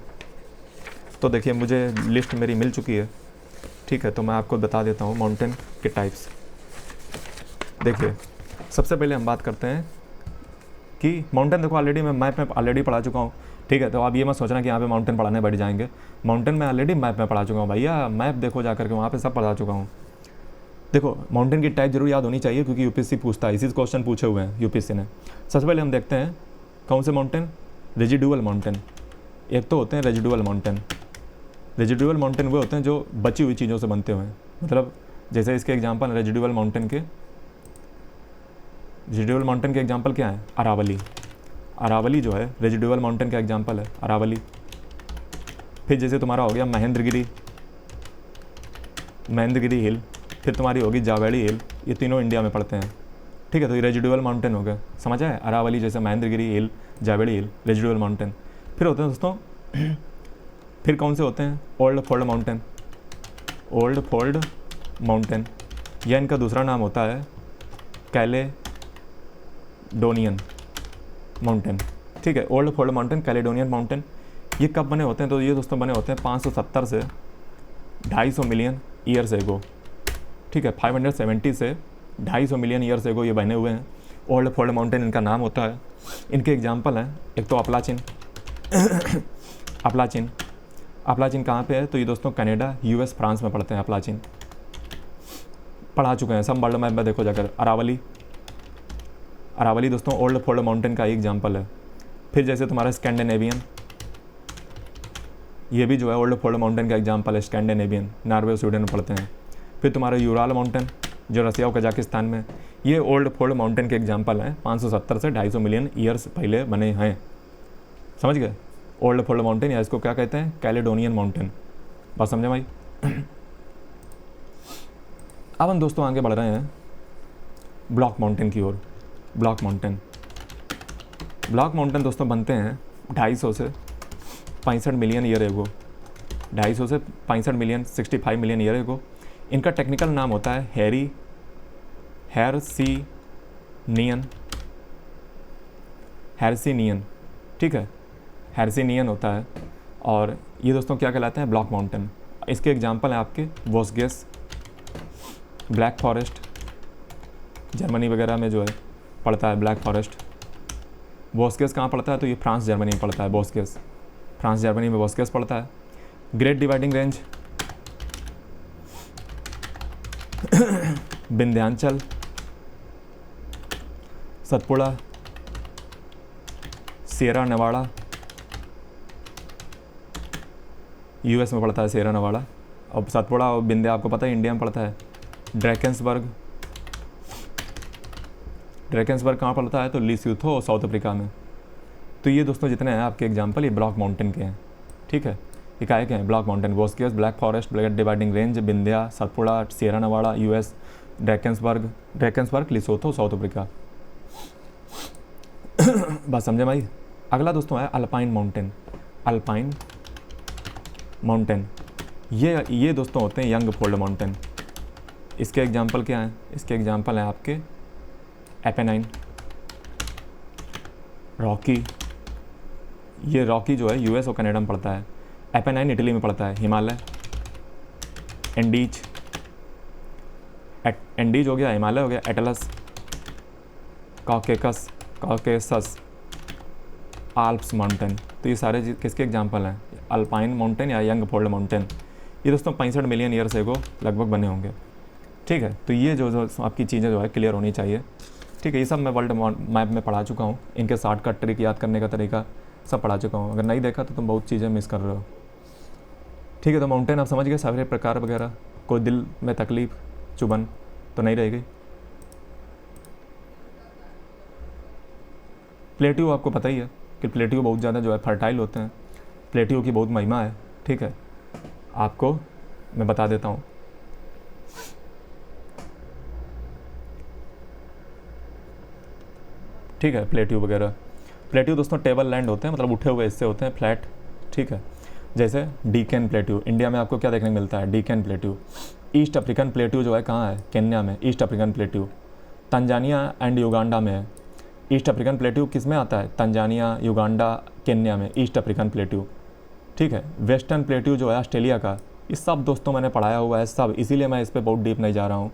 [SPEAKER 1] तो देखिए, मुझे लिस्ट मेरी मिल चुकी है। ठीक है, तो मैं आपको बता देता हूँ माउंटेन के टाइप्स। देखिए, सबसे पहले हम बात करते हैं कि माउंटेन, देखो ऑलरेडी मैं मैप में ऑलरेडी पढ़ा चुका हूँ। ठीक है, तो आप ये मत सोचना कि यहाँ पे माउंटेन पढ़ाने बैठ जाएंगे। माउंटेन मैं ऑलरेडी मैप में पढ़ा चुका हूँ भैया, मैप देखो जा करके, वहाँ पे सब पढ़ा चुका हूँ। देखो, माउंटेन की टाइप जरूर याद होनी चाहिए, क्योंकि यूपीएससी पूछता है, इसी क्वेश्चन पूछे हुए हैं यूपीएससी ने। सबसे पहले हम देखते हैं कौन से माउंटेन? Residual mountain. एक तो होते हैं रेजिडुअल माउंटेन। रेजिडुअल माउंटेन वो होते हैं जो बची हुई चीज़ों से बनते हुए हैं। मतलब जैसे इसके एग्जाम्पल रेजिडुअल माउंटेन के, रेजिडुअल माउंटेन के एग्जाम्पल क्या है? अरावली। अरावली जो है रेजिडुअल माउंटेन का एग्जाम्पल है, अरावली। फिर जैसे तुम्हारा हो गया महेंद्रगिरी, महेंद्रगिरी हिल। फिर तुम्हारी होगी जावेड़ी हिल। ये तीनों इंडिया में पड़ते हैं। ठीक है, तो ये रेजिडुअल माउंटेन हो गया, समझ आए? अरावली जैसे महेंद्रगिरी हिल, जावेड़ी हिल, रेजिडुअल माउंटेन। फिर होते हैं दोस्तों, फिर कौन से होते हैं? Old fold mountain. Old fold mountain, यह इनका दूसरा नाम होता है कैलेडोनियन माउंटेन। ठीक है, old fold mountain, Caledonian mountain. ये कब बने होते हैं? तो ये दोस्तों बने होते हैं 570 से 250 मिलियन ईयर्स एगो। ठीक है, 570 से 250 मिलियन ईयर्स एगो ये बने हुए हैं। ओल्ड फोल्ड माउंटेन इनका नाम होता है। इनके एग्जाम्पल हैं, एक तो अपलाचिन। अपलाचिन, अपलाचिन कहाँ पे है? तो ये दोस्तों कनाडा, यूएस, फ्रांस में पड़ते हैं। अपलाचिन पढ़ा चुके हैं सब वर्ल्ड मैप में, देखो जाकर। अरावली, अरावली दोस्तों ओल्ड फोल्ड माउंटेन का एग्जाम्पल है। फिर जैसे तुम्हारा स्कैंडिनेवियन, ये भी जो है ओल्ड फोल्ड माउंटेन का एग्जाम्पल है। स्कैंडिनेवियन, नॉर्वे, स्वीडन में पड़ते हैं। फिर तुम्हारा यूराल माउंटेन जो रसिया और कजाकिस्तान में, ये ओल्ड फोल्ड माउंटेन के एग्जाम्पल हैं। 570 से 250 मिलियन ईयर्स पहले बने हैं, समझ गए? ओल्ड फोल्ड माउंटेन, या इसको क्या कहते हैं? Caledonian mountain. बात समझे भाई? अब हम दोस्तों आगे बढ़ रहे हैं ब्लॉक माउंटेन की ओर। ब्लॉक माउंटेन, ब्लॉक माउंटेन दोस्तों बनते हैं 250 से 65 मिलियन ईयर एगो। 250 से 65 मिलियन, 65 मिलियन ईयर एगो। इनका टेक्निकल नाम होता है हेर्सिनियन। ठीक है, हेर्सिनियन होता है। और ये दोस्तों क्या कहलाते हैं? Block mountain. इसके एग्जाम्पल हैं आपके वोस्गेस, ब्लैक फॉरेस्ट, जर्मनी वगैरह में जो है पड़ता है ब्लैक फॉरेस्ट। वोस्गेस कहाँ पड़ता है? तो ये फ्रांस, जर्मनी में पड़ता है। वोस्गेस फ्रांस, जर्मनी में वोस्गेस पड़ता है। Great dividing range, Vindhyachal, Satpura, Sierra नेवाड़ा, US में पड़ता है सियरा नेवाड़ा। अब सतपुड़ा और विंध्या आपको पता है इंडिया में पड़ता है। ड्रैकेंसबर्ग, ड्रैकेंसबर्ग कहाँ पड़ता है? तो लिस्यूथो और साउथ अफ्रीका में। तो ये दोस्तों जितने हैं आपके एग्जाम्पल, ये ब्लॉक माउंटेन के हैं। ठीक है, इकाई क्या है? ब्लॉक माउंटेन, वोस्कियस, Black Forest, Black Dividing Range, Vindhya, Satpura, Sierra Nevada US, Drakensberg Lesotho South Africa. बात समझे भाई? अगला दोस्तों है अल्पाइन माउंटेन। अल्पाइन माउंटेन ये दोस्तों होते हैं यंग फोल्ड माउंटेन। इसके एग्जाम्पल क्या हैं? इसके एग्जाम्पल हैं आपके एपेनाइन, रॉकी, ये रॉकी जो है यूएस और कनाडा में पड़ता है, एपेनाइन इटली में पड़ता है, हिमालय, एंडीज, एंडीज हो गया, हिमालय हो गया, एटलस, कॉकेसस, आल्प्स माउंटेन। तो ये सारे किसके एग्जाम्पल हैं? अल्पाइन माउंटेन या यंग फोल्ड माउंटेन। ये दोस्तों 65 मिलियन ईयर से को लगभग बने होंगे। ठीक है, तो ये जो आपकी चीज़ें जो है क्लियर होनी चाहिए। ठीक है, ये सब मैं वर्ल्ड मैप में पढ़ा चुका हूँ, इनके शॉर्टकट ट्रिक याद करने का तरीका सब पढ़ा चुका हूँ। अगर नहीं देखा तो तुम बहुत चीज़ें मिस कर रहे हो। ठीक है, तो माउंटेन आप समझ गए सारे प्रकार वगैरह। कोई दिल में तकलीफ चुभन तो नहीं रहेगी। प्लेट्यू आपको पता ही है कि प्लेट्यू बहुत ज़्यादा जो है फर्टाइल होते हैं, प्लेट्यू की बहुत महिमा है। ठीक है, आपको मैं बता देता हूँ। ठीक है, प्लेट्यू वगैरह, प्लेट्यू दोस्तों टेबल लैंड होते हैं, मतलब उठे हुए हिस्से होते हैं, फ्लैट। ठीक है, जैसे डीकन प्लेट्यू, इंडिया में आपको क्या देखने को मिलता है? Deccan plateau. East African plateau जो है कहाँ है? केन्या में, east African plateau. Tanzania and Uganda में है। ईस्ट अफ्रीकन प्लेट्यू किस में आता है? तंजानिया, युगांडा, केन्या में ईस्ट अफ्रीकन प्लेट्यू। ठीक है, वेस्टर्न प्लेट्यू जो है ऑस्ट्रेलिया का। ये सब दोस्तों मैंने पढ़ाया हुआ है सब, इसीलिए मैं इस पर बहुत डीप नहीं जा रहा हूँ।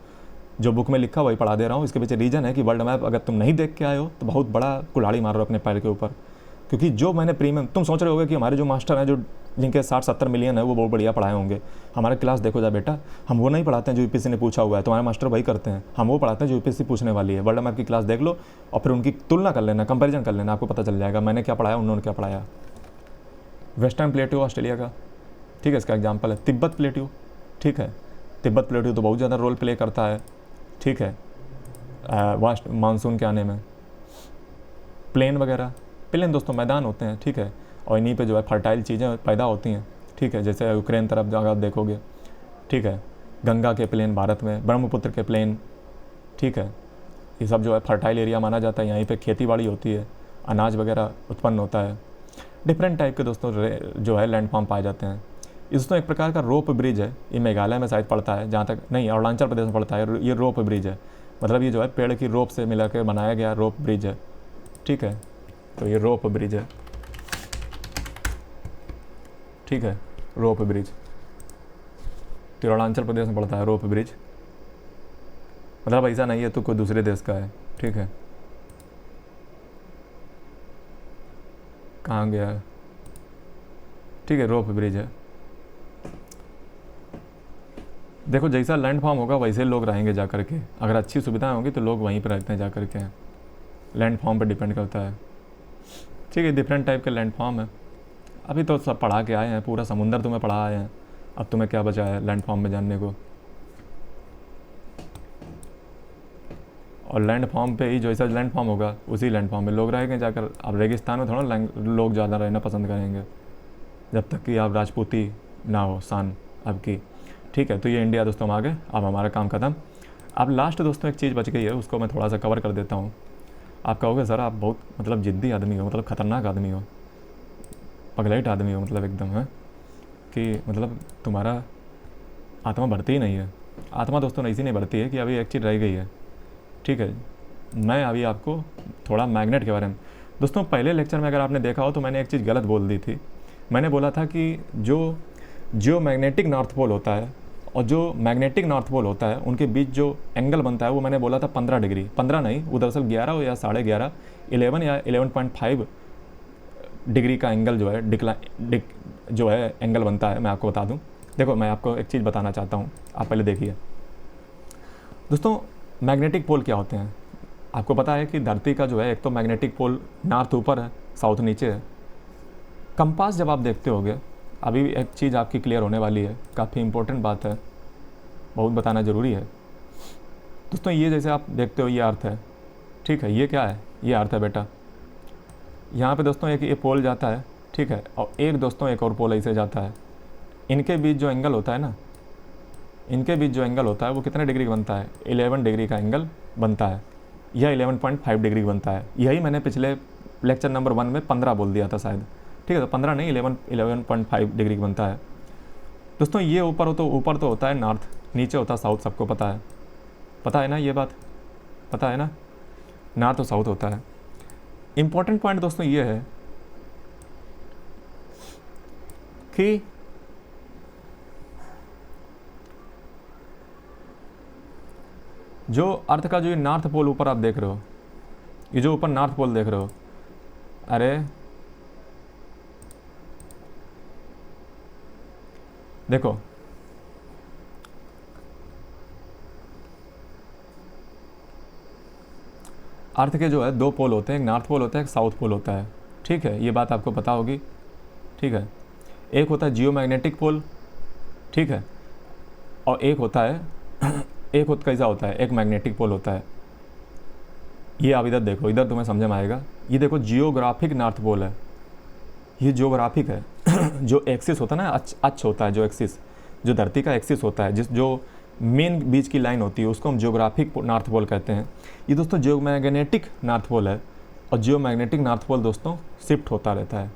[SPEAKER 1] जो बुक में लिखा वही पढ़ा दे रहा हूँ। इसके पीछे रीज़न है कि वर्ल्ड मैप अगर तुम नहीं देख के आए हो तो बहुत बड़ा कुल्हाड़ी मार रहे हो अपने पैर के ऊपर। क्योंकि जो मैंने प्रीमियम, तुम सोच रहे होगे कि हमारे जो मास्टर हैं जो जिनके 60-70 मिलियन है वो बहुत बढ़िया पढ़ाए होंगे। हमारे क्लास देखो जा बेटा, हम वो नहीं पढ़ाते हैं जो यूपीएससी ने पूछा हुआ है, तुम्हारे मास्टर वही करते हैं। हम वो पढ़ाते हैं जो यूपीएससी पूछने वाली है। वर्ल्ड मैप की क्लास देख लो और फिर उनकी तुलना कर लेना, कंपेरिजन कर लेना, आपको पता चल जाएगा मैंने क्या पढ़ाया, उन्होंने क्या पढ़ाया। वेस्टर्न प्लेट्यू ऑस्ट्रेलिया का। ठीक है, इसका एग्जाम्पल है तिब्बत प्लेट्यू। ठीक है, तिब्बत प्लेट्यू तो बहुत ज़्यादा रोल प्ले करता है। ठीक है, वास्ट मानसून के आने में। प्लेन वगैरह, प्लेन दोस्तों मैदान होते हैं। ठीक है, और इन्हीं पे जो है फर्टाइल चीज़ें पैदा होती हैं। ठीक है, जैसे यूक्रेन तरफ जगह आप देखोगे। ठीक है, गंगा के प्लेन भारत में, ब्रह्मपुत्र के प्लेन। ठीक है, ये सब जो है फर्टाइल एरिया माना जाता है। यहीं पे खेती बाड़ी होती है, अनाज वगैरह उत्पन्न होता है। डिफरेंट टाइप के दोस्तों जो है लैंडफॉर्म पाए जाते हैं। ये दोस्तों एक प्रकार का रोप ब्रिज है। ये मेघालय में शायद पड़ता है, जहाँ तक नहीं अरुणाचल प्रदेश में पड़ता है। ये रोप ब्रिज है, मतलब ये जो है पेड़ की रोप से मिला के बनाया गया रोप ब्रिज है। ठीक है, तो ये रोप ब्रिज है। ठीक है, रोप ब्रिज तो अरुणाचल प्रदेश में पड़ता है रोप ब्रिज। मतलब ऐसा नहीं है तो कोई दूसरे देश का है। ठीक है, कहाँ गया है? ठीक है, रोप ब्रिज है। देखो जैसा लैंड फॉर्म होगा वैसे लोग रहेंगे जा कर के। अगर अच्छी सुविधाएं होंगी तो लोग वहीं पर रहते हैं जा कर के। लैंड फॉर्म पर डिपेंड करता है। ठीक है, डिफरेंट टाइप के लैंड फॉर्म है। अभी तो सब पढ़ा के आए हैं, पूरा समुंदर तुम्हें पढ़ा आए हैं। अब तुम्हें क्या बचा है लैंड फॉर्म में जानने को? और लैंड फॉर्म पे ही जैसा लैंड फॉर्म होगा उसी लैंड फॉर्म में लोग रहेंगे जाकर। अब रेगिस्तान में थोड़ा लोग ज़्यादा रहना पसंद करेंगे जब तक कि आप राजपूती ना हो शान आपकी। ठीक है, तो ये इंडिया दोस्तों हम आ गए। अब हमारा काम ख़त्म। अब लास्ट दोस्तों एक चीज़ बच गई है, उसको मैं थोड़ा सा कवर कर देता हूँ। आप कहोगे सर आप बहुत मतलब ज़िद्दी आदमी हो, मतलब ख़तरनाक आदमी हो, पगलेट आदमी हो, मतलब एकदम है कि मतलब तुम्हारा आत्मा बढ़ती ही नहीं है। आत्मा दोस्तों ऐसी नहीं बढ़ती है कि अभी एक चीज़ रह गई है। ठीक है, मैं अभी आपको थोड़ा मैग्नेट के बारे में दोस्तों, पहले लेक्चर में अगर आपने देखा हो तो मैंने एक चीज़ गलत बोल दी थी। मैंने बोला था कि जो मैग्नेटिक नॉर्थ पोल होता है और जो मैग्नेटिक नॉर्थ पोल होता है उनके बीच जो एंगल बनता है वो मैंने बोला था 15 डिग्री। 15 नहीं, वो दरअसल 11 या 11.5, 11 या 11.5 डिग्री का एंगल जो है जो है एंगल बनता है। मैं आपको बता दूं, देखो मैं आपको एक चीज़ बताना चाहता हूं, आप पहले देखिए दोस्तों। मैग्नेटिक पोल क्या होते हैं? आपको पता है कि धरती का जो है एक तो मैग्नेटिक पोल नॉर्थ ऊपर है, साउथ नीचे है। कंपास जब आप देखते होगे, अभी एक चीज़ आपकी क्लियर होने वाली है, काफ़ी इंपॉर्टेंट बात है, बहुत बताना ज़रूरी है दोस्तों। ये जैसे आप देखते हो ये अर्थ है। ठीक है, ये क्या है? ये अर्थ है बेटा। यहाँ पे दोस्तों एक ये पोल जाता है। ठीक है, और एक दोस्तों एक और पोल ऐसे जाता है। इनके बीच जो एंगल होता है ना, इनके बीच जो एंगल होता है वो कितने डिग्री का बनता है? 11 डिग्री का एंगल बनता है, या 11.5 डिग्री बनता है। यही मैंने पिछले लेक्चर नंबर 1 में 15 बोल दिया था शायद, ठीक है। तो 15 नहीं, 11.5 डिग्री का बनता है। दोस्तों ये ऊपर तो होता है नॉर्थ, नीचे होता है साउथ, सबको पता है ना, ये बात पता है ना, नॉर्थ तो साउथ होता है। इंपॉर्टेंट पॉइंट दोस्तों ये है कि जो अर्थ का जो ये नॉर्थ पोल ऊपर आप देख रहे हो, ये जो ऊपर नॉर्थ पोल देख रहे हो, अरे देखो अर्थ के जो है 2 पोल होते हैं, एक नॉर्थ पोल होता है, एक साउथ पोल होता है, ठीक है। ये बात आपको पता होगी, ठीक है। एक होता है जियोमैग्नेटिक पोल, ठीक है, और एक होता है कैसा होता है, एक मैग्नेटिक पोल होता है। ये आप इधर देखो, इधर तुम्हें समझ में आएगा। ये देखो जियोग्राफिक नॉर्थ पोल है, ये जियोग्राफिक है जो एक्सिस होता है ना, अक्ष होता है, जो एक्सिस, जो धरती का एक्सिस होता है, जो मेन बीच की लाइन होती है, उसको हम जियोग्राफिक नॉर्थ पोल कहते हैं। ये दोस्तों जियोमैग्नेटिक नॉर्थ पोल है, और जियोमैग्नेटिक नॉर्थ पोल दोस्तों शिफ्ट होता रहता है,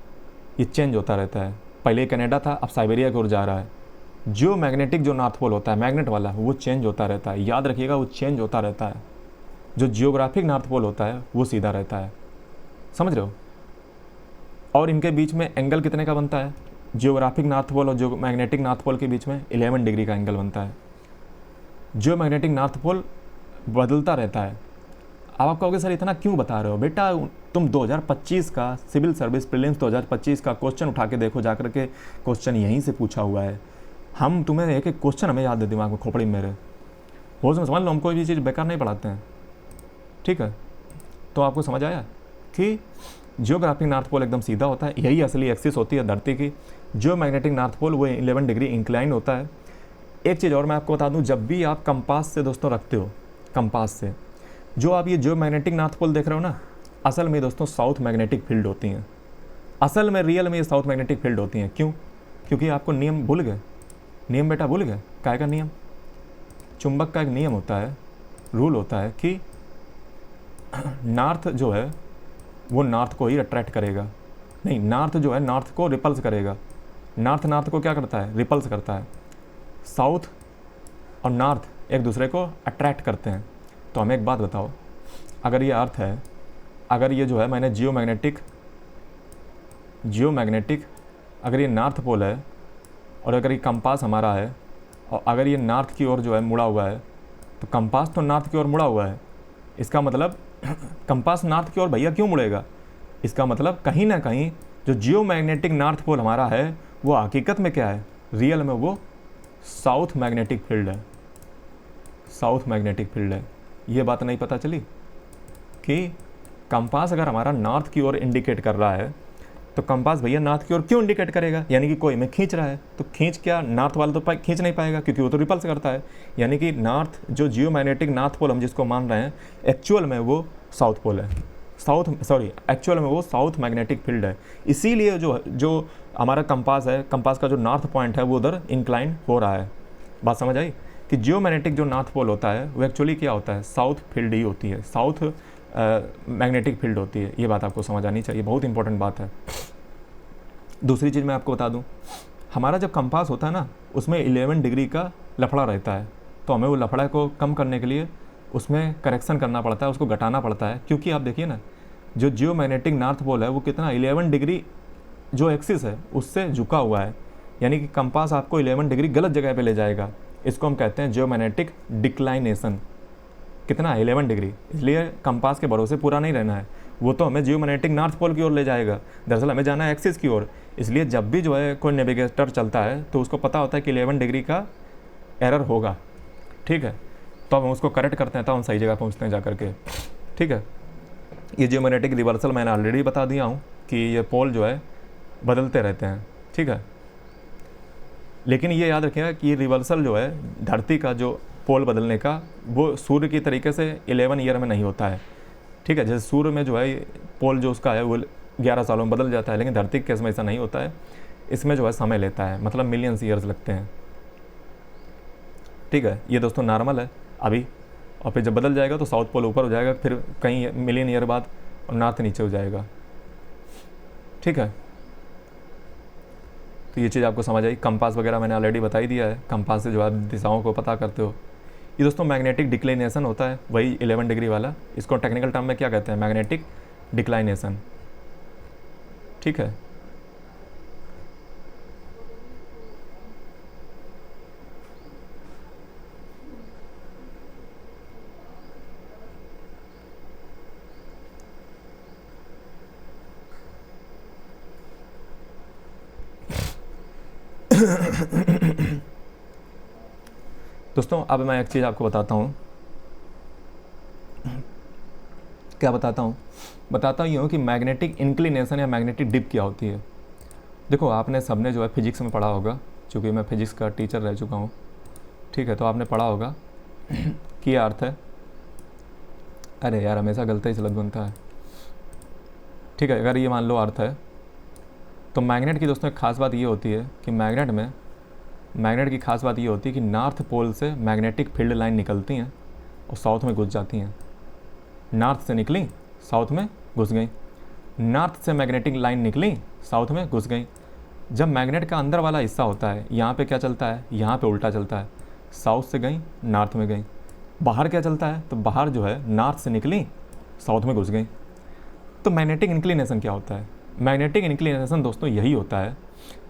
[SPEAKER 1] ये चेंज होता रहता है। पहले कनाडा था, अब साइबेरिया की ओर जा रहा है। जियोमैग्नेटिक जो नॉर्थ पोल होता है, मैग्नेट वाला, वो चेंज होता रहता है, याद रखिएगा, वो चेंज होता रहता है। जो जियोग्राफिक नॉर्थ पोल होता है वो सीधा रहता है, समझ रहे हो। और इनके बीच में एंगल कितने का बनता है? जियोग्राफिक नॉर्थ पोल और जियोमैग्नेटिक नॉर्थ पोल के बीच में 11 डिग्री का एंगल बनता है। जियोमैग्नेटिक नॉर्थ पोल बदलता रहता है। अब आप कहोगे सर इतना क्यों बता रहे हो? बेटा तुम 2025 का सिविल सर्विस प्रीलिम्स 2025 का क्वेश्चन उठा के देखो, जाकर के क्वेश्चन यहीं से पूछा हुआ है। हम तुम्हें एक एक क्वेश्चन हमें याद है दिमाग में, खोपड़ी मेरे होश में, समझ लो, हम कोई भी चीज़ बेकार नहीं पढ़ाते हैं, ठीक है। तो आपको समझ आया कि जियोग्राफिक नॉर्थ पोल एकदम सीधा होता है, यही असली एक्सिस होती है धरती की। जियोमैग्नेटिक नॉर्थ पोल वो 11 डिग्री इंक्लाइन होता है। एक चीज़ और मैं आपको बता दूं, जब भी आप कंपास से दोस्तों रखते हो, कंपास से जो आप ये जियोमैग्नेटिक नॉर्थ पोल देख रहे हो ना, असल में दोस्तों साउथ मैग्नेटिक फील्ड होती हैं। असल में रियल में ये साउथ मैग्नेटिक फील्ड होती हैं। क्यों? क्योंकि आपको नियम भूल गए, नियम बेटा भूल गए। काय का नियम? चुंबक का एक नियम होता है, रूल होता है कि नॉर्थ जो है वो नॉर्थ को ही अट्रैक्ट करेगा, नहीं, नॉर्थ जो है नॉर्थ को रिपल्स करेगा। नॉर्थ को क्या करता है? रिपल्स करता है। साउथ और नॉर्थ एक दूसरे को अट्रैक्ट करते हैं। तो हमें एक बात बताओ, अगर ये अर्थ है, अगर ये जो है मैंने जियोमैग्नेटिक अगर ये नॉर्थ पोल है, और अगर ये कंपास हमारा है, और अगर ये नॉर्थ की ओर जो है मुड़ा हुआ है, तो कंपास तो नॉर्थ की ओर मुड़ा हुआ है, इसका मतलब कंपास नॉर्थ की ओर भैया क्यों मुड़ेगा? इसका मतलब कहीं ना कहीं जो जियोमैग्नेटिक नॉर्थ पोल हमारा है वो हकीकत में क्या है? रियल में वो साउथ मैग्नेटिक फील्ड है, साउथ मैग्नेटिक फील्ड है। ये बात नहीं पता चली कि कंपास अगर हमारा नॉर्थ की ओर इंडिकेट कर रहा है, तो कंपास भैया नॉर्थ की ओर क्यों इंडिकेट करेगा? यानी कि कोई में खींच रहा है, तो खींच क्या नॉर्थ वाला तो खींच नहीं पाएगा, क्योंकि वो तो रिपल्स करता है। यानी कि नॉर्थ जो जियोमैग्नेटिक नॉर्थ पोल हम जिसको मान रहे हैं, एक्चुअल में वो साउथ पोल है, एक्चुअल में वो साउथ मैग्नेटिक फील्ड है। इसीलिए जो हमारा कंपास है, कंपास का जो नॉर्थ पॉइंट है वो उधर इंक्लाइन हो रहा है। बात समझ आई कि जियोमैग्नेटिक जो नॉर्थ पोल होता है वो एक्चुअली क्या होता है? साउथ फील्ड ही होती है, साउथ मैग्नेटिक फील्ड होती है। ये बात आपको समझ आनी चाहिए, बहुत इंपॉर्टेंट बात है। दूसरी चीज़ मैं आपको बता दूं, हमारा जब कंपास होता है ना, उसमें 11 डिग्री का लफड़ा रहता है, तो हमें वो लफड़ा को कम करने के लिए उसमें करेक्शन करना पड़ता है, उसको घटाना पड़ता है। क्योंकि आप देखिए ना, जो जियोमैग्नेटिक नॉर्थ पोल है वो कितना 11 डिग्री जो एक्सिस है उससे झुका हुआ है, यानी कि कंपास आपको 11 डिग्री गलत जगह पे ले जाएगा। इसको हम कहते हैं जियोमैग्नेटिक डिक्लाइनेशन। कितना? 11 डिग्री। इसलिए कंपास के भरोसे पूरा नहीं रहना है, वो तो हमें जियोमैग्नेटिक नॉर्थ पोल की ओर ले जाएगा, दरअसल हमें जाना है एक्सिस की ओर। इसलिए जब भी जो है कोई नेविगेटर चलता है तो उसको पता होता है कि 11 डिग्री का एरर होगा, ठीक है, तो हम उसको करेक्ट करते हैं, तो हम सही जगह पहुँचते हैं जा करके, ठीक है। ये जियोमैग्नेटिक रिवर्सल मैंने ऑलरेडी बता दिया हूँ कि ये पोल जो है बदलते रहते हैं, ठीक है। लेकिन ये याद रखिएगा कि ये रिवर्सल जो है धरती का जो पोल बदलने का, वो सूर्य की तरीके से 11 ईयर में नहीं होता है, ठीक है। जैसे सूर्य में जो है पोल जो उसका है वो 11 सालों में बदल जाता है, लेकिन धरती के केस में ऐसा नहीं होता है। इसमें जो है समय लेता है, मतलब मिलियंस ईयर्स लगते हैं। ठीक है, ये दोस्तों नॉर्मल है अभी, और फिर जब बदल जाएगा तो साउथ पोल ऊपर हो जाएगा, फिर कई मिलियन ईयर बाद और नॉर्थ नीचे हो जाएगा। ठीक है, तो ये चीज़ आपको समझ आई। कंपास वगैरह मैंने ऑलरेडी बता ही दिया है, कंपास से जो आप दिशाओं को पता करते हो। ये दोस्तों मैग्नेटिक डिक्लाइनेशन होता है, वही 11 डिग्री वाला। इसको टेक्निकल टर्म में क्या कहते हैं? Magnetic declination. ठीक है, दोस्तों अब मैं एक चीज़ आपको बताता हूँ। क्या बताता हूँ कि मैग्नेटिक इंक्लिनेशन या मैग्नेटिक डिप क्या होती है। देखो आपने सबने जो है फिजिक्स में पढ़ा होगा, चूँकि मैं फिजिक्स का टीचर रह चुका हूँ। ठीक है, तो आपने पढ़ा होगा कि यह अर्थ है, अरे यार हमेशा गलती से शब्द बनता है। ठीक है, अगर ये मान लो अर्थ है, तो मैग्नेट की दोस्तों एक खास बात ये होती है कि मैग्नेट की खास बात ये होती है कि नॉर्थ पोल से मैग्नेटिक फील्ड लाइन निकलती हैं और साउथ में घुस जाती हैं। नॉर्थ से निकली, साउथ में घुस गई। नॉर्थ से मैग्नेटिक लाइन निकली, साउथ में घुस गई। जब मैग्नेट का अंदर वाला हिस्सा होता है, यहाँ पे क्या चलता है? यहाँ पे उल्टा चलता है, साउथ से गई नॉर्थ में गई। बाहर क्या चलता है? तो बाहर जो है नॉर्थ से निकली, साउथ में घुस गई। तो मैग्नेटिक इंक्लिनेशन क्या होता है? मैग्नेटिक इंक्लिनेशन दोस्तों यही होता है,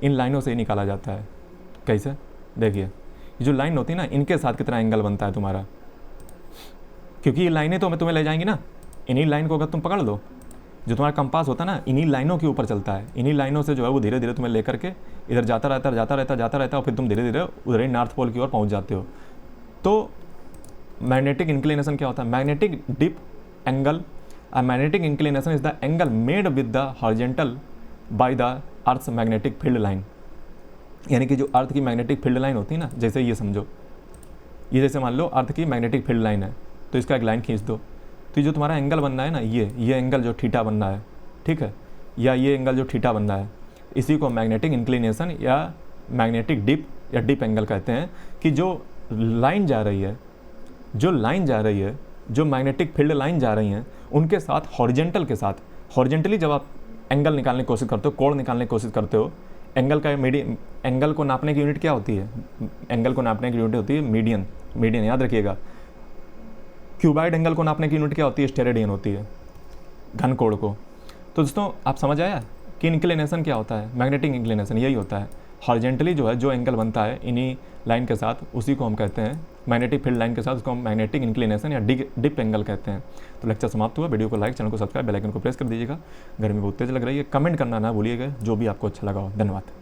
[SPEAKER 1] इन लाइनों से ही निकाला जाता है। कैसे? देखिए, ये जो लाइन होती है ना, इनके साथ कितना एंगल बनता है तुम्हारा, क्योंकि ये लाइनें तो तुम्हें ले जाएंगी ना। इन्हीं लाइन को अगर तुम पकड़ लो, जो तुम्हारा कंपास होता है ना, इन्हीं लाइनों के ऊपर चलता है। इन्हीं लाइनों से जो है वो धीरे धीरे तुम्हें लेकर के इधर जाता रहता और फिर तुम धीरे धीरे उधर ही नॉर्थ पोल की ओर पहुंच जाते हो। तो मैग्नेटिक इंक्लिनेशन क्या होता है? Magnetic dip angle, magnetic inclination is the angle made with the horizontal by the earth's magnetic field line. यानी कि जो अर्थ की मैग्नेटिक फील्ड लाइन होती है ना, जैसे ये समझो, ये जैसे मान लो अर्थ की मैग्नेटिक फील्ड लाइन है, तो इसका एक लाइन खींच दो, तो जो तुम्हारा एंगल बनना है ना, ये एंगल जो थीटा बनना है, ठीक है, या ये एंगल जो थीटा बनना है, इसी को मैग्नेटिक इंक्लिनेशन या मैग्नेटिक डिप या डिप एंगल कहते हैं। कि जो लाइन जा रही है, जो मैग्नेटिक फील्ड लाइन जा रही हैं, उनके साथ हॉरिजेंटल के साथ, हॉरिजेंटली जब आप एंगल निकालने की कोशिश करते हो, कोण निकालने की कोशिश करते हो, एंगल को नापने की यूनिट क्या होती है? एंगल को नापने की यूनिट होती है मीडियन, याद रखिएगा। क्यूबाइड एंगल को नापने की यूनिट क्या होती है? स्टेरेडियन होती है, घन कोण को। तो दोस्तों आप समझ आया कि इंक्लिनेशन क्या होता है? मैग्नेटिक इंक्लिनेशन यही होता है, हॉरिजेंटली जो है जो एंगल बनता है इन्हीं लाइन के साथ, उसी को हम कहते हैं मैग्नेटिक फील्ड लाइन के साथ, उसको हम मैग्नेटिक इंक्लिनेशन या डिप एंगल कहते हैं। तो लेक्चर समाप्त हुआ। वीडियो को लाइक, चैनल को सब्सक्राइब, बेल आइकन को प्रेस कर दीजिएगा। गर्मी बहुत तेज लग रही है, कमेंट करना ना भूलिएगा जो भी आपको अच्छा लगा हो। धन्यवाद।